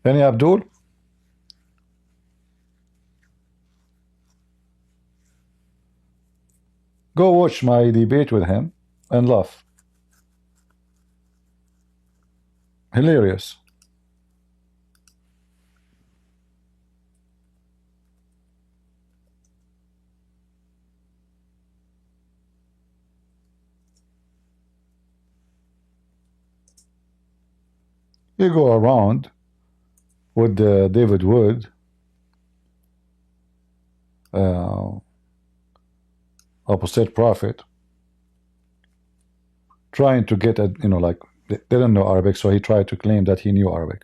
Any Abdul? Go watch my debate with him and laugh. Hilarious. You go around with David Wood, apostate prophet, trying to get a, you know, like they didn't know Arabic, so he tried to claim that he knew Arabic.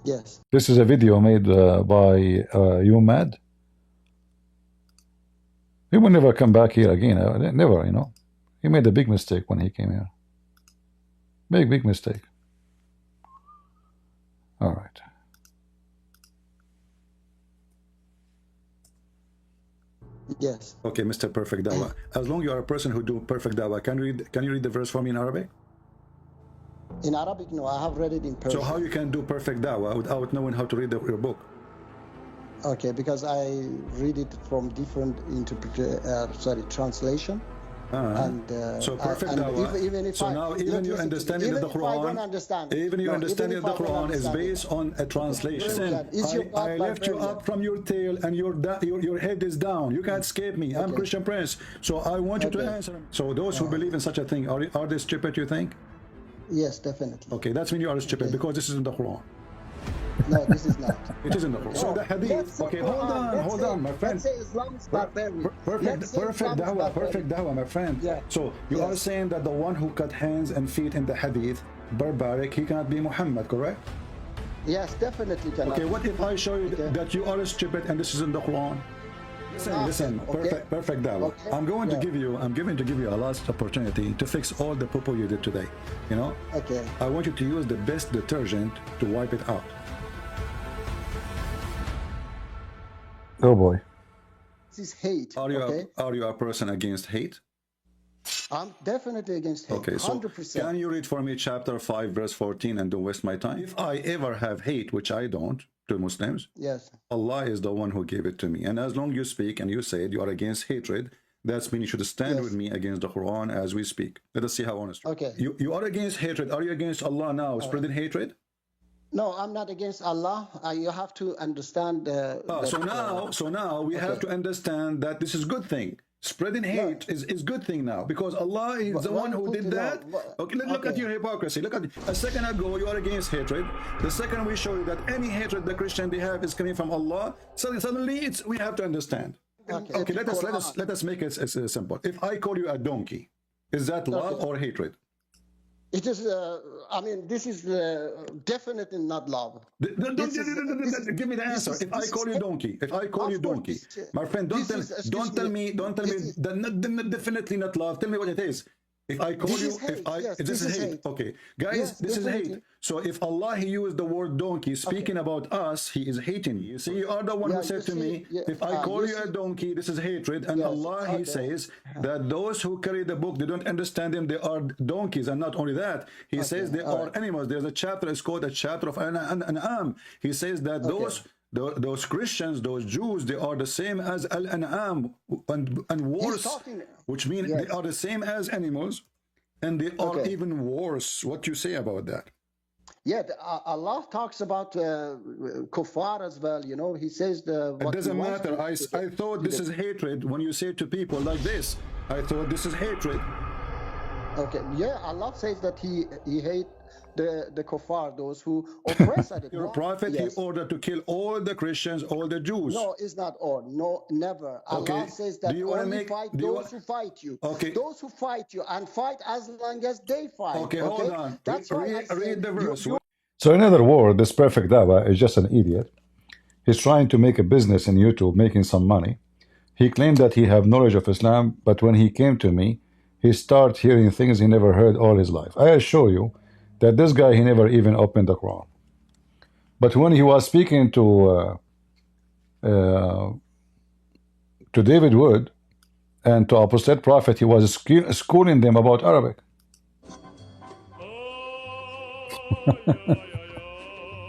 Yes. This is a video made by you mad. He will never come back here again. Never, you know. He made a big mistake when he came here. Big mistake. All right. Yes. Okay, Mr. Perfect Dawah. As long as you are a person who do perfect Dawah, can you read the verse for me in Arabic? In Arabic, no. I have read it in Persian. So how you can do perfect Dawah without knowing how to read your book? Okay, because I read it from different translation. And so perfect and dawah. even if so now even your understanding of the Quran, even your understanding of the Quran is based on a translation. I left you up from your tail and your head is down. You can't escape me. I'm Christian Prince. So I want you to answer. So those who believe in such a thing, are they stupid, you think? Yes, definitely. Okay, that's when you are stupid because this is in the Quran. No, this is not. It is in the Quran. So the hadith. Okay, hold on, my friend. Let's say Islam is barbarian. Perfect dawah, my friend. Yeah. So you are saying that the one who cut hands and feet in the hadith, barbaric, he cannot be Muhammad, correct? Yes, definitely cannot. Okay, what if I show you that you are stupid and this is in the Quran? Listen, perfect dawah. Okay. I'm going to give you a last opportunity to fix all the poo you did today. You know? Okay. I want you to use the best detergent to wipe it out. Oh boy. This is hate. Are you a person against hate? I'm definitely against hate. Okay, so 100%. Can you read for me chapter 5 verse 14 and don't waste my time? If I ever have hate, which I don't, to Muslims, yes, Allah is the one who gave it to me. And as long as you speak and you said you are against hatred, that means you should stand with me against the Quran as we speak. Let us see how honest. Okay. You are against hatred. Are you against Allah now, spreading hatred? No, I'm not against Allah. You have to understand. So now we have to understand that this is good thing. Spreading hate is good thing now because Allah is the one who did that. Okay, look at your hypocrisy. Look at a second ago you are against hatred. The second we show you that any hatred the Christian they have is coming from Allah. So suddenly we have to understand. Okay, let us make it simple. If I call you a donkey, is that love or hatred? It is, I mean, this is definitely not love. Give me the answer. If I call you donkey, my friend, don't tell me that definitely not love. Tell me what it is. If I call you, this is hate. Okay, guys, Yes, this is definitely. hate. So if Allah, he used the word donkey, speaking about us, he is hating you. You see, you are the one who said to me, if I call you a donkey, this is hatred. And Allah, he says that those who carry the book, they don't understand him, they are donkeys. And not only that, he says they are animals. There's a chapter, it's called a chapter of An'am. He says that those Christians, those Jews, they are the same as Al-An'am and worse, which means they are the same as animals, and they are even worse. What you say about that? Yeah, Allah talks about kuffar as well. You know, He says it doesn't matter. I thought this is hatred when you say to people like this. I thought this is hatred. Okay, yeah, Allah says that He hates the kuffar, those who oppress at it. Your prophet, he ordered to kill all the Christians, all the Jews. No, it's not all. No, never. Allah says that only fight those who fight you. Those who fight you, and fight as long as they fight. Okay, hold on. That's why read the verse. So in other words, this perfect Dawah is just an idiot. He's trying to make a business in YouTube, making some money. He claimed that he have knowledge of Islam, but when he came to me, he started hearing things he never heard all his life. I assure you that this guy, he never even opened the Quran. But when he was speaking to David Wood and to Apostate Prophet, he was schooling them about Arabic.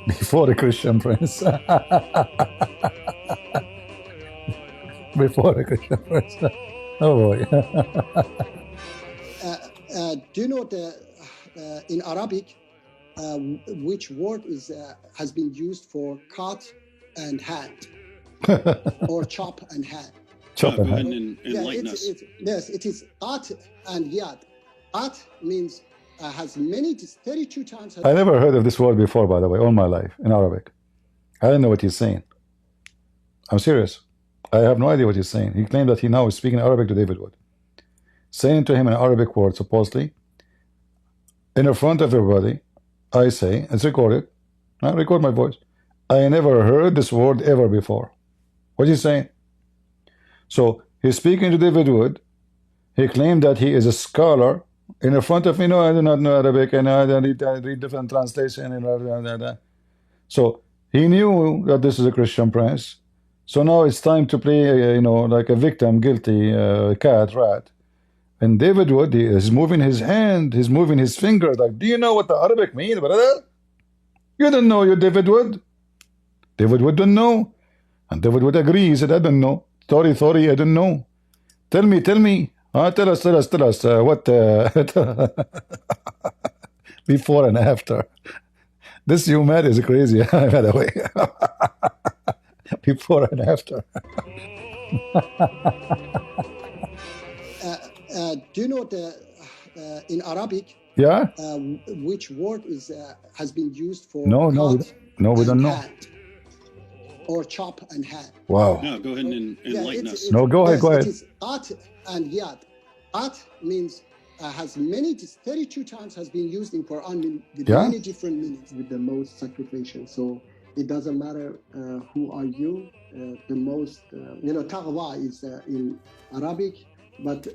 Before the Christian Prince. Before the Christian Prince. Oh boy. Do you know in Arabic which word has been used for cut and hand or chop and hand? Chop and hand. Yes, it is at and yad. At means has many, 32 times. I never heard of this word before, by the way, all my life in Arabic. I don't know what he's saying. I'm serious. I have no idea what he's saying. He claimed that he now is speaking Arabic to David Wood, saying to him an Arabic word, supposedly, in front of everybody. I say, it's recorded. I record my voice. I never heard this word ever before. What is he saying? So he's speaking to David Wood. He claimed that he is a scholar. In front of me, no, I do not know Arabic, and I read different translation. So he knew that this is a Christian prince. So now it's time to play, like a victim, guilty cat, rat. And David Wood, he is moving his hand, he's moving his finger, like, do you know what the Arabic means, brother? You don't know, you David Wood. David Wood don't know. And David Wood agrees, he said, I don't know. Sorry, I don't know. Tell me. Tell us, what, before and after. This human is crazy, by the way. Before and after. Do you know in Arabic? Yeah. Which word has been used for? No, we don't know. Or chop and hand. Wow. No, go ahead and enlighten us. No, go ahead. It is at and yad. At means has many, 32 times has been used in Quran with many different meanings. With the most sacrificial. So it doesn't matter who are you. The most, taqwa is in Arabic, but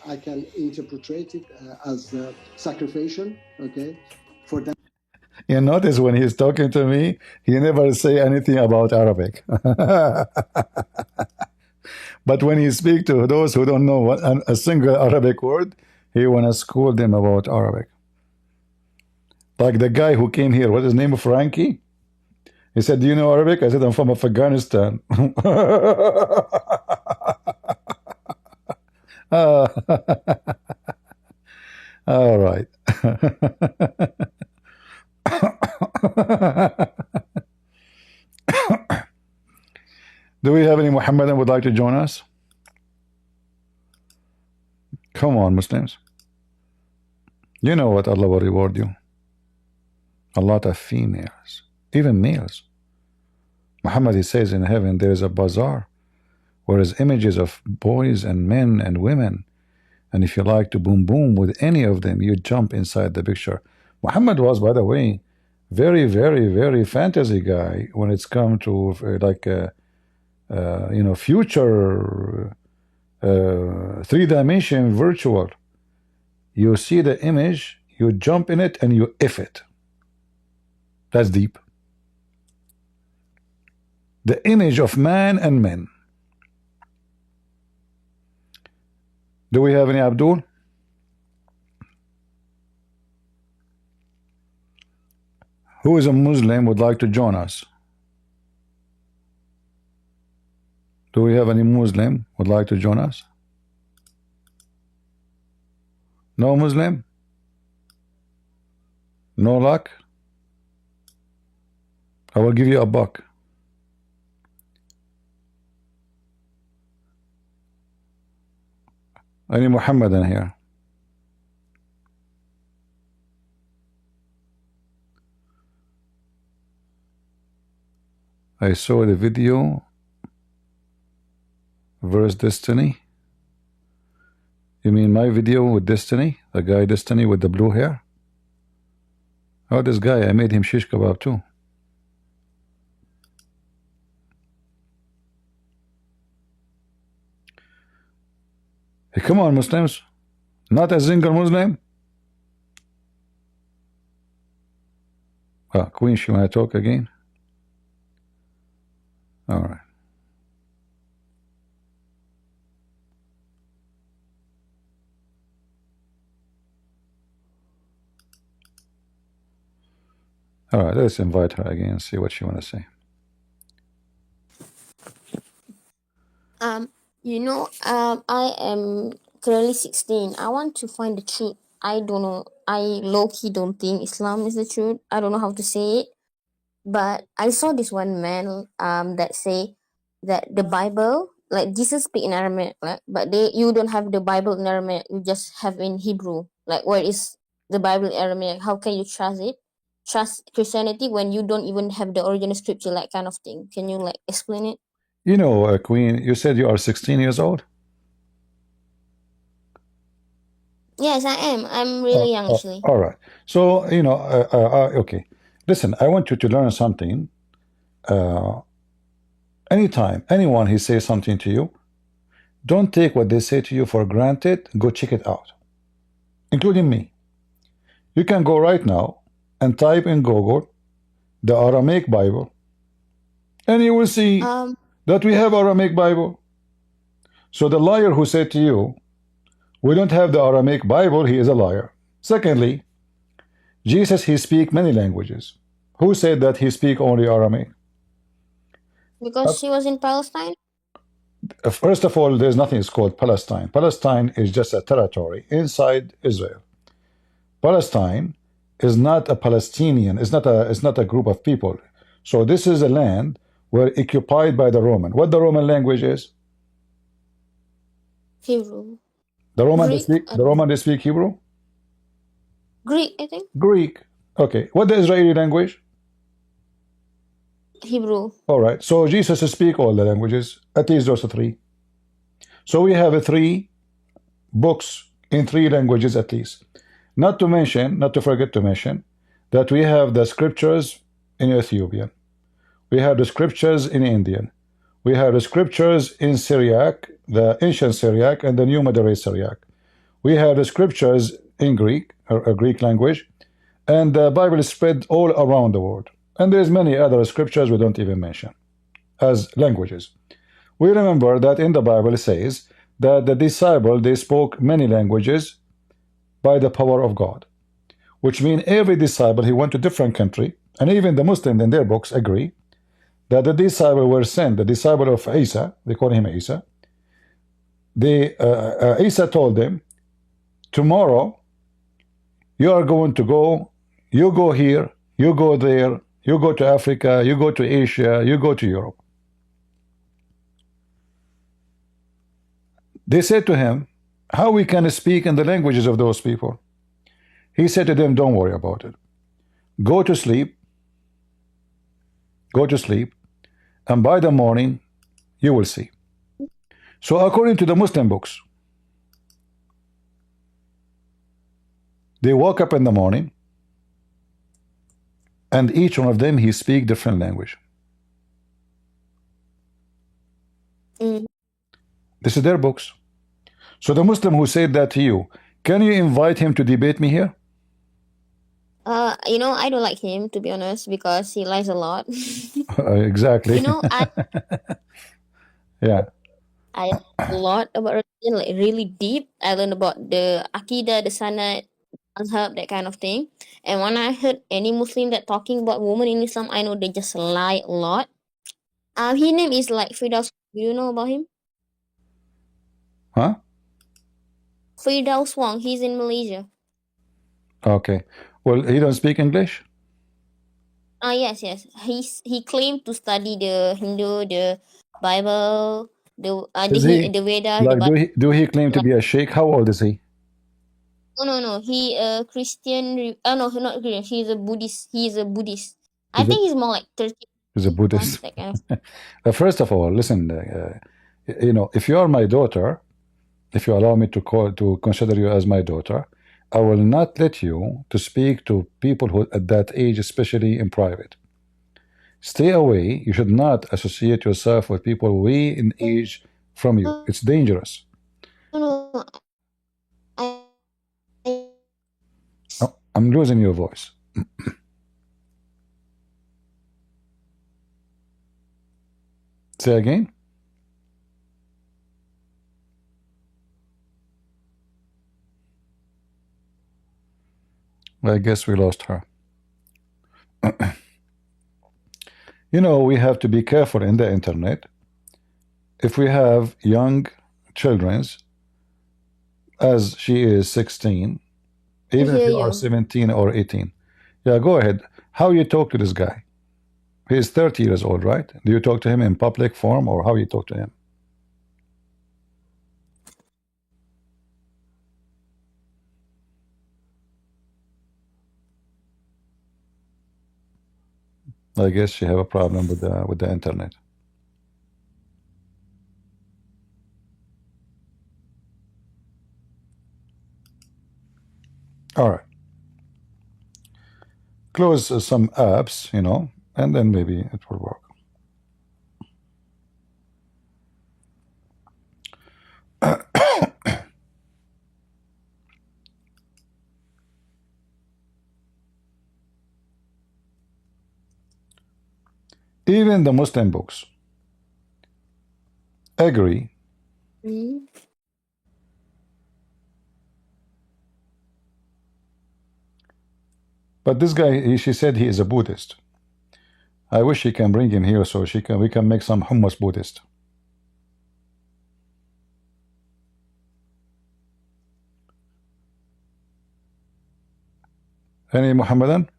I can interpret it as sacrificial. Okay, for that. You notice when he's talking to me, he never say anything about Arabic. But when he speaks to those who don't know a single Arabic word, he want to school them about Arabic. Like the guy who came here, what's his name, Frankie? He said, do you know Arabic? I said, I'm from Afghanistan. All right. Do we have any Mohammedan would like to join us? Come on, Muslims. You know what Allah will reward you. A lot of females, even males. Muhammad, he says in heaven there is a bazaar where is images of boys and men and women, And if you like to boom boom with any of them, you jump inside the picture. Muhammad was, by the way, very, very, very fantasy guy when it's come to you know, future three-dimension virtual. You see the image, you jump in it, and you if it. That's deep. The image of man and men. Do we have any Abdul? Who is a Muslim would like to join us? Do we have any Muslim would like to join us? No Muslim? No luck? I will give you a buck. Any Muhammad in here? I saw the video. Verse Destiny. You mean my video with Destiny? The guy Destiny with the blue hair? Oh, this guy, I made him shish kebab too. Hey, come on, Muslims. Not a single Muslim? Oh, Queen, she want to talk again? All right. All right, let's invite her again and see what she want to say. I am currently 16. I want to find the truth. I don't know. I low-key don't think Islam is the truth. I don't know how to say it. But I saw this one man that say that the Bible, like Jesus speak in Aramaic, like, but you don't have the Bible in Aramaic, you just have in Hebrew. Like, where is the Bible in Aramaic? How can you trust it? Trust Christianity when you don't even have the original scripture, like kind of thing. Can you like explain it? You know, Queen, you said you are 16 years old? Yes, I am. I'm really young, actually. All right. So, you know, okay. Listen, I want you to learn something. Anytime, anyone he says something to you, don't take what they say to you for granted. Go check it out, including me. You can go right now and type in Google the Aramaic Bible, and you will see that we have Aramaic Bible. So the liar who said to you, we don't have the Aramaic Bible, he is a liar. Secondly, Jesus, he speak many languages. Who said that he speak only Aramaic? Because she was in Palestine? First of all, there's nothing called Palestine. Palestine is just a territory inside Israel. Palestine is not a Palestinian. It's not a group of people. So this is a land were occupied by the Roman. What the Roman language is? Hebrew. The Roman Greek, they speak Hebrew? Greek, I think. Greek. Okay. What the Israeli language? Hebrew. All right. So Jesus speak all the languages. At least those three. So we have 3 books in 3 languages at least. Not to forget to mention that we have the scriptures in Ethiopian. We have the scriptures in Indian. We have the scriptures in Syriac, the ancient Syriac and the new moderate Syriac. We have the scriptures in Greek, or a Greek language, and the Bible is spread all around the world. And there's many other scriptures we don't even mention as languages. We remember that in the Bible it says that the disciple, they spoke many languages by the power of God, which means every disciple, he went to different country, and even the Muslims in their books agree that the disciple were sent, the disciple of Isa, they call him Isa. Isa told them, tomorrow you are going to go, you go here, you go there, you go to Africa, you go to Asia, you go to Europe. They said to him, how we can speak in the languages of those people? He said to them, don't worry about it. Go to sleep, and by the morning you will see. So according to the Muslim books, They woke up in the morning, and each one of them, he speak different language. This is their books. So the Muslim who said that to you, can you invite him to debate me here? You know, I don't like him, to be honest, because he lies a lot. Exactly. You know, Yeah. I learned a lot about religion, like really deep. I learned about the Aqidah, the Sanad, Azhar, that kind of thing. And when I heard any Muslim that talking about women in Islam, I know they just lie a lot. His name is like Firdaus. Do you know about him? Huh? Firdaus Wong. He's in Malaysia. Okay. Well, he don't speak English? Yes. He claimed to study the Hindu, the Bible, the Veda, Like, the Bible. do he claim to be a sheikh? How old is he? No. He Christian. Oh no, not Christian. He's a Buddhist. He's a Buddhist. I think he's more like 30. He's a Buddhist. That kind of. First of all, listen. You know, if you are my daughter, if you allow me to consider you as my daughter, I will not let you to speak to people who at that age, especially in private. Stay away. You should not associate yourself with people way in age from you. It's dangerous. No. Oh, I'm losing your voice. Say again. I guess we lost her. You know, we have to be careful in the internet. If we have young children, as she is 16, even if you are 17 or 18. Yeah, go ahead. How you talk to this guy? He is 30 years old, right? Do you talk to him in public form, or how you talk to him? I guess she have a problem with the internet. All right. Close some apps, you know, and then maybe it will work. Even the Muslim books agree but this guy, she said he is a Buddhist. I wish he can bring him here so we can make some hummus Buddhist. Any Muhammadan?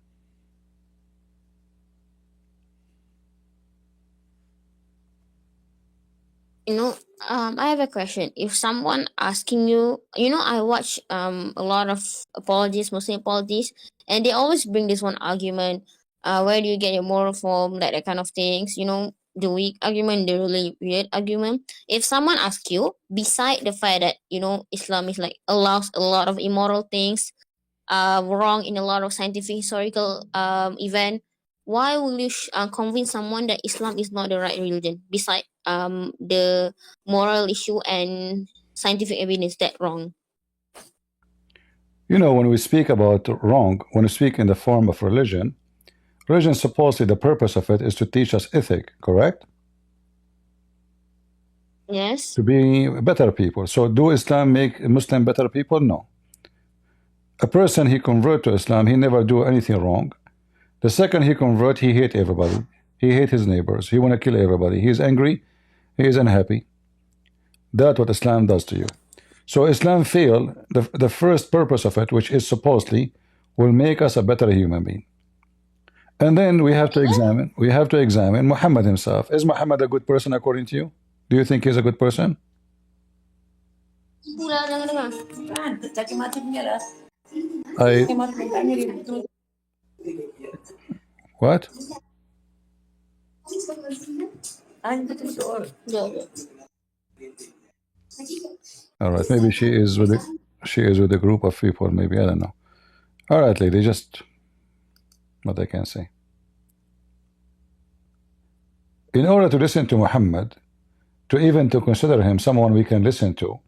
You know, I have a question. If someone asking you, you know, I watch a lot of apologies, Muslim apologies, and they always bring this one argument. Where do you get your moral from? Like that kind of things. You know, the weak argument, the really weird argument. If someone asks you, beside the fact that you know Islam is like allows a lot of immoral things, wrong in a lot of scientific historical event, why will you convince someone that Islam is not the right religion beside the moral issue and scientific evidence that wrong? You know, when we speak about wrong, when we speak in the form of religion supposedly the purpose of it is to teach us ethic, correct? Yes. To be better people. So do Islam make Muslim better people? No. A person, he convert to Islam, he never do anything wrong. The second he convert, he hate everybody. He hate his neighbors. He want to kill everybody. He is angry. He is unhappy. That's what Islam does to you. So Islam failed the first purpose of it, which is supposedly will make us a better human being. And then we have to examine Muhammad himself. Is Muhammad a good person according to you? Do you think he's a good person? What? All right, maybe she is with a group of people. Maybe I don't know. All right, lady, just what I can say. In order to listen to Muhammad, to consider him someone we can listen to,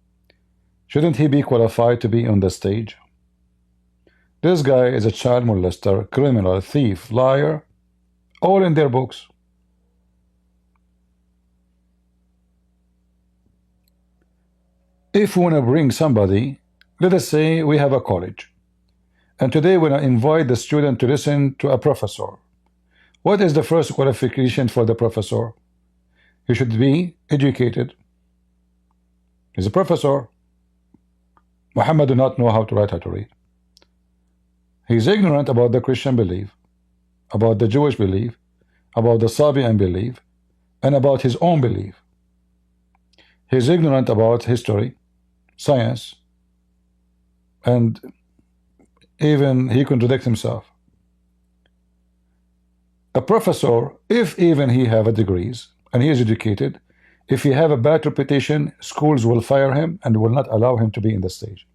shouldn't he be qualified to be on the stage? This guy is a child molester, criminal, thief, liar, all in their books. If we want to bring somebody, let us say we have a college, and today we want to invite the student to listen to a professor. What is the first qualification for the professor? He should be educated. He's a professor. Muhammad do not know how to write, how to read. He's ignorant about the Christian belief, about the Jewish belief, about the Sabian belief, and about his own belief. He's ignorant about history, science, and even he contradicts himself. A professor, if even he have a degrees and he is educated, if he have a bad reputation, schools will fire him and will not allow him to be in the stage,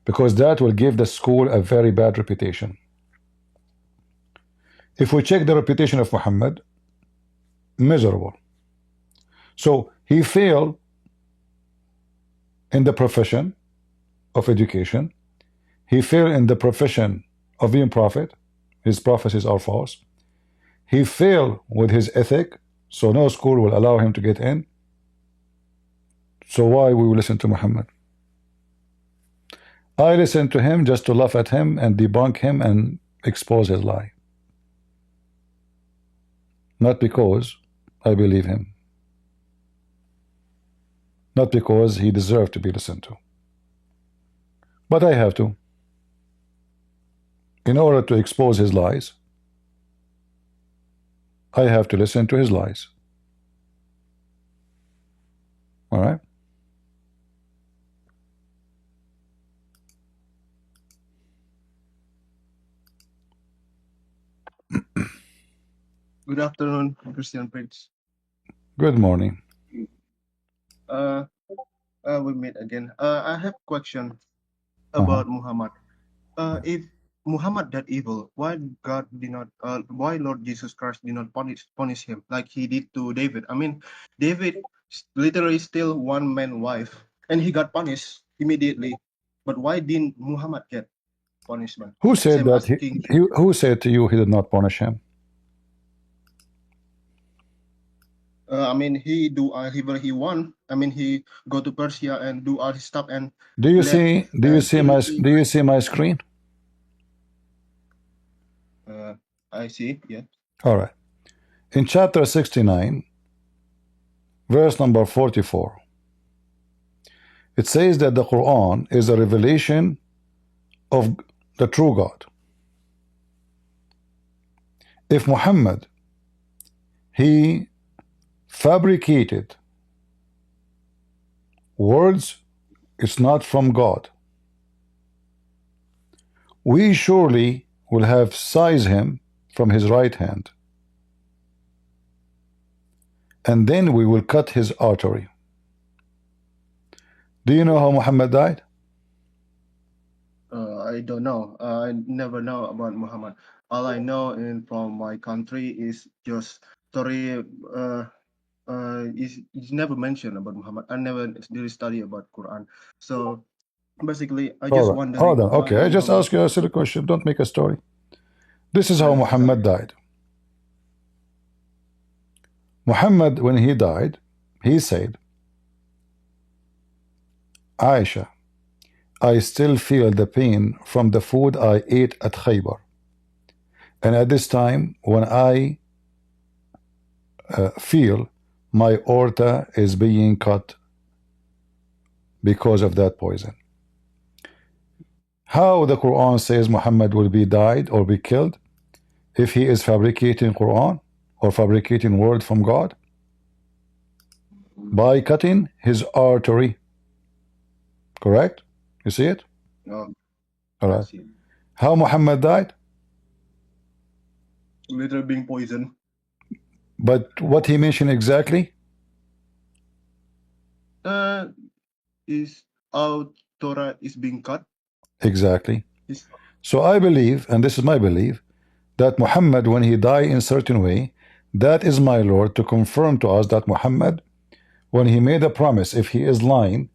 because that will give the school a very bad reputation. If we check the reputation of Muhammad, miserable. So he failed in the profession of education. He failed in the profession of being prophet. His prophecies are false. He failed with his ethic, so no school will allow him to get in. So why we will listen to Muhammad? I listen to him just to laugh at him and debunk him and expose his lie. Not because I believe him. Not because he deserved to be listened to. But I have to. In order to expose his lies, I have to listen to his lies. All right? Good afternoon, Christian Prince. Good morning. We meet again. I have question about Muhammad. If Muhammad that evil, why God did not? Why Lord Jesus Christ did not punish him like he did to David? I mean, David literally still one man wife, and he got punished immediately. But why didn't Muhammad get punishment? Who said Same that? Who said to you he did not punish him? I mean, he do whatever he want. I mean, he go to Persia and do all his stuff and. Do you see my screen? I see. Yeah. All right. In chapter 69, verse number 44, it says that the Quran is a revelation of the true God. If Muhammad, he fabricated words, it's not from God, we surely will have seized him from his right hand, and then we will cut his artery. Do you know how Muhammad died? I don't know. I never know about Muhammad. All I know from my country is just Tariq. Is never mentioned about Muhammad. I never really study about Quran. So basically, I just wonder. Hold on. Okay, I just ask you a silly question. Don't make a story. This is how Muhammad died. Muhammad, when he died, he said, Aisha, I still feel the pain from the food I ate at Khaybar. And at this time, when I feel my aorta is being cut because of that poison. How the Quran says Muhammad will be died or be killed if he is fabricating Quran or fabricating word from God? By cutting his artery. Correct? You see it? No. All right. How Muhammad died? Literally being poisoned. But what he mentioned exactly? Is our Torah is being cut. Exactly. So I believe, and this is my belief, that Muhammad, when he died in certain way, that is my Lord to confirm to us that Muhammad, when he made a promise, if he is lying,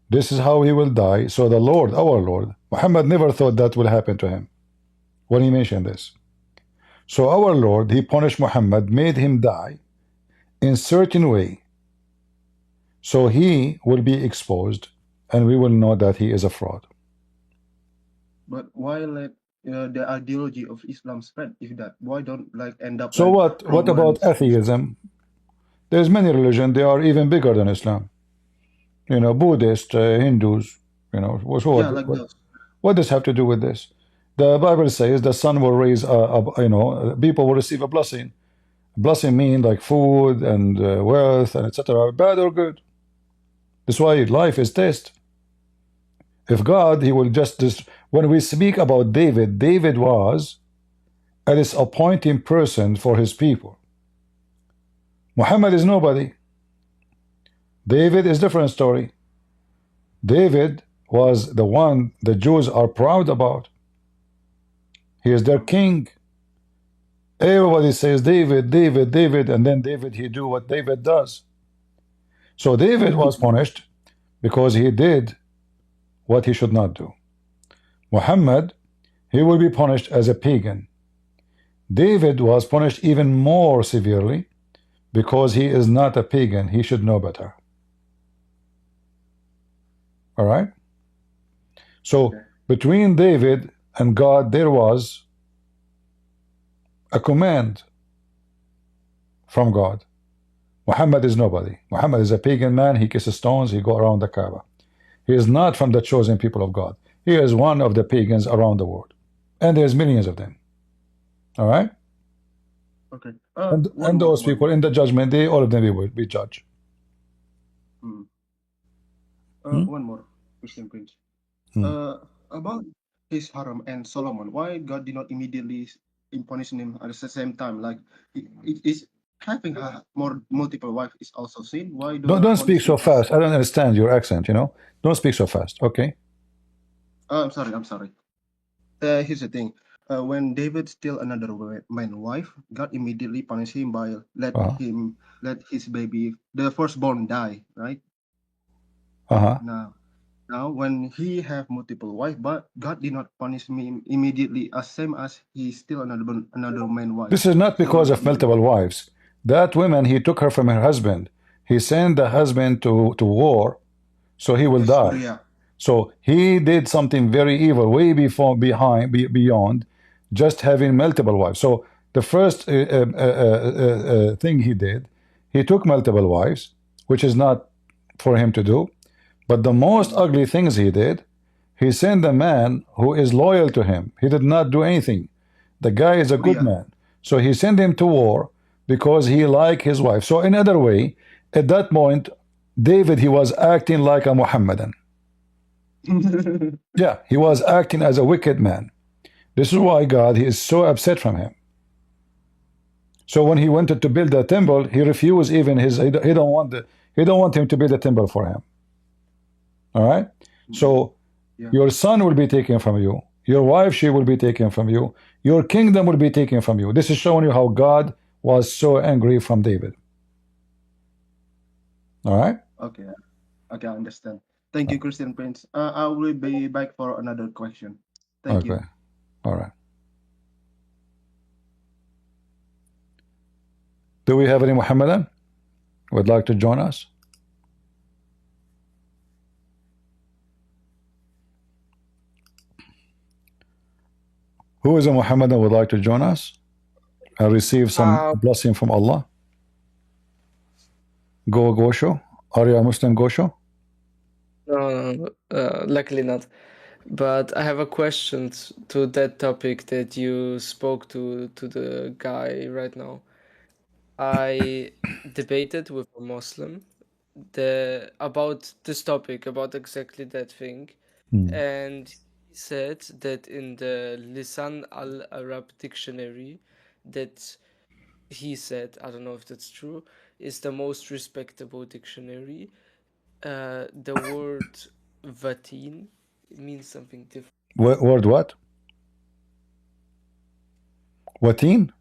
this is how he will die. So the Lord, our Lord, Muhammad never thought that will happen to him when he mentioned this. So our Lord, he punished Muhammad, made him die in certain way. So he will be exposed and we will know that he is a fraud. But why let the ideology of Islam spread? If that, why don't like end up So like what about Romans? atheism? There's many religions, they are even bigger than Islam. You know, Buddhists, Hindus, you know, Yeah, like those. what does have to do with this? The Bible says the son will raise, you know, people will receive a blessing. Blessing mean like food and wealth and etc. Bad or good. That's why life is test. If God, he will just when we speak about David, David was a disappointing person for his people. Muhammad is nobody. David is different story. David was the one the Jews are proud about. He is their king. Everybody says David, David, David, and then David, he do what David does. So David was punished because he did what he should not do. Muhammad, he will be punished as a pagan. David was punished even more severely because he is not a pagan. He should know better. All right? So between David and God, there was a command from God. Muhammad is nobody. Muhammad is a pagan man. He kisses stones. He go around the Kaaba. He is not from the chosen people of God. He is one of the pagans around the world. And there's millions of them. All right? Okay. And those people in the judgment day, all of them will be judged. One more question, Prince. About his harem and Solomon, why God did not immediately punish him at the same time? Like, it is having multiple wives is also sin. Why don't speak so fast. I don't understand your accent. You know, don't speak so fast. Okay. I'm sorry. Here's the thing. When David steal another man's wife, God immediately punished him by let his baby, the firstborn, die. Right. Now, when he have multiple wives, but God did not punish him immediately, as same as he still another man wife. This is not because of multiple wives. That woman, he took her from her husband. He sent the husband to war, so he will die. Yeah. So he did something very evil, way beyond just having multiple wives. So the first thing he did, he took multiple wives, which is not for him to do. But the most ugly things he did, he sent a man who is loyal to him. He did not do anything. The guy is a good man. So he sent him to war because he liked his wife. So in other way, at that point, David, he was acting like a Mohammedan. Yeah, he was acting as a wicked man. This is why God, he is so upset from him. So when he wanted to build a temple, he refused even his, he don't want him to build a temple for him. All right? So your son will be taken from you. Your wife, she will be taken from you. Your kingdom will be taken from you. This is showing you how God was so angry from David. All right? Okay, I understand. Thank you, Christian Prince. I will be back for another question. Thank you. All right. Do we have any Muhammadan who would like to join us? Who is a Muhammadan who would like to join us and receive some blessing from Allah? Go Gosho. Are you a Muslim, Gosho? No, luckily not. But I have a question to that topic that you spoke to the guy right now. I debated with a Muslim about this topic, about exactly that thing, and he said that in the Lisan al-Arab dictionary, that he said, I don't know if that's true, is the most respectable dictionary. The word vatin means something different. Word what? Watin?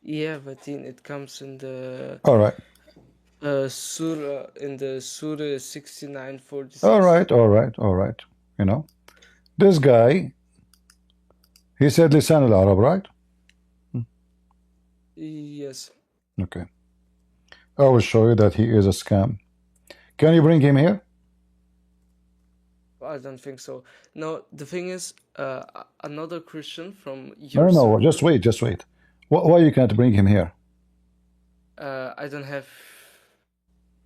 Yeah, Watin. It comes in the All right. Surah, in the Surah 69:46. All right, all right, all right. You know, this guy, he said Lisan al-Arab, right? Yes. Okay. I will show you that he is a scam. Can you bring him here? I don't think so. No, the thing is, another Christian from No, your no, server. just wait, just wait. Why you can't bring him here? I don't have.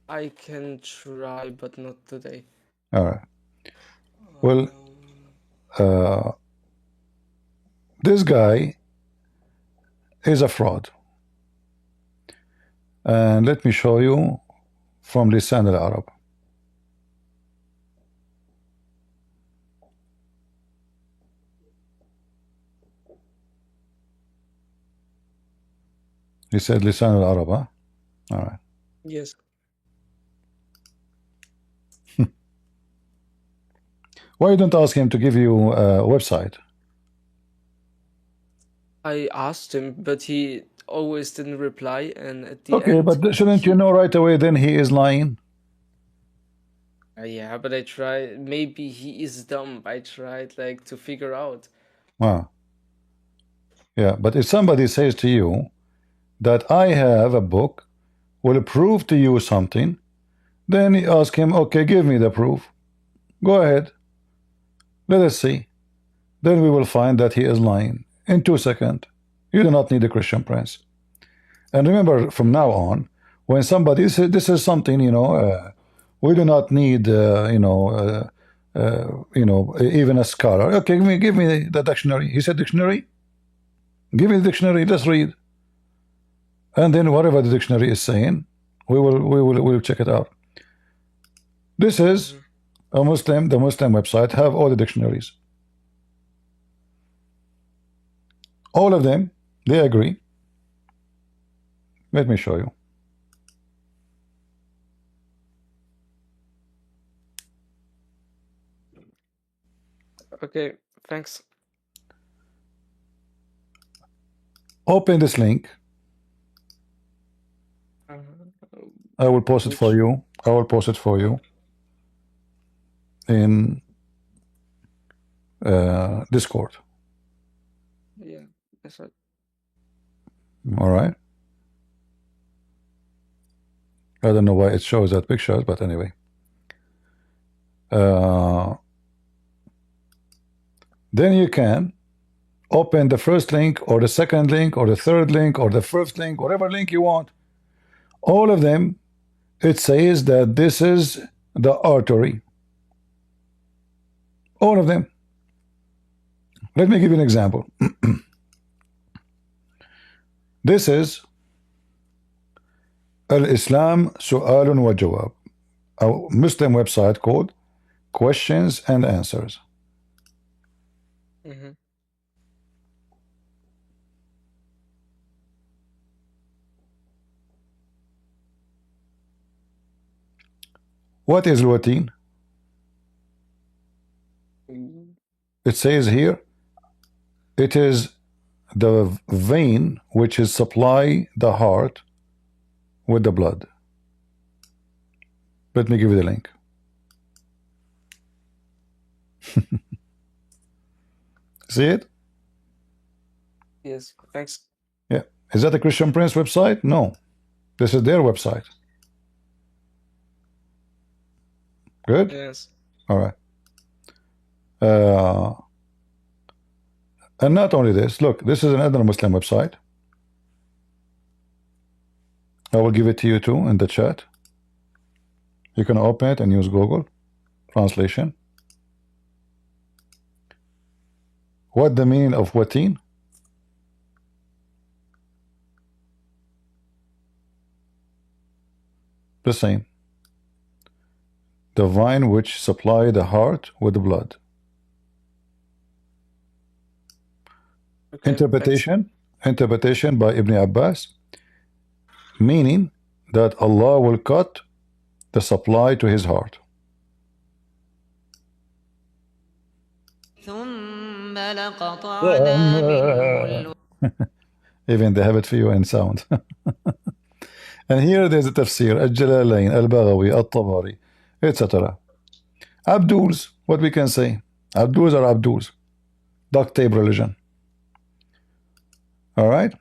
I can try, but not today. All right. Well, this guy is a fraud. And let me show you from Lisan al-Arab. He said Lisan al-Arab, huh? All right. Yes. Why you don't ask him to give you a website? I asked him, but he always didn't reply, and at the Okay, end. but shouldn't you know right away then he is lying? Yeah, but I tried. Maybe he is dumb. I tried like to figure out. Wow. Yeah, but if somebody says to you that I have a book will prove to you something, then you ask him, okay, give me the proof. Go ahead. Let us see. Then we will find that he is lying in 2 seconds. You do not need a Christian Prince. And remember, from now on, when somebody says this is something, you know, we do not need, even a scholar. Okay, give me the dictionary. He said dictionary. Give me the dictionary. Let's read. And then whatever the dictionary is saying, we'll check it out. This is a Muslim. The Muslim website have all the dictionaries. All of them, they agree. Let me show you. Okay, thanks. Open this link. I will post it for you. I will post it for you in Discord. Yeah, that's right. All right. I don't know why it shows that picture, but anyway. Then you can open the first link or the second link or the third link or the first link, whatever link you want. All of them, it says that this is the artery. All of them. Let me give you an example. This is Al-Islam Su'alun wa Jawab, a Muslim website called Questions and Answers. What is Watin? It says here, it is the vein which is supply the heart with the blood. Let me give you the link. See it? Yes, thanks. Yeah. Is that a Christian Prince website? No. This is their website. Good? Yes. All right. And not only this, look, this is another Muslim website. I will give it to you too in the chat. You can open it and use Google translation. What the meaning of Watin? The same. The vine which supply the heart with the blood. Okay, interpretation by Ibn Abbas, meaning that Allah will cut the supply to his heart. ثم Even they have it for you in sound. And here there's a tafsir, Al-Jalalain, Al-Baghawi, Al-Tabari, etc. Abduls, what we can say? Abduls are Abduls. Duct tape religion. All right?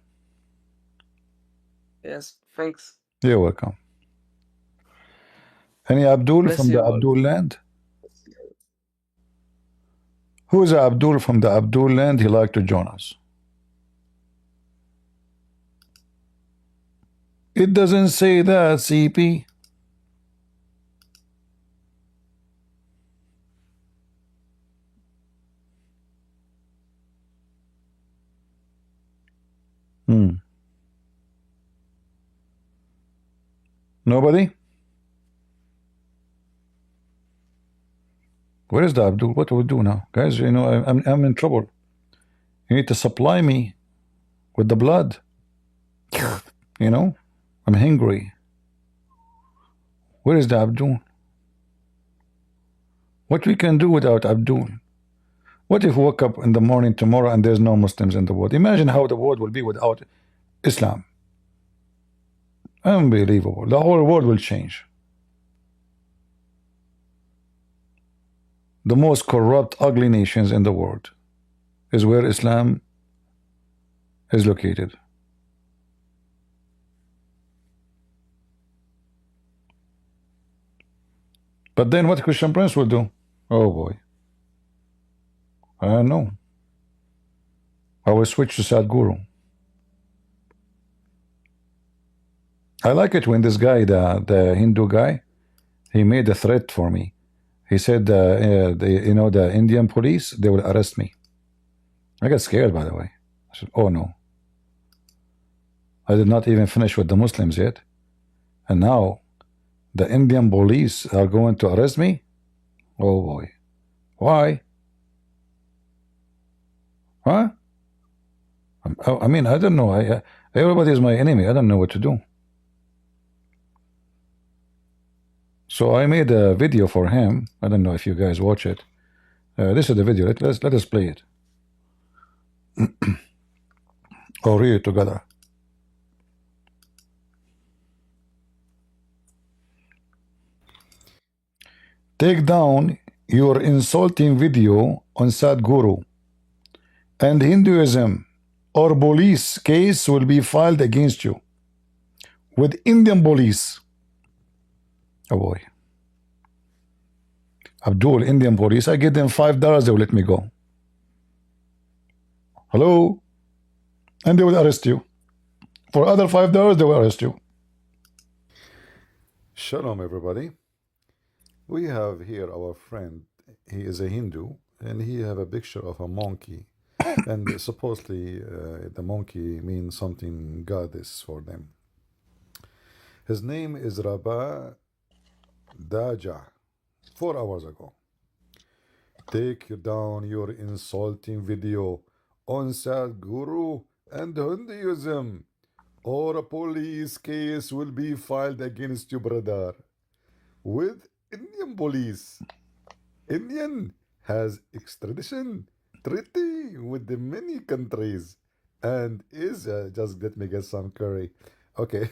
Yes, thanks. You're welcome. Any Abdul Bless from you the all. Abdul land? Who is Abdul from the Abdul land? He like to join us. It doesn't say that, CP. Nobody? Where is the Abdul? What do we do now? Guys, you know, I'm in trouble. You need to supply me with the blood. You know? I'm hungry. Where is the Abdul? What we can do without Abdul? What if we wake up in the morning tomorrow and there's no Muslims in the world? Imagine how the world will be without Islam. Unbelievable. The whole world will change. The most corrupt, ugly nations in the world is where Islam is located. But then what Christian Prince will do? Oh boy. I don't know. I will switch to Sadhguru. I like it when this guy, the Hindu guy, he made a threat for me. He said, you know, the Indian police, they will arrest me. I got scared, by the way. I said, oh no. I did not even finish with the Muslims yet. And now the Indian police are going to arrest me? Oh boy. Why? Huh? I mean, I don't know. Everybody is my enemy. I don't know what to do. So I made a video for him. I don't know if you guys watch it. This is the video. Let us play it. Or read it together. Take down your insulting video on Sadhguru and Hinduism, or police case will be filed against you with Indian police. Oh boy. Abdul, Indian police, I give them $5, they will let me go. Hello? And they will arrest you. For other $5, they will arrest you. Shalom, everybody. We have here our friend. He is a Hindu, and he have a picture of a monkey. And supposedly the monkey means something goddess for them. His name is Rabba Daja. 4 hours ago. Take down your insulting video on Sadhguru and Hinduism, or a police case will be filed against you, brother, with Indian police. Indian has extradition treaty with the many countries and is just let me get some curry. Okay.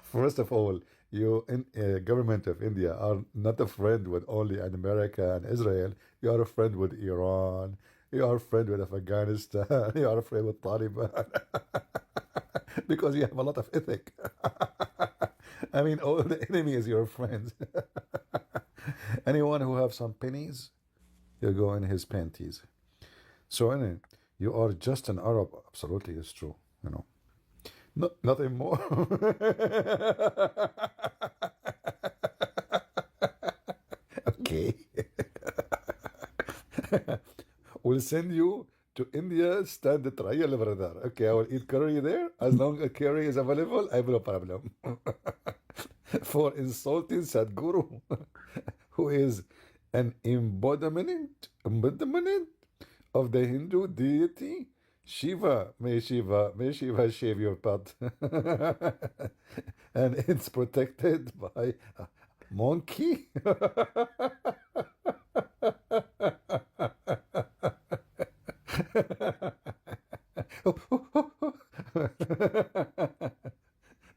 First of all, you in government of India are not a friend with only America and Israel. You are a friend with Iran. You are a friend with Afghanistan. You are a friend with Taliban. Because you have a lot of ethic. I mean, all the enemy is your friends. Anyone who have some pennies, you go in his panties. So anyway, you are just an Arab. Absolutely, it's true. You know, nothing more. Okay. We'll send you to India, stand the trial, brother. Okay, I will eat curry there. As long as curry is available, I have no problem. For insulting Sadhguru, who is an embodiment of the Hindu deity Shiva. May Shiva shave your butt. And it's protected by a monkey.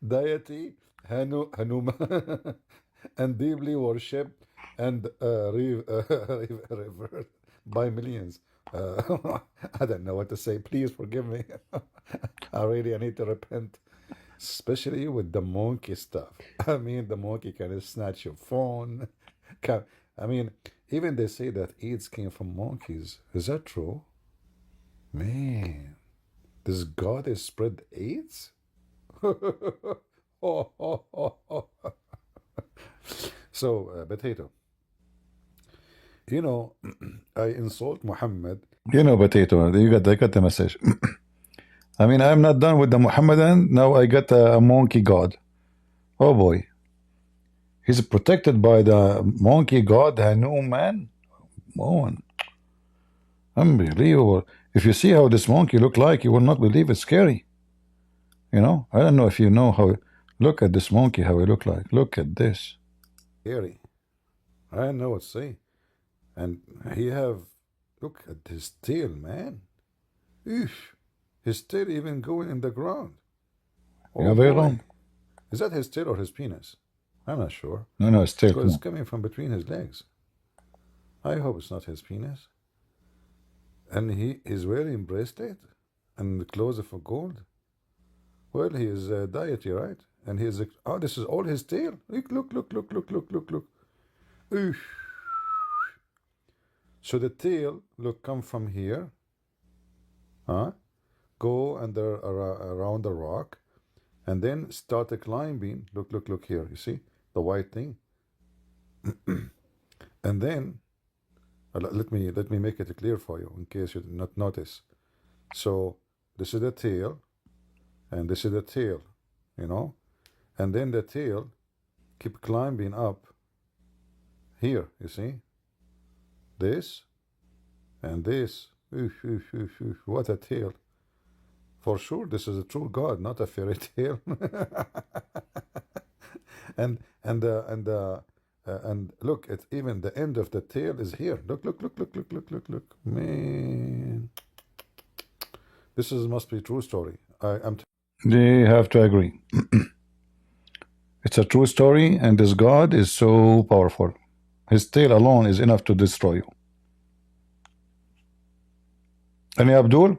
Deity, Hanuma, and deeply worshipped and revered by millions. I don't know what to say. Please forgive me. I need to repent, especially with the monkey stuff. I mean, the monkey can snatch your phone. I mean, even they say that AIDS came from monkeys. Is that true? Man, this God has spread AIDS? So, Potato, you know, I insult Muhammad. You know, Potato, I got the message. I mean, I'm not done with the Muhammadan. Now I got a monkey god. Oh boy. He's protected by the monkey god Hanum, man. Oh, unbelievable. If you see how this monkey look like, you will not believe it's scary. You know, I don't know if you know how. Look at this monkey, how he look like. Look at this. Scary. I don't know what to say. And he have, look at his tail, man. Eesh. His tail even going in the ground. Oh, very wrong. Is that his tail or his penis? I'm not sure. No, his tail. Because it's coming from between his legs. I hope it's not his penis. And he is wearing bracelet and clothes of gold. Well, he is a deity, right? And he is oh, this is all his tail. Look. Oof. So the tail, look, come from here, go under around the rock, and then start climbing. Look here. You see the white thing, and then let me make it clear for you in case you did not notice. So this is the tail, and this is the tail, you know, and then the tail keep climbing up here. You see this and this. What a tail! For sure, this is a true God, not a fairy tale. and look, it's even the end of the tail is here. Look. Man, this must be true story. They have to agree. It's a true story, and this God is so powerful. His tail alone is enough to destroy you. Any Abdul?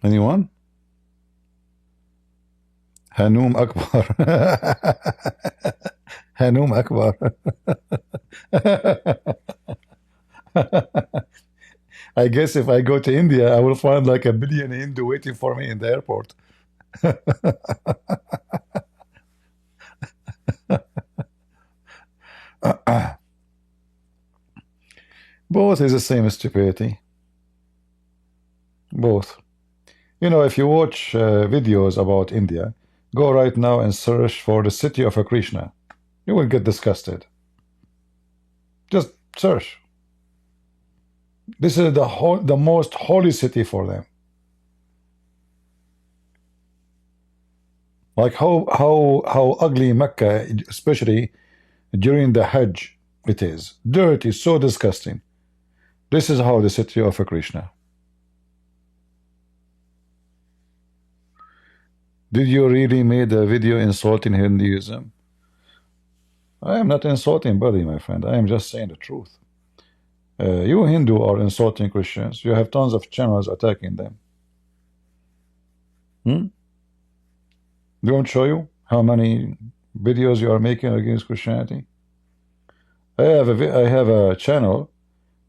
Anyone? Hanum Akbar. Hanum Akbar. I guess if I go to India, I will find like a billion Hindu waiting for me in the airport. Both is the same stupidity. Both. You know, if you watch videos about India, go right now and search for the city of Krishna. You will get disgusted. Just search. This is the most holy city for them. Like how ugly Mecca, especially during the Hajj, it is. Dirty, so disgusting. This is how the city of Krishna. Did you really make a video insulting Hinduism? I am not insulting buddy, my friend. I am just saying the truth. You Hindu are insulting Christians. You have tons of channels attacking them. Don't show you how many videos you are making against Christianity? I have a channel.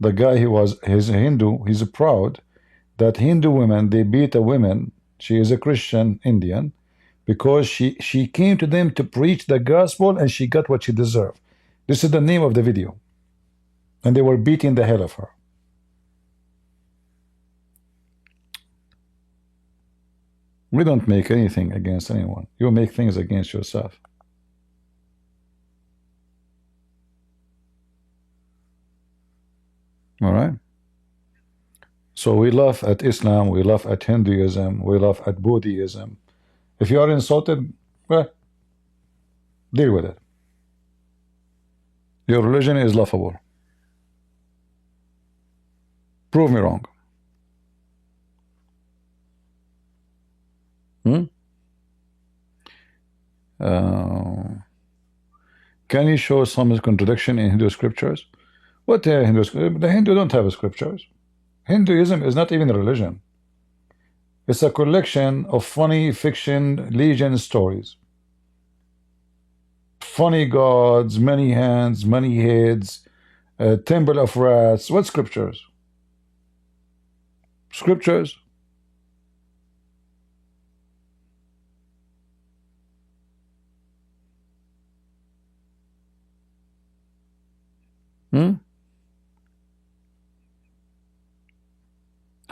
The guy he's a Hindu. He's proud that Hindu women, they beat a woman. She is a Christian Indian because she came to them to preach the gospel and she got what she deserved. This is the name of the video. And they were beating the hell of her. We don't make anything against anyone. You make things against yourself. All right? So we laugh at Islam, we laugh at Hinduism, we laugh at Buddhism. If you are insulted, well, deal with it. Your religion is laughable. Prove me wrong. Can you show some contradiction in Hindu scriptures? What Hindu? The Hindu don't have scriptures. Hinduism is not even a religion. It's a collection of funny fiction legend stories. Funny gods, many hands, many heads, temple of rats. What scriptures? Scriptures?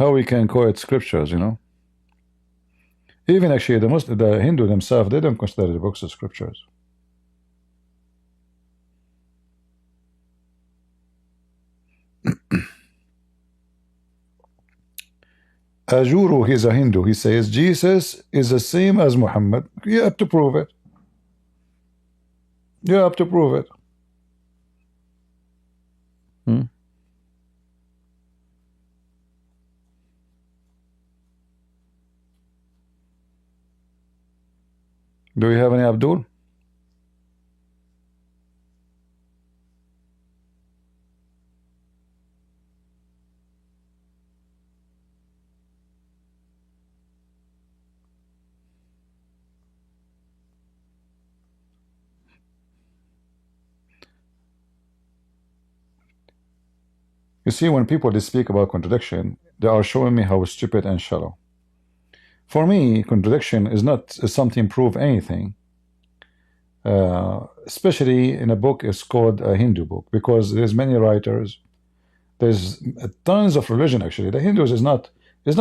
How we can call it scriptures, you know? Even actually the Hindu themselves, they don't consider the books as scriptures. Ajuru, he's a Hindu. He says Jesus is the same as Muhammad. You have to prove it. You have to prove it. Do you have any Abdul? You see, when people they speak about contradiction, they are showing me how stupid and shallow. For me, contradiction is not something prove anything. Especially in a book it's called a Hindu book, because there's many writers, there's tons of religion. Actually, the Hindus is not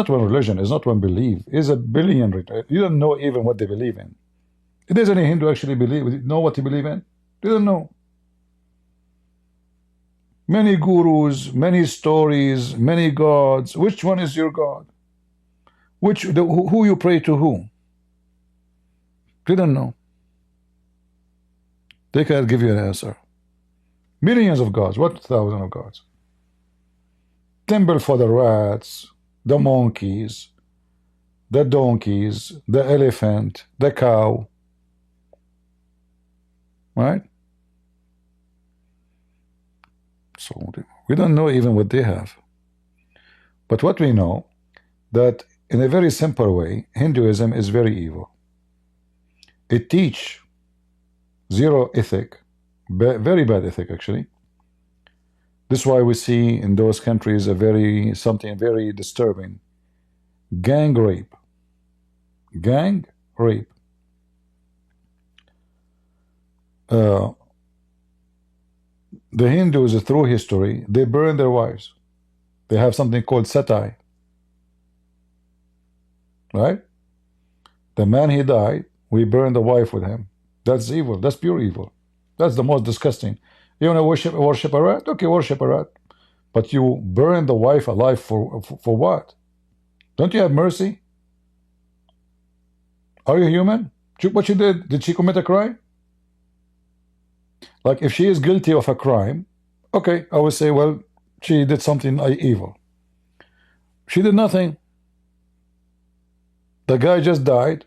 one religion, is not one belief, is a billion. You don't know even what they believe in. Does any Hindu actually know what he believe in? They don't know. Many gurus, many stories, many gods. Which one is your god? Who you pray to who? They don't know. They can't give you an answer. Millions of gods. What thousands of gods? Temple for the rats, the monkeys, the donkeys, the elephant, the cow. Right? So we don't know even what they have. But what we know, that in a very simple way, Hinduism is very evil. It teaches zero ethic, very bad ethic actually. This is why we see in those countries something very disturbing. Gang rape. Gang rape. The Hindus, through history, they burn their wives. They have something called sati. Right? The man he died, we burn the wife with him. That's evil. That's pure evil. That's the most disgusting. You want to worship a rat? Okay, worship a rat. But you burn the wife alive for what? Don't you have mercy? Are you human? What she did she commit a crime? Like if she is guilty of a crime, okay, I would say, well, she did something evil. She did nothing. The guy just died,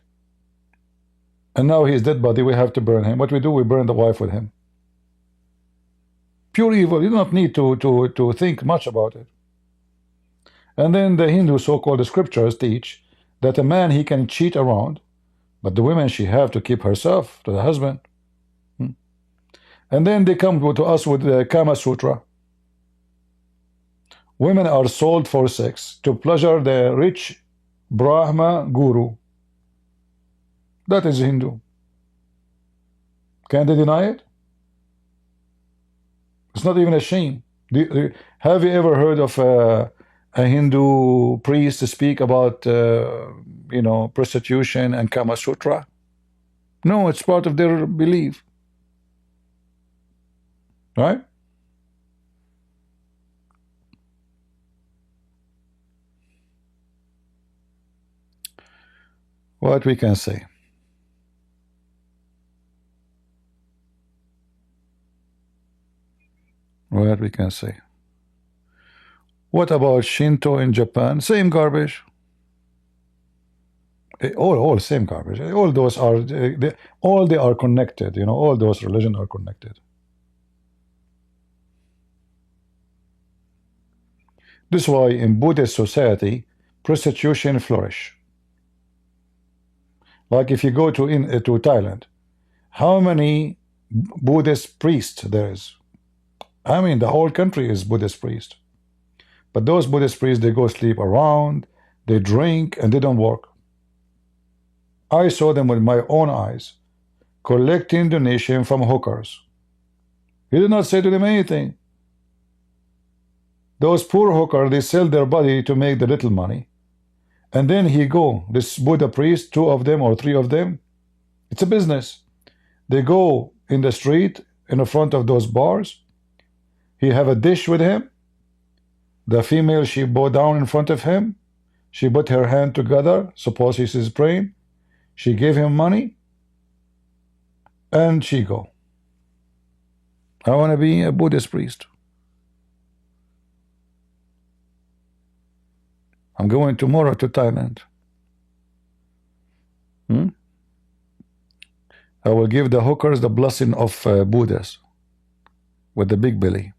and now he's dead body. We have to burn him. What we do, we burn the wife with him. Pure evil. You don't need to think much about it. And then the Hindu so-called scriptures teach that a man, he can cheat around, but the woman, she have to keep herself to the husband. And then they come to us with the Kama Sutra. Women are sold for sex to pleasure the rich Brahma guru. That is Hindu. Can they deny it? It's not even a shame. Have you ever heard of a Hindu priest speak about prostitution and Kama Sutra? No, it's part of their belief. Right? What we can say? What we can say? What about Shinto in Japan? Same garbage. All same garbage. All those are they are connected. You know, all those religions are connected. This is why in Buddhist society prostitution flourish. Like if you go to Thailand, how many Buddhist priests there is? I mean, the whole country is Buddhist priest. But those Buddhist priests, they go sleep around, they drink, and they don't work. I saw them with my own eyes collecting donation from hookers. He did not say to them anything. Those poor hookers, they sell their body to make the little money. And then this Buddha priest, 2 of them or 3 of them, it's a business. They go in the street in the front of those bars. He have a dish with him. The female, she bow down in front of him. She put her hand together, suppose he's praying. She gave him money, and she go. I want to be a Buddhist priest. I'm going tomorrow to Thailand. I will give the hookers the blessing of Buddhas with the big belly.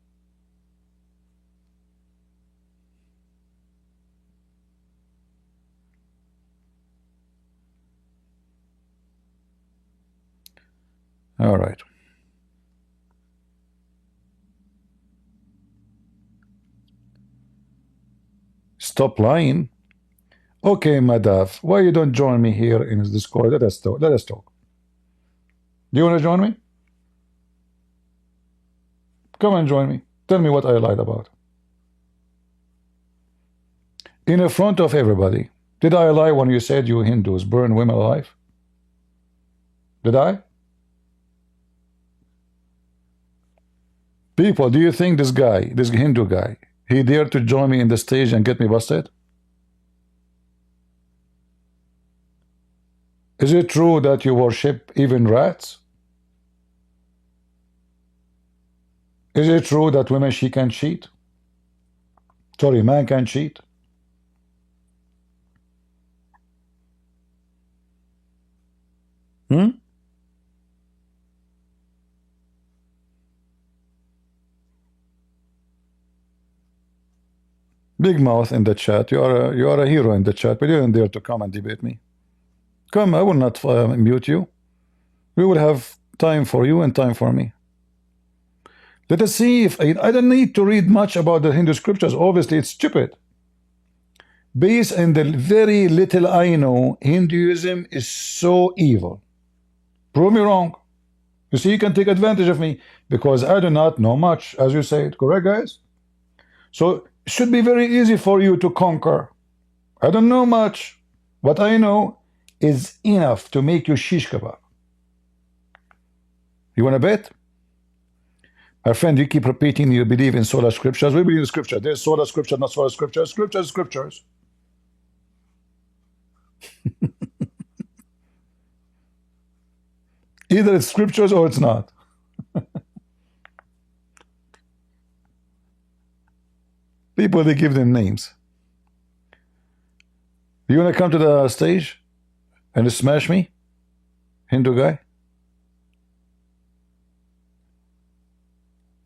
All right. Stop lying. Okay, Madav, why you don't join me here in this Discord? Let us talk. Do you want to join me? Come and join me. Tell me what I lied about. In front of everybody. Did I lie when you said you Hindus burn women alive? Did I? People, do you think this Hindu guy, he dared to join me in the stage and get me busted? Is it true that you worship even rats? Is it true that women, she can cheat? Sorry, man can cheat? Big mouth in the chat. You are a hero in the chat, but you didn't dare to come and debate me. Come, I will not mute you. We will have time for you and time for me. Let us see if I don't need to read much about the Hindu scriptures. Obviously, it's stupid. Based on the very little I know, Hinduism is so evil. Prove me wrong. You see, you can take advantage of me because I do not know much, as you said. Correct, guys? So it should be very easy for you to conquer. I don't know much. What I know is enough to make you shish kebab. You want to bet? My friend, you keep repeating you believe in sola scriptures. We believe in scripture. There's sola scripture, not sola scripture. Scriptures, scriptures. Either it's scriptures or it's not. People, they give them names. You want to come to the stage and smash me? Hindu guy?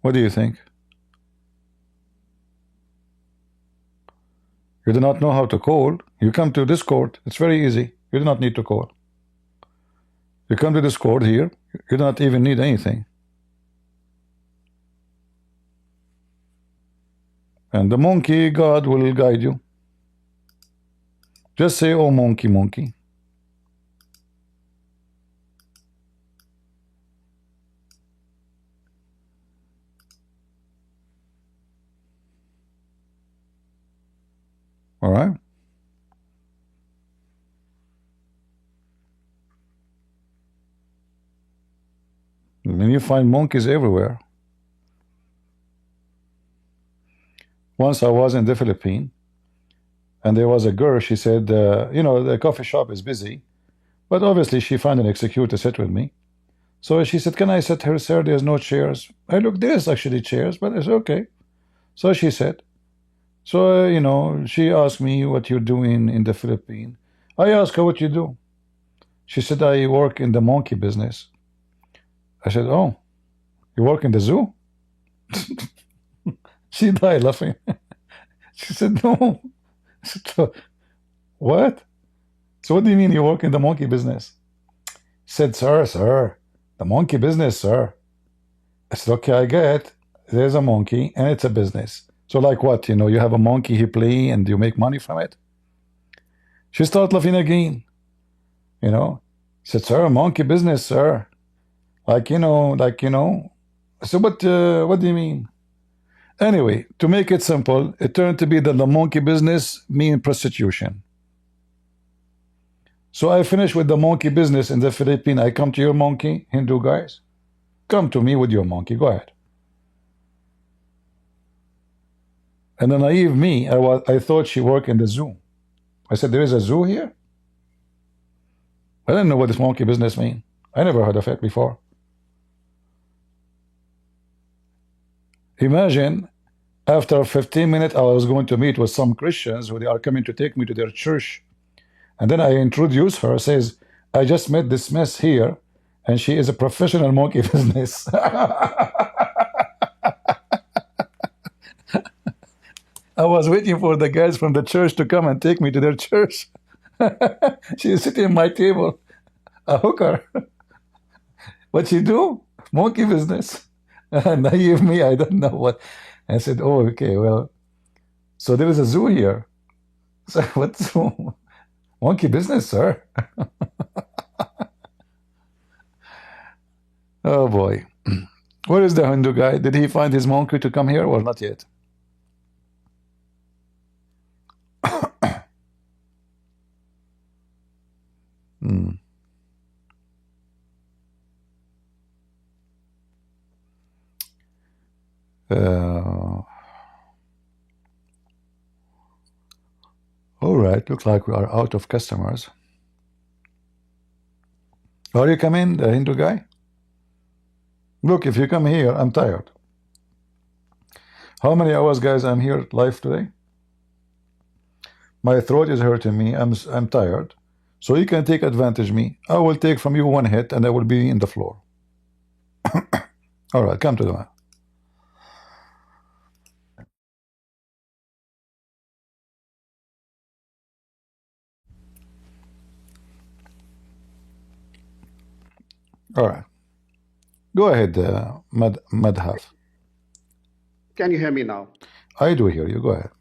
What do you think? You do not know how to call. You come to Discord. It's very easy. You do not need to call. You come to Discord here. You do not even need anything. And the monkey God will guide you. Just say, oh, monkey, monkey. All right. And you find monkeys everywhere. Once I was in the Philippines, and there was a girl, she said, you know, the coffee shop is busy, But obviously she found an excuse to sit with me. So she said, can I sit here, sir? There's no chairs. I look, there's actually chairs, but it's okay. So she said. So, you know, she asked me what you're doing in the Philippines. I asked her what you do. She said, I work in the monkey business. I said, oh, you work in the zoo? She died laughing. She said, no. I said, what? So what do you mean you work in the monkey business? She said, sir, the monkey business, sir. I said, okay, I get it. There's a monkey and it's a business. So like what, you know, you have a monkey, he play and you make money from it? She started laughing again. You know, she said, sir, monkey business, sir. Like, you know. I said, what do you mean? Anyway, to make it simple, it turned to be that the monkey business mean prostitution. So I finished with the monkey business in the Philippines. I come to your monkey, Hindu guys. Come to me with your monkey. Go ahead. And the naive me, I thought she worked in the zoo. I said, there is a zoo here? I didn't know what this monkey business mean. I never heard of it before. Imagine, after 15 minutes, I was going to meet with some Christians who they are coming to take me to their church. And then I introduce her, says, I just met this mess here, and she is a professional monkey business. I was waiting for the guys from the church to come and take me to their church. She is sitting at my table, a hooker. What she do? Monkey business. Naive me, I don't know what. I said, oh, okay, well, so there is a zoo here. So what zoo? Monkey business, sir. Oh boy. Where is the Hindu guy? Did he find his monkey to come here or not yet? All right, looks like we are out of customers. Are you coming, the Hindu guy? Look, if you come here, I'm tired. How many hours, guys, I'm here live today? My throat is hurting me. I'm tired. So you can take advantage of me. I will take from you one hit and I will be in the floor. All right, come to the man. All right. Go ahead, Madhav. Can you hear me now? I do hear you. Go ahead.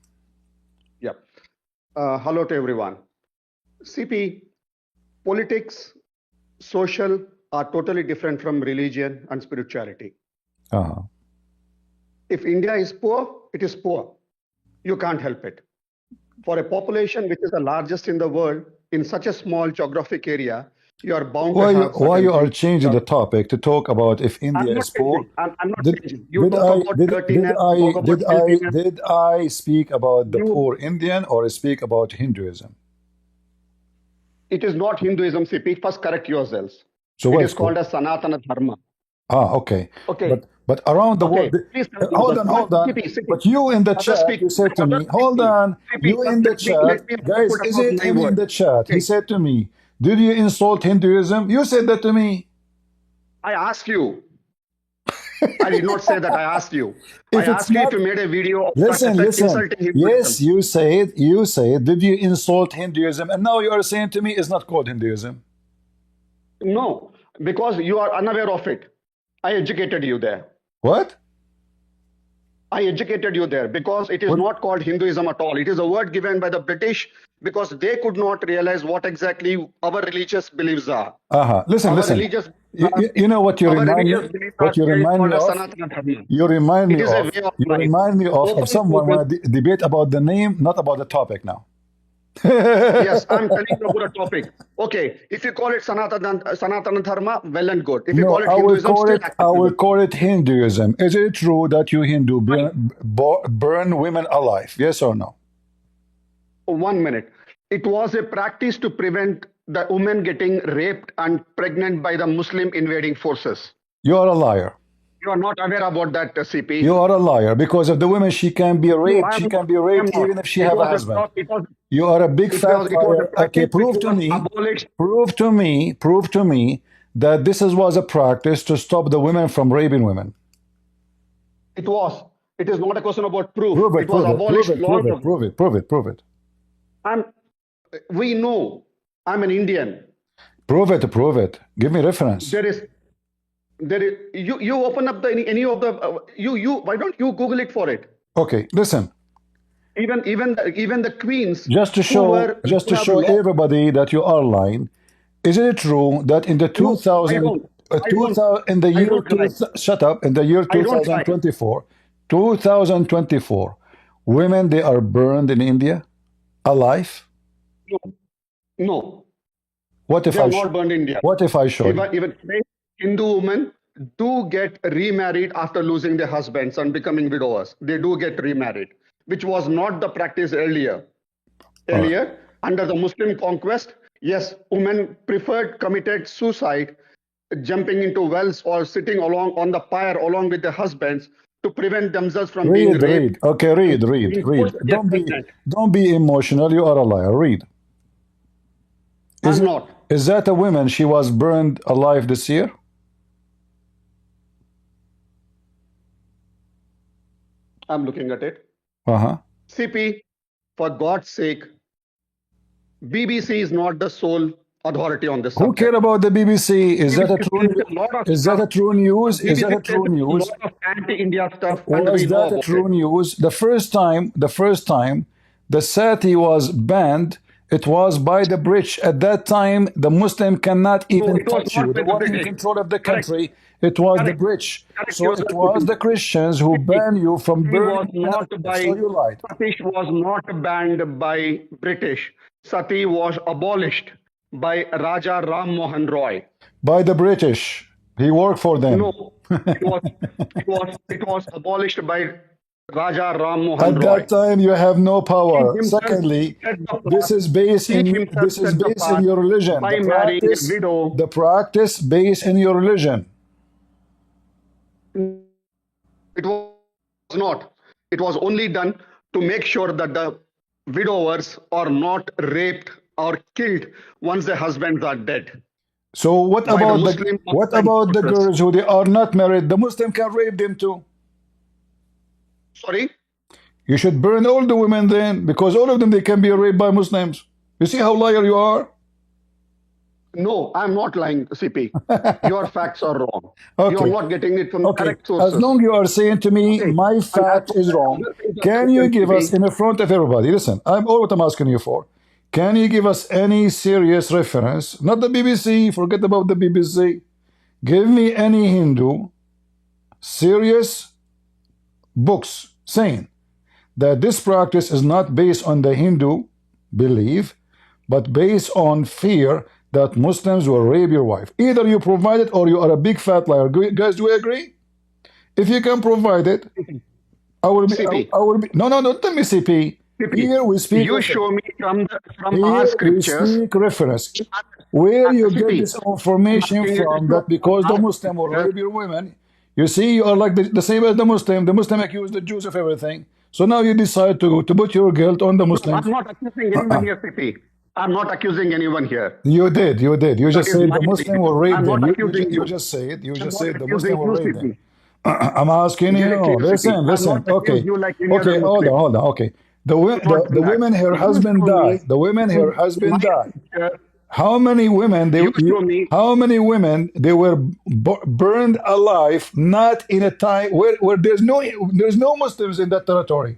Yep. Hello to everyone. CP, politics, social are totally different from religion and spirituality. If India is poor, it is poor. You can't help it. For a population which is the largest in the world, in such a small geographic area, you are bound to have... Why you are changing the topic to talk about if India is poor? I'm not changing. You talk about dirtiness, did I speak about the poor Indian or speak about Hinduism? It is not Hinduism, CP. First correct yourselves. So it is called as Sanatana Dharma. Okay. But around the world, hold on. But you in the chat, you said to me, hold on, you in the chat, guys, is it him in the chat? He said to me, did you insult Hinduism? You said that to me. I asked you. I did not say that. I asked you. I asked you if you made a video of listen. insulting Hinduism. Yes, you said, did you insult Hinduism? And now you are saying to me, it's not called Hinduism. No, because you are unaware of it. I educated you there. What? I educated you there because it is not called Hinduism at all. It is a word given by the British because they could not realize what exactly our religious beliefs are. Listen. You know what you remind me? What you remind me of? You remind me of someone when I debate about the name, not about the topic now. Yes, I'm telling you about a topic. Okay, if you call it Sanatana Dharma, well and good. If you call it Hinduism, I will call it Hinduism. Is it true that you Hindu burn women alive? Yes or no? 1 minute. It was a practice to prevent the women getting raped and pregnant by the Muslim invading forces. You are a liar. You are not aware about that, CP. You are a liar, because of the women, she can be raped. She can be raped not. even if she It have a was husband. it You are a big was- fat it was liar. a practice Okay, prove which to was me, abolished. prove to me that this was a practice to stop the women from raping women. It was. It is not a question about proof. Prove it, It was prove it, abolished prove it, long prove it, ago. prove it, prove it, prove it. We know. I'm an Indian. Prove it, prove it. Give me reference. There is. You open up any of the why don't you Google it for it? Okay, listen. Even the queens Just to show everybody that you are lying. Is it true that in the 2000 in the year shut up, in the year 2024 women, they are burned in India alive? No. What if they are not burned in India? What if I show you? Even Hindu women do get remarried after losing their husbands and becoming widowers. They do get remarried, which was not the practice earlier. Earlier, under the Muslim conquest, yes, women committed suicide, jumping into wells or sitting on the pyre along with their husbands to prevent themselves from being raped. Read. Okay, read. Don't be emotional. You are a liar. Read. Is that a woman? She was burned alive this year? I'm looking at it. CP, for God's sake, BBC is not the sole authority on this subject. Who care about the BBC? Is that a true news? Is that a true news? Is that a true news? A lot of anti-India stuff. Was that a true news? The first time the Sati was banned, it was by the British. At that time, the Muslim cannot even touch you. The one in control of the country, it was the British. So it was the Christians who banned you from burning. So you lied. Sati was not banned by British. Sati was abolished by Raja Ram Mohan Roy. By the British. He worked for them. No, it was abolished by Raja Ram Mohan Roy. At that time, you have no power. Secondly, this is based in your religion. By marrying a widow. The practice based in your religion. It was not. It was only done to make sure that the widowers are not raped or killed once their husbands are dead. So what about the girls who they are not married? The Muslim can rape them too. Sorry? You should burn all the women then, because all of them, they can be raped by Muslims. You see how liar you are? No, I'm not lying, CP. Your facts are wrong. You are not getting it from the correct sources. As long as you are saying to me, my fact is wrong, can you give us, in front of everybody, listen, all what I'm asking you for, can you give us any serious reference, not the BBC, forget about the BBC, give me any Hindu serious books saying that this practice is not based on the Hindu belief, but based on fear that Muslims will rape your wife. Either you provide it or you are a big fat liar. Guys, do we agree? If you can provide it, I will be. No, don't tell me CP. Here we speak. You show me from our scriptures. We speak reference. Where you get this information from? That because the Muslim will rape your women. You see, you are like the same as the Muslim. The Muslim accused the Jews of everything. So now you decide to put your guilt on the Muslims. I'm not accusing anyone here, CP. I'm not accusing anyone here. You did. You just said the Muslim will rape them. You just say it. You just said the Muslim will rape them. I'm asking you. Listen. Okay. Hold on. Okay. The women, her husband died. The women, her husband died. How many women they were burned alive, not in a time where there's no Muslims in that territory?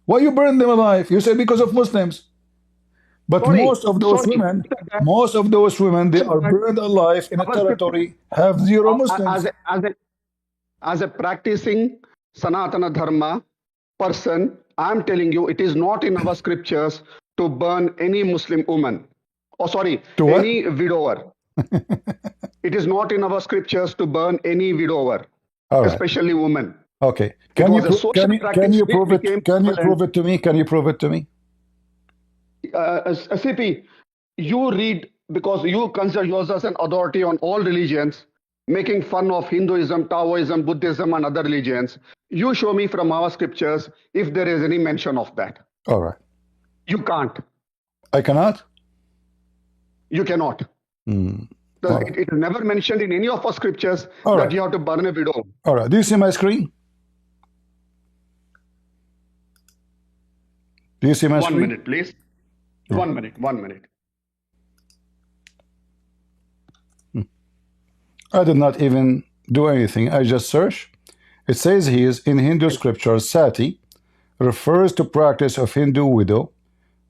Why you burn them alive? You said because of Muslims. But most of those women, they are burned alive in a territory have zero Muslims. As a practicing Sanatana Dharma person, I'm telling you, it is not in our scriptures to burn any Muslim woman. Any widower. It is not in our scriptures to burn any widower, especially women. Okay. Can you prove it to me? Can you prove it to me? CP, you read, because you consider yourself an authority on all religions, making fun of Hinduism, Taoism, Buddhism, and other religions. You show me from our scriptures if there is any mention of that. All right. You can't. I cannot? You cannot. Right. It is never mentioned in any of our scriptures that you have to burn a widow. All right. Do you see my screen? Do you see my screen? 1 minute, please. 1 minute. 1 minute. I did not even do anything. I just searched. It says here in Hindu scriptures, sati refers to practice of Hindu widow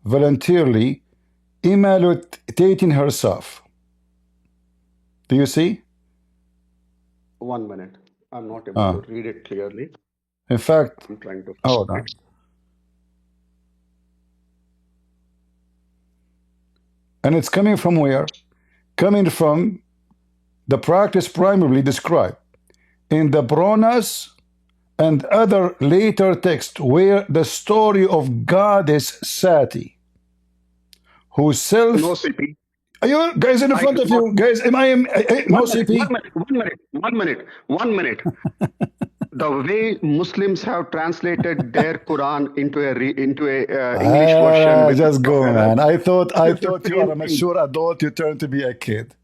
voluntarily immolating herself. Do you see? 1 minute. I'm not able to read it clearly. In fact, I'm trying to. Hold on. And it's coming from where? Coming from the practice primarily described in the Puranas and other later texts where the story of goddess Sati, whose self... No CP. Are you guys in front of you? Guys, no CP? 1 minute. The way Muslims have translated their Quran into a English version. Just go, man. I thought you are a mature adult. You turn to be a kid.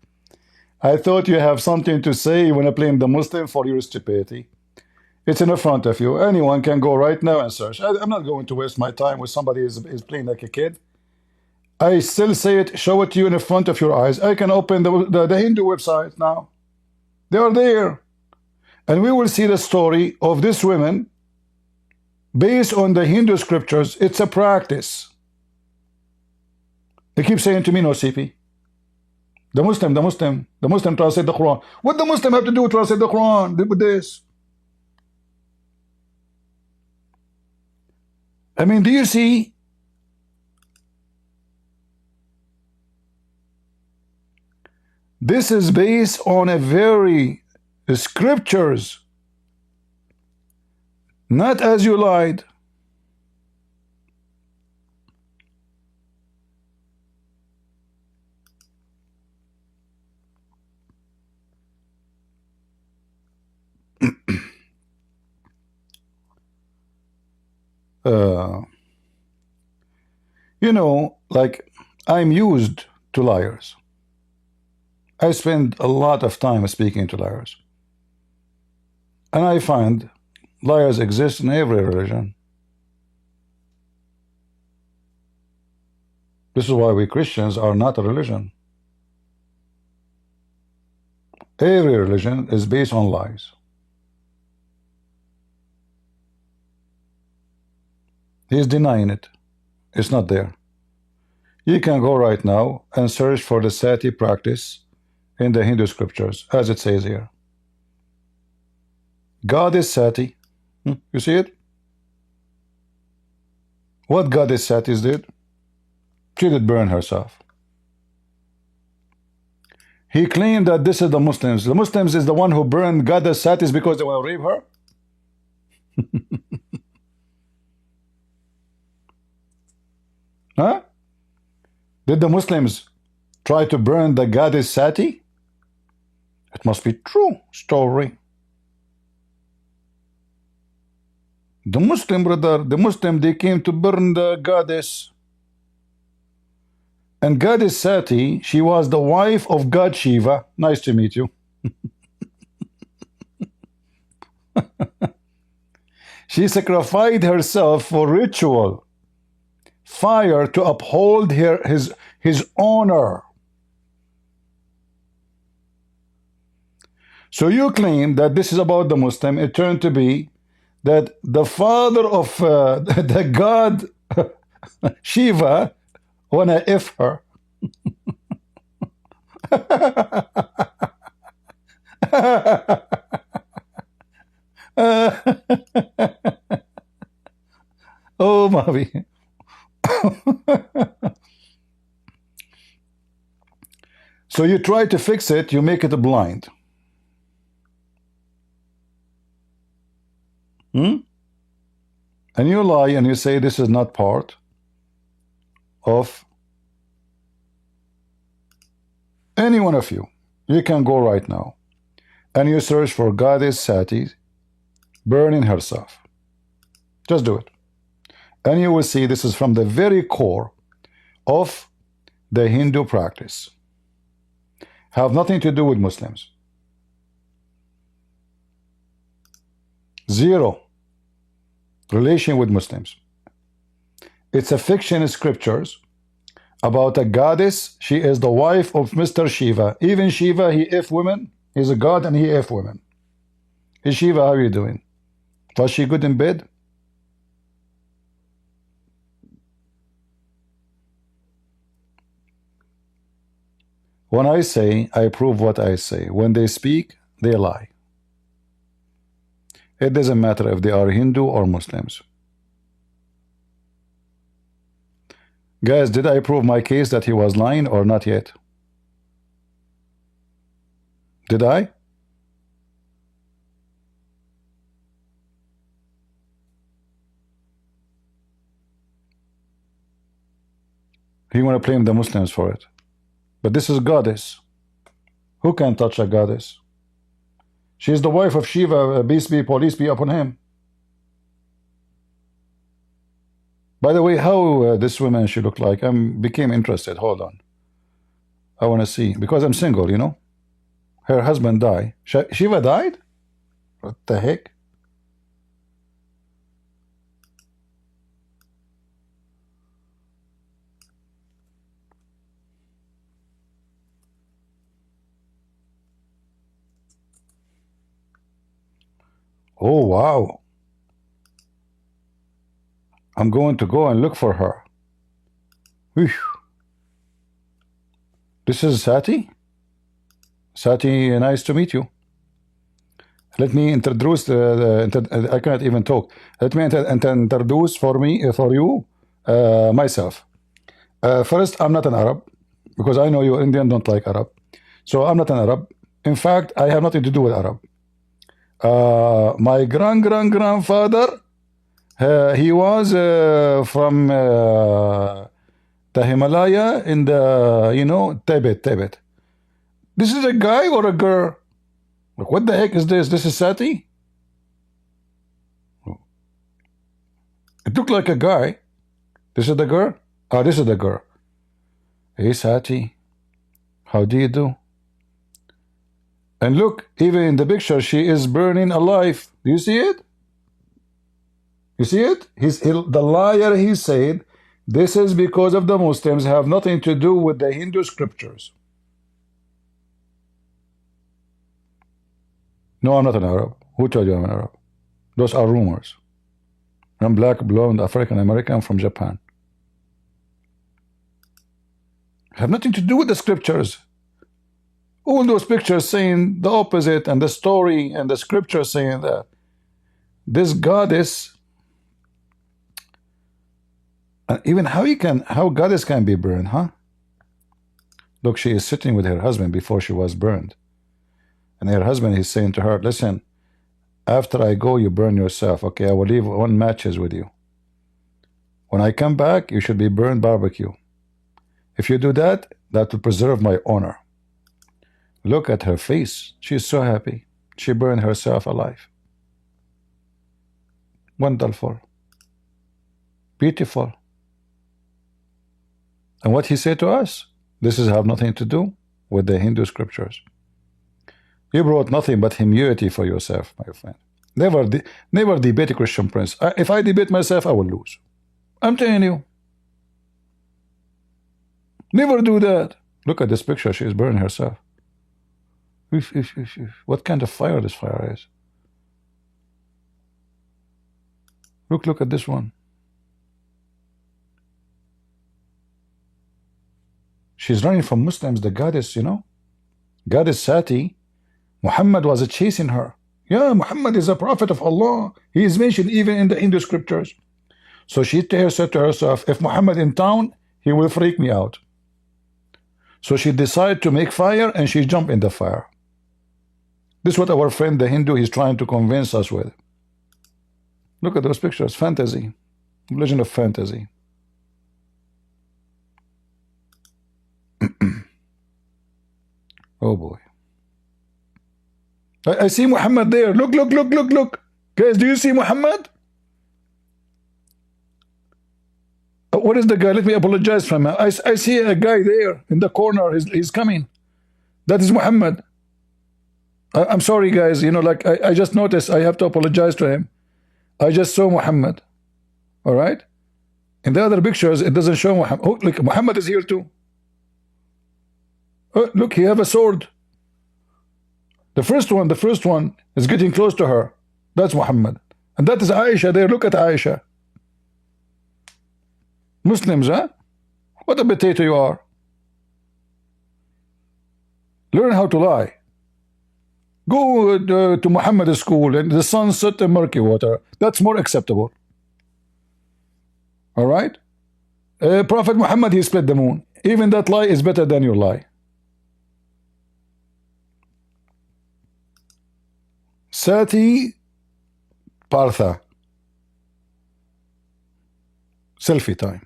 I thought you have something to say. You want to blame the Muslim for your stupidity. It's in front of you. Anyone can go right now and search. I'm not going to waste my time with somebody is playing like a kid. I still say it, show it to you in front of your eyes. I can open the Hindu website now. They are there. And we will see the story of this woman based on the Hindu scriptures. It's a practice. They keep saying to me, no CP. The Muslim translate the Quran. What the Muslim have to do with translate the Quran with this? I mean, do you see? This is based on a very scriptures, not as you lied. You know, like, I'm used to liars. I spend a lot of time speaking to liars. And I find liars exist in every religion. This is why we Christians are not a religion. Every religion is based on lies. He's denying it. It's not there. You can go right now and search for the sati practice in the Hindu scriptures, as it says here. Goddess Sati. You see it? What Goddess Sati did? She did burn herself. He claimed that this is the Muslims. The Muslims is the one who burned Goddess Sati because they want to rape her? Huh? Did the Muslims try to burn the Goddess Sati? It must be true story. The Muslim brother, they came to burn the goddess. And Goddess Sati, she was the wife of God Shiva. Nice to meet you. She sacrificed herself for ritual fire to uphold his honor. So you claim that this is about the Muslim. It turned to be that the father of the god Shiva wanna F her. Oh, Mavi. So you try to fix it, you make it blind. And you lie and you say this is not part of Any one of you, you can go right now and you search for Goddess Sati burning herself. Just do it. And you will see this is from the very core of the Hindu practice. Have nothing to do with Muslims. Zero relation with Muslims. It's a fiction in scriptures about a goddess. She is the wife of Mr. Shiva. Even Shiva, he F women. He's a god and he F women. Hey Shiva, how are you doing? Was she good in bed? When I say, I prove what I say. When they speak, they lie. It doesn't matter if they are Hindu or Muslims. Guys, did I prove my case that he was lying or not yet? Did I? He want to blame the Muslims for it. But this is goddess. Who can touch a goddess? She is the wife of Shiva, peace be, police be upon him. By the way, how this woman she looked like, I became interested. Hold on. I want to see. Because I'm single, you know. Her husband died. Shiva died? What the heck? Oh, wow. I'm going to go and look for her. Whew. This is Sati. Sati, nice to meet you. Let me introduce I cannot even talk. Let me introduce for you myself. First, I'm not an Arab because I know you Indian don't like Arab. So I'm not an Arab. In fact, I have nothing to do with Arab. My grandfather, he was from the Himalaya in the, you know, Tibet. This is a guy or a girl? Look, what the heck is this? This is Sati? It looked like a guy. This is the girl? Oh, this is the girl. Hey, Sati. How do you do? And look, even in the picture, she is burning alive. Do you see it? You see it? The liar, he said, this is because of the Muslims, have nothing to do with the Hindu scriptures. No, I'm not an Arab. Who told you I'm an Arab? Those are rumors. I'm black, blonde, African American from Japan. Have nothing to do with the scriptures. All those pictures saying the opposite, and the story and the scripture saying that. This goddess, and even how goddess can be burned, huh? Look, she is sitting with her husband before she was burned. And her husband is saying to her, listen, after I go, you burn yourself. Okay, I will leave 1 matches with you. When I come back, you should be burned barbecue. If you do that, that will preserve my honor. Look at her face. She's so happy. She burned herself alive. Wonderful. Beautiful. And what he said to us, this is have nothing to do with the Hindu scriptures. You brought nothing but humility for yourself, my friend. Never debate a Christian prince. If I debate myself, I will lose. I'm telling you. Never do that. Look at this picture. She is burning herself. What kind of fire this fire is? Look at this one. She's running from Muslims, the goddess, you know. Goddess Sati. Muhammad was chasing her. Yeah, Muhammad is a prophet of Allah. He is mentioned even in the Hindu scriptures. So she said to herself, if Muhammad in town, he will freak me out. So she decided to make fire and she jumped in the fire. This is what our friend the Hindu is trying to convince us with. Look at those pictures. Fantasy. Religion of fantasy. Oh boy. I see Muhammad there. Look, look, look, look, look. Guys, do you see Muhammad? What is the guy? Let me apologize for him. I see a guy there in the corner. He's coming. That is Muhammad. I'm sorry, guys. You know, like I just noticed. I have to apologize to him. I just saw Muhammad. All right. In the other pictures, it doesn't show Muhammad. Oh, look, Muhammad is here too. Oh, look, he have a sword. The first one is getting close to her. That's Muhammad. And that is Aisha there. Look at Aisha. Muslims, huh? What a potato you are. Learn how to lie. Go to Muhammad's school and the sun set in murky water. That's more acceptable. All right? Prophet Muhammad, he split the moon. Even that lie is better than your lie. Sati Partha. Selfie time.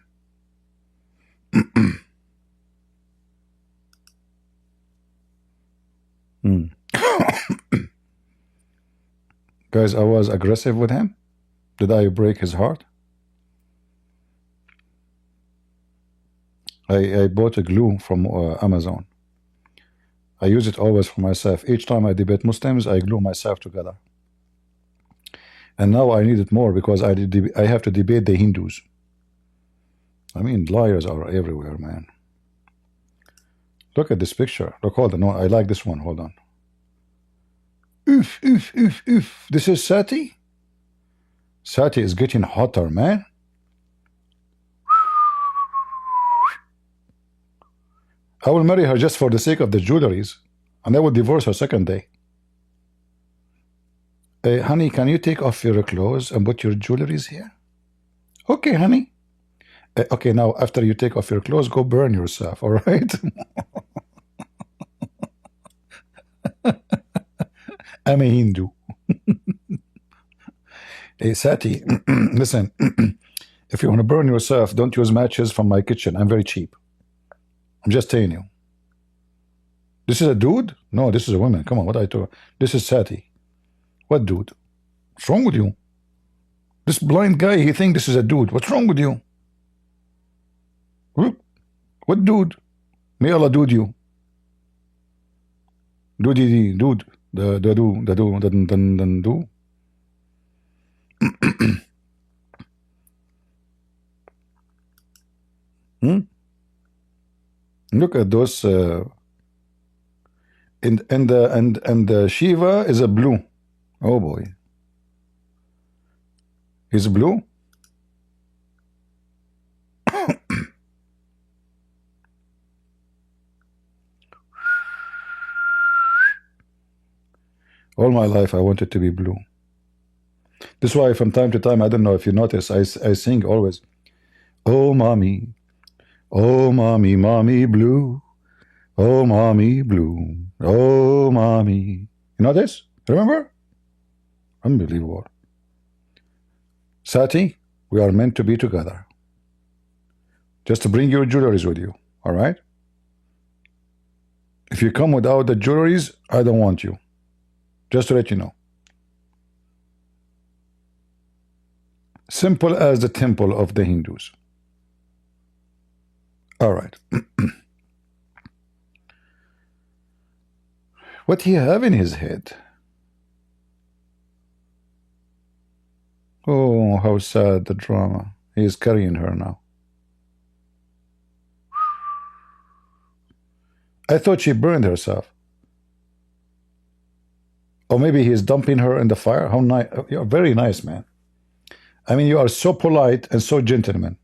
Guys, I was aggressive with him. Did I break his heart? I bought a glue from Amazon. I use it always for myself. Each time I debate Muslims, I glue myself together. And now I need it more because I have to debate the Hindus. I mean, liars are everywhere, man. Look at this picture. Look, hold on. No, I like this one. Hold on. Oof, oof, oof, oof. This is Sati? Sati is getting hotter, man. I will marry her just for the sake of the jewelries, and I will divorce her second day. Honey, can you take off your clothes and put your jewelries here? Okay, honey. Okay, now after you take off your clothes, go burn yourself, all right? I'm a Hindu. Hey, Sati, listen, if you want to burn yourself, don't use matches from my kitchen. I'm very cheap. I'm just telling you. This is a dude? No, this is a woman. Come on, what I told. This is Sati. What dude? What's wrong with you? This blind guy, he thinks this is a dude. What's wrong with you? What dude? May Allah dude you. Dude. Do. Look at those and the Shiva is a blue. Oh boy. He's blue? All my life I wanted to be blue. This is why from time to time, I don't know if you notice, I sing always, oh mommy, mommy blue, oh mommy blue, oh mommy. You know this? Remember? Unbelievable. Sati, we are meant to be together. Just to bring your jewelries with you, all right? If you come without the jewelries, I don't want you. Just to let you know. Simple as the temple of the Hindus. All right. What he have in his head? Oh, how sad the drama. He is carrying her now. I thought she burned herself. Or maybe he is dumping her in the fire. How nice. You're very nice, man. I mean, you are so polite and so gentleman.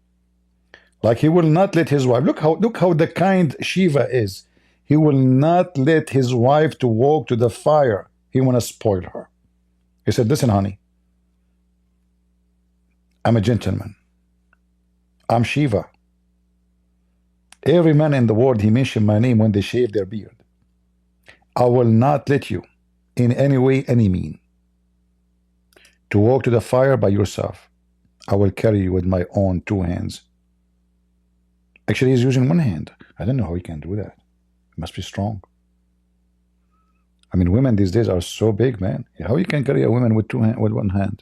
Like he will not let his wife. Look how the kind Shiva is. He will not let his wife to walk to the fire. He want to spoil her. He said, listen, honey. I'm a gentleman. I'm Shiva. Every man in the world, he mentioned my name when they shave their beard. I will not let you in any way, any mean, to walk to the fire by yourself. I will carry you with my own 2 hands. Actually, he's using 1 hand. I don't know how he can do that. He must be strong. I mean, women these days are so big, man. How you can carry a woman with with one hand?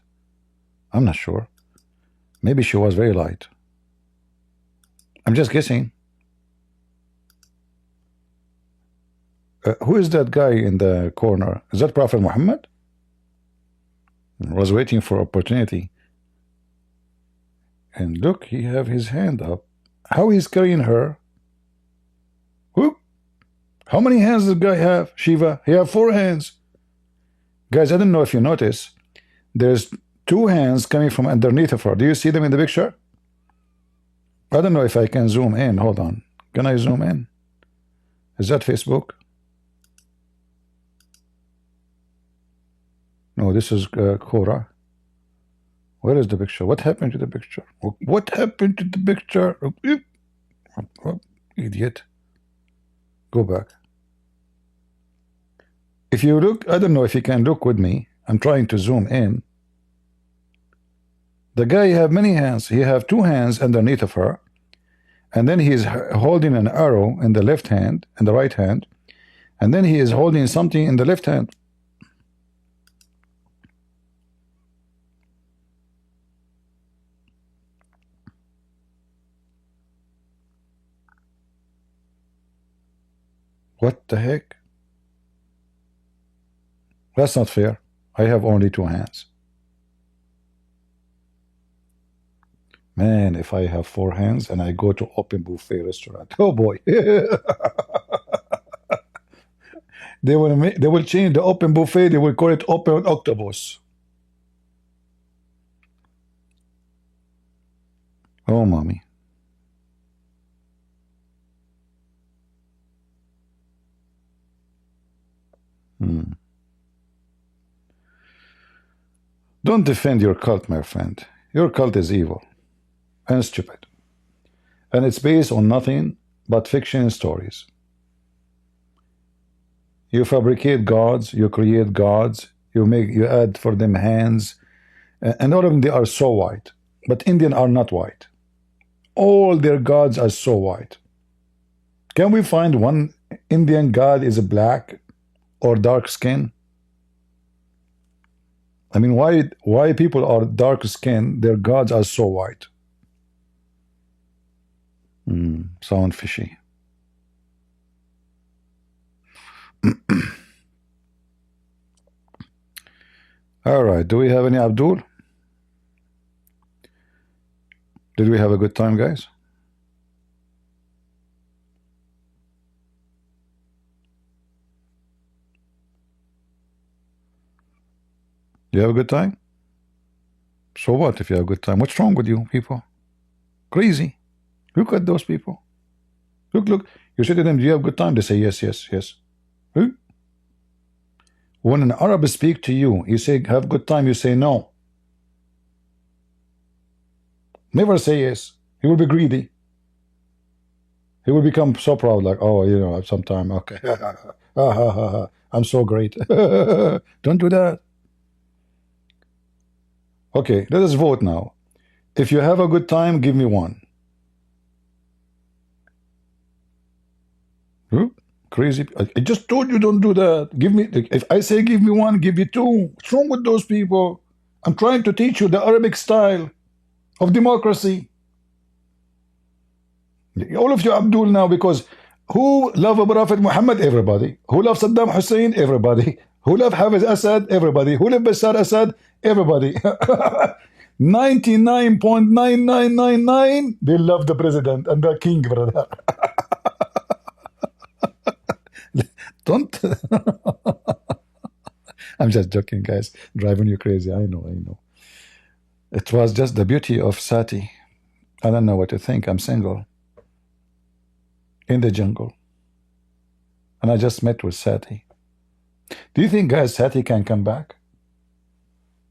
I'm not sure. Maybe she was very light. I'm just guessing. Who is that guy in the corner? Is that Prophet Muhammad? I was waiting for opportunity. And look, he have his hand up. How he's carrying her? Whoop. How many hands does the guy have? Shiva, he have 4 hands. Guys, I don't know if you notice. There's 2 hands coming from underneath of her. Do you see them in the picture? I don't know if I can zoom in. Hold on. Can I zoom in? Is that Facebook? No, this is Quora. Where is the picture? What happened to the picture? What happened to the picture? Oh, idiot. Go back. If you look, I don't know if you can look with me. I'm trying to zoom in. The guy have many hands. He have 2 hands underneath of her. And then he is holding an arrow in the left hand and the right hand. And then he is holding something in the left hand. What the heck? That's not fair. I have only 2 hands. Man, if I have 4 hands and I go to open buffet restaurant, oh boy. They will change the open buffet, they will call it open octopus. Oh, mommy. Don't defend your cult, my friend. Your cult is evil and stupid. And it's based on nothing but fiction stories. You fabricate gods, you create gods, you add for them hands, and all of them, they are so white. But Indian are not white. All their gods are so white. Can we find one Indian god is black or dark skin? I mean, why people are dark skin, their gods are so white? Sound fishy. All right, do we have any Abdul? Did we have a good time, guys? You have a good time? So what if you have a good time? What's wrong with you people? Crazy. Look at those people. Look. You say to them, do you have a good time? They say, yes. When an Arab speak to you, you say, have a good time, you say no. Never say yes. He will be greedy. He will become so proud, like, oh, you know, sometime, okay. I'm so great. Don't do that. Okay, let us vote now. If you have a good time, give me 1. Crazy. I just told you don't do that. Give me, if I say give me 1, give you 2. What's wrong with those people? I'm trying to teach you the Arabic style of democracy. All of you Abdul now, because who love Prophet Muhammad? Everybody. Who love Saddam Hussein? Everybody. Who love Hafiz Assad? Everybody. Who love Bashar Assad? Everybody. 99.9999 they love the president and the king, brother. Don't. I'm just joking, guys. Driving you crazy. I know. It was just the beauty of Sati. I don't know what to think. I'm single. In the jungle. And I just met with Sati. Do you think, guys, Sati can come back?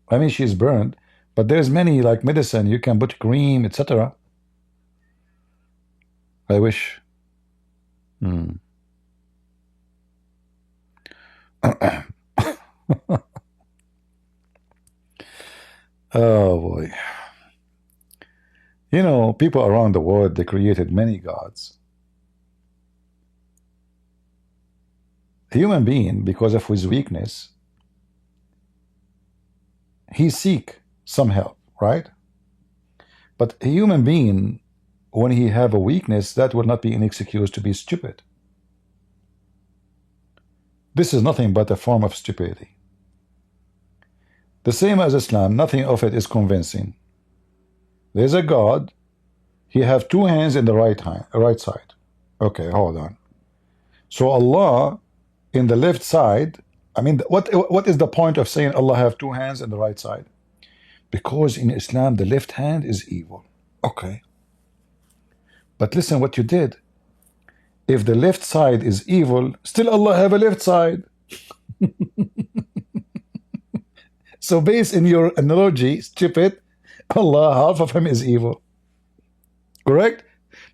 I mean, she's burned, but there's many, like medicine, you can put cream, etc. I wish. Oh boy. You know, people around the world, they created many gods. A human being, because of his weakness, he seek some help, right? But a human being, when he have a weakness, that will not be an excuse to be stupid. This is nothing but a form of stupidity. The same as Islam, nothing of it is convincing. There's a God, he have two hands in the right side. Okay, hold on. So Allah in the left side, I mean, what is the point of saying Allah have two hands in the right side? Because in Islam, the left hand is evil. Okay. But listen what you did. If the left side is evil, still Allah have a left side. So based in your analogy, stupid, Allah, half of him is evil. Correct?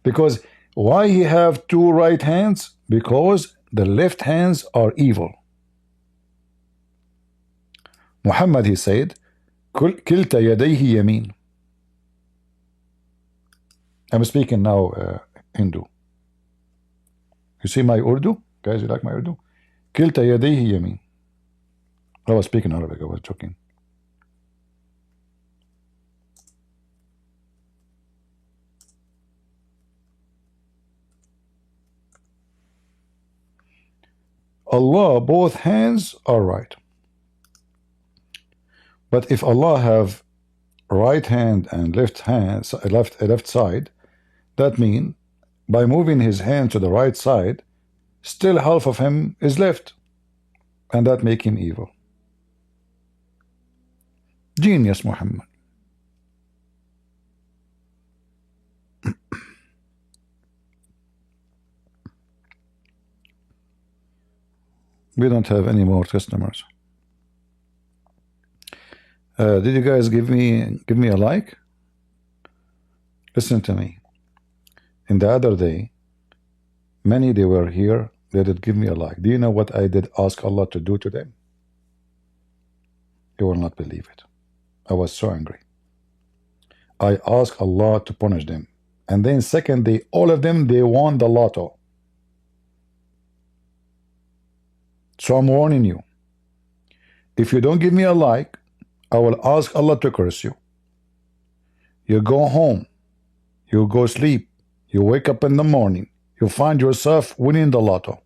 Because why he have two right hands? Because the left hands are evil. Muhammad, he said, Kilta yadayhi yamin. I'm speaking now Hindu. You see my Urdu? Guys, you like my Urdu? Kilta yadayhi yamin. I was speaking Arabic, I was joking. Allah, both hands are right. But if Allah have right hand and left hand, left side, that means by moving his hand to the right side, still half of him is left, and that make him evil. Genius, Muhammad. We don't have any more customers. Did you guys give me a like? Listen to me. In the other day, many they were here, they did give me a like. Do you know what I did ask Allah to do to them? You will not believe it. I was so angry. I asked Allah to punish them. And then second day, all of them, they won the lotto. So I'm warning you. If you don't give me a like, I will ask Allah to curse you. You go home. You go sleep. You wake up in the morning. You find yourself winning the lotto.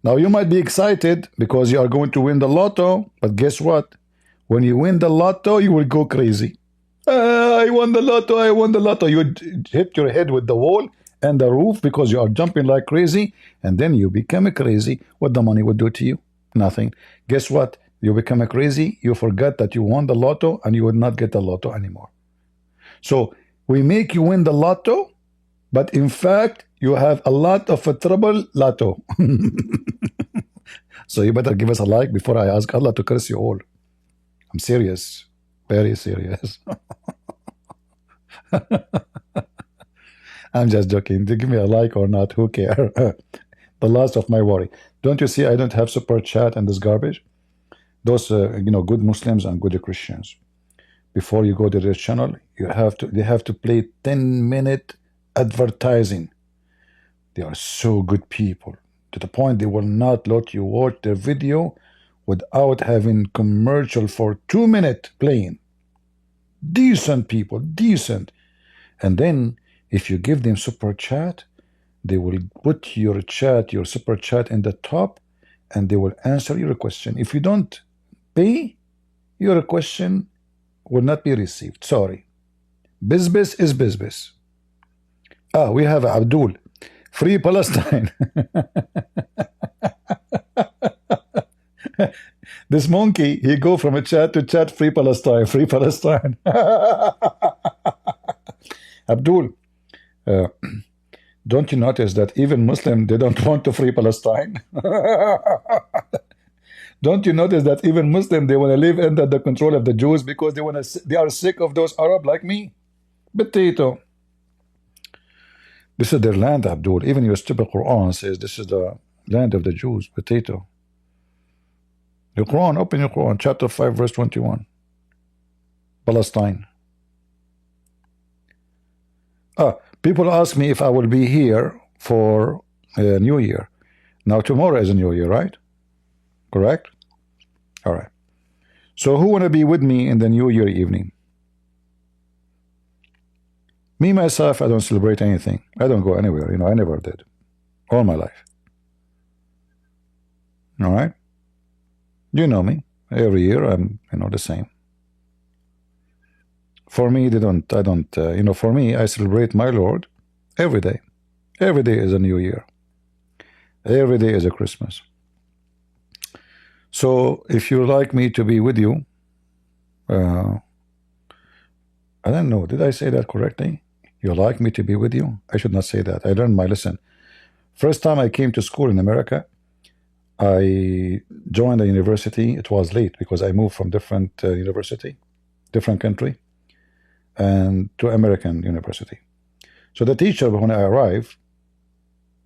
Now you might be excited because you are going to win the lotto, but guess what? When you win the lotto, you will go crazy. I won the lotto, I won the lotto. You hit your head with the wall and the roof because you are jumping like crazy, and then you become crazy. What the money would do to you? Nothing. Guess what? You become crazy, you forget that you won the lotto, and you would not get the lotto anymore. So we make you win the lotto, but in fact, you have a lot of a trouble lotto. So you better give us a like before I ask Allah to curse you all. I'm serious. Very serious. I'm just joking. Give me a like or not, who cares? The last of my worry. Don't you see I don't have super chat and this garbage? Those good Muslims and good Christians, before you go to their channel, they have to play 10-minute advertising. They are so good people, to the point they will not let you watch their video without having commercial for 2 minutes playing. Decent people, decent. And then if you give them super chat, they will put your super chat in the top, and they will answer your question. If you don't pay, your question will not be received. Sorry. Business is business. We have Abdul. Free Palestine. This monkey, he go from a chat to chat, free Palestine, free Palestine. Abdul, don't you notice that even Muslim, they don't want to free Palestine? Don't you notice that even Muslim, they want to live under the control of the Jews because they are sick of those Arab like me? Potato. This is their land, Abdul. Even your stupid Quran says this is the land of the Jews. Potato. Your Quran, open your Quran, chapter 5, verse 21. Palestine. People ask me if I will be here for New Year. Now tomorrow is a new year, right? Correct? All right. So who want to be with me in the new year evening? Me, myself, I don't celebrate anything. I don't go anywhere. You know, I never did. All my life. All right? You know me. Every year I'm, you know, the same. For me, you know, for me, I celebrate my Lord every day. Every day is a new year. Every day is a Christmas. So if you like me to be with you, I don't know, did I say that correctly? You like me to be with you? I should not say that. I learned my lesson. First time I came to school in America, I joined a university. It was late because I moved from different university, different country, and to American university. So the teacher, when I arrived,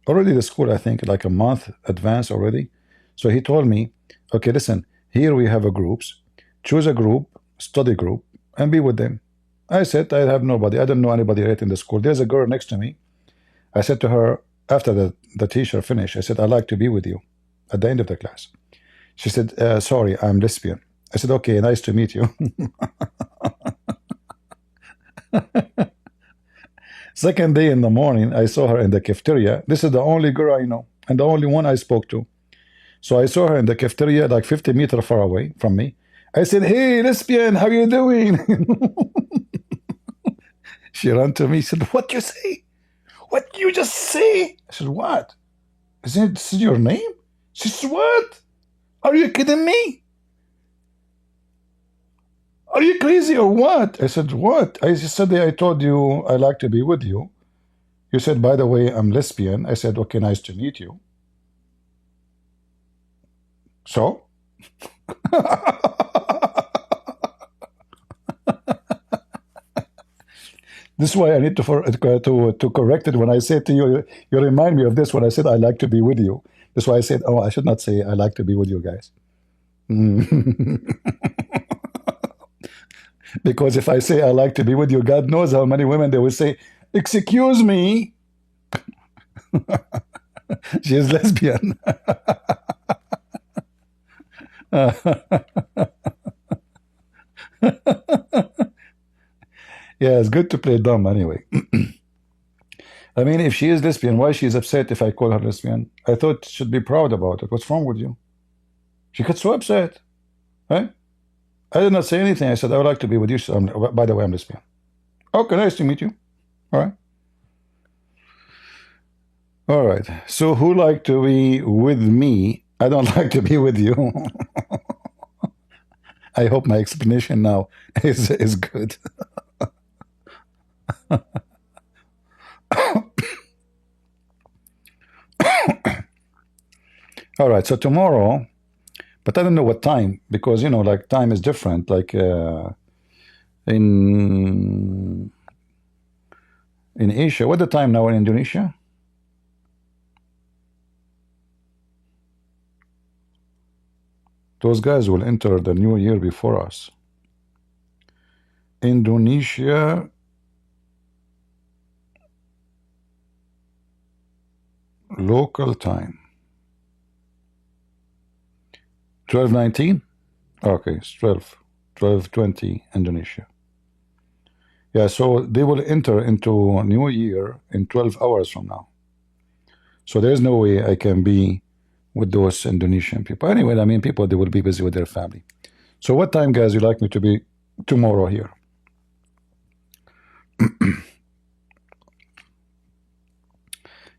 already the school, I think like a month advanced already. So he told me, okay, listen, here we have a groups. Choose a group, study group, and be with them. I said, I have nobody. I don't know anybody right in the school. There's a girl next to me. I said to her, after the teacher finished, I said, I'd like to be with you at the end of the class. She said, sorry, I'm lesbian. I said, okay, nice to meet you. Second day in the morning, I saw her in the cafeteria. This is the only girl I know and the only one I spoke to. So I saw her in the cafeteria like 50 meters far away from me. I said, hey, lesbian, how you doing? She ran to me. She said, what you say? What you just say? I said, what? I said, this is your name? She said, what? Are you kidding me? Are you crazy or what? I said, what? I said, I told you I like to be with you. You said, by the way, I'm lesbian. I said, okay, nice to meet you. So? This is why I need to correct it when I say to you, you remind me of this when I said I like to be with you. That's why I said, oh, I should not say I like to be with you guys. Because if I say I like to be with you, God knows how many women they will say, excuse me. She is lesbian. Yeah, it's good to play dumb anyway. I mean, if she is lesbian, why she is upset if I call her lesbian? I thought she should be proud about it. What's wrong with you? She gets so upset. Right? I did not say anything. I said, I would like to be with you. So by the way, I'm lesbian. Okay, nice to meet you. All right. All right. So who like to be with me? I don't like to be with you. I hope my explanation now is good. All right, so tomorrow, but I don't know what time, because, you know, like time is different. Like in Asia, what the time now in Indonesia? Those guys will enter the new year before us. Indonesia, local time. 12:19? Okay, it's 12:20 Indonesia. Yeah, so they will enter into New Year in 12 hours from now. So there's no way I can be with those Indonesian people. Anyway, I mean, people, they will be busy with their family. So what time, guys, you like me to be tomorrow here?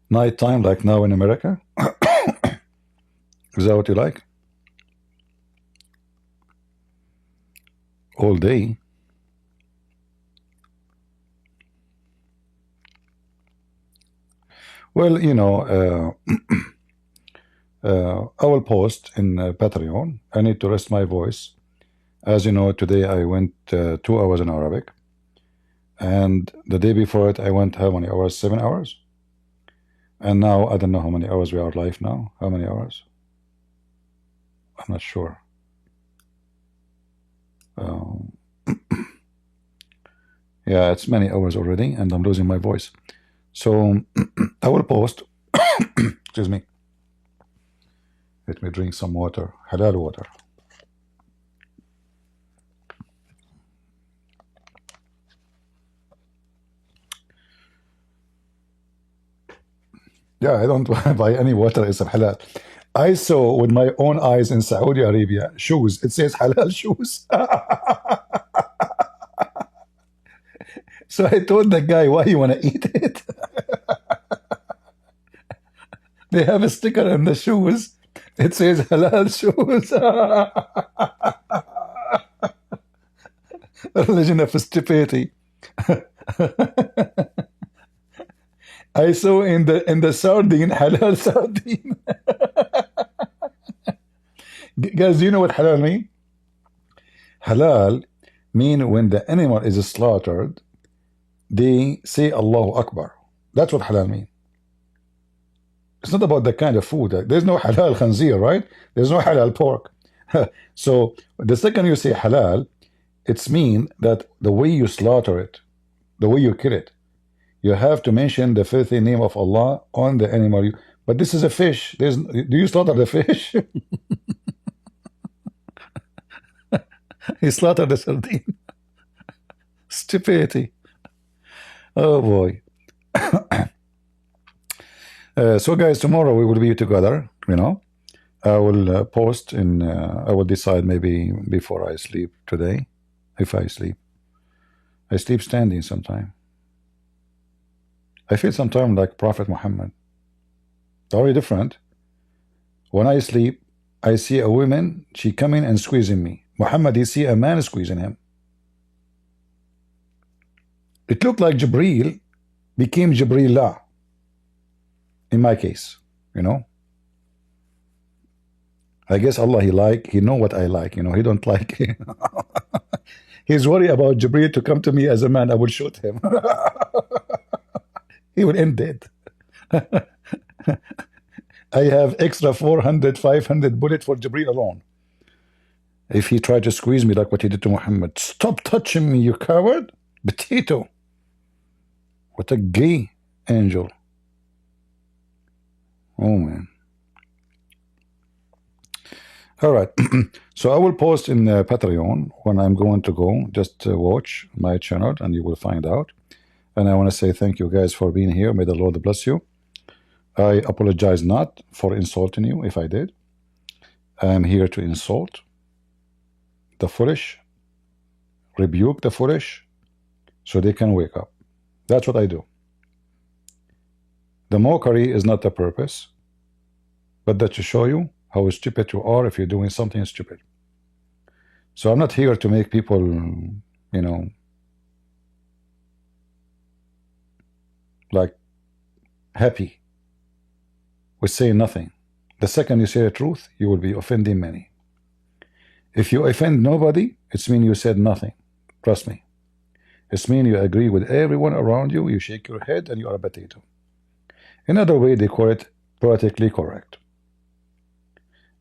Night time, like now in America? Is that what you like? All day? Well, you know, I will post in Patreon. I need to rest my voice. As you know, today I went 2 hours in Arabic. And the day before it, I went how many hours? 7 hours? And now, I don't know how many hours we are live now. How many hours? I'm not sure. Yeah, it's many hours already, and I'm losing my voice. So I will post, excuse me, Let me drink some water. Halal water. Yeah, I don't buy any water except halal. I saw with my own eyes in Saudi Arabia shoes. It says halal shoes. So I told the guy, why you want to eat it? They have a sticker on the shoes. It says halal shoes. Religion of stupidity. I saw in the sardine, halal sardine. Guys, do you know what halal mean? Halal mean when the animal is slaughtered, they say Allahu Akbar. That's what halal mean. It's not about the kind of food. There's no halal khanzir, right? There's no halal pork. So the second you say halal, it's mean that the way you slaughter it, the way you kill it, you have to mention the filthy name of Allah on the animal. But this is a fish. Do you slaughter the fish? He slaughtered the sardine. Stupidity. Oh boy. So guys, tomorrow we will be together, you know. I will post in, I will decide maybe before I sleep today, if I sleep. I sleep standing sometime. I feel sometimes like Prophet Muhammad. Very different. When I sleep, I see a woman, she coming and squeezing me. Muhammad, he see a man squeezing him. It looked like Jibreel became Jibreelah. In my case, you know. I guess Allah, he know what I like, you know. He don't like. He's worried about Jibreel to come to me as a man. I will shoot him. He will end dead. I have extra 400, 500 bullets for Jibreel alone. If he tried to squeeze me like what he did to Muhammad. Stop touching me, you coward. Potato. What a gay angel. Oh man. All right. So I will post in Patreon when I'm going to go. Just watch my channel and you will find out. And I want to say thank you guys for being here. May the Lord bless you. I apologize not for insulting you if I did. I am here to insult the foolish, rebuke the foolish, so they can wake up. That's what I do. The mockery is not the purpose, but that to show you how stupid you are if you're doing something stupid. So I'm not here to make people, you know, like happy with saying nothing. The second you say the truth, you will be offending many. If you offend nobody, it's mean you said nothing. Trust me. It's mean you agree with everyone around you, you shake your head and you are a potato. Another way they call it politically correct.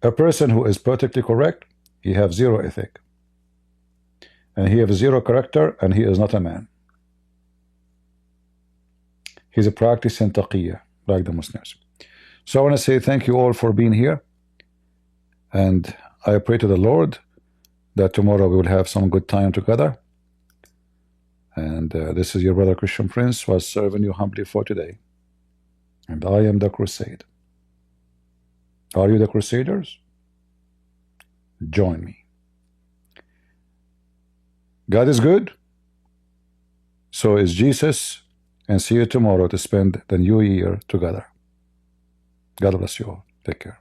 A person who is politically correct, he has zero ethic. And he has zero character and he is not a man. He's a practicing taqiyya, like the Muslims. So I want to say thank you all for being here. And I pray to the Lord that tomorrow we will have some good time together. And this is your brother Christian Prince who was serving you humbly for today. And I am the crusade. Are you the crusaders? Join me. God is good. So is Jesus. And see you tomorrow to spend the new year together. God bless you all. Take care.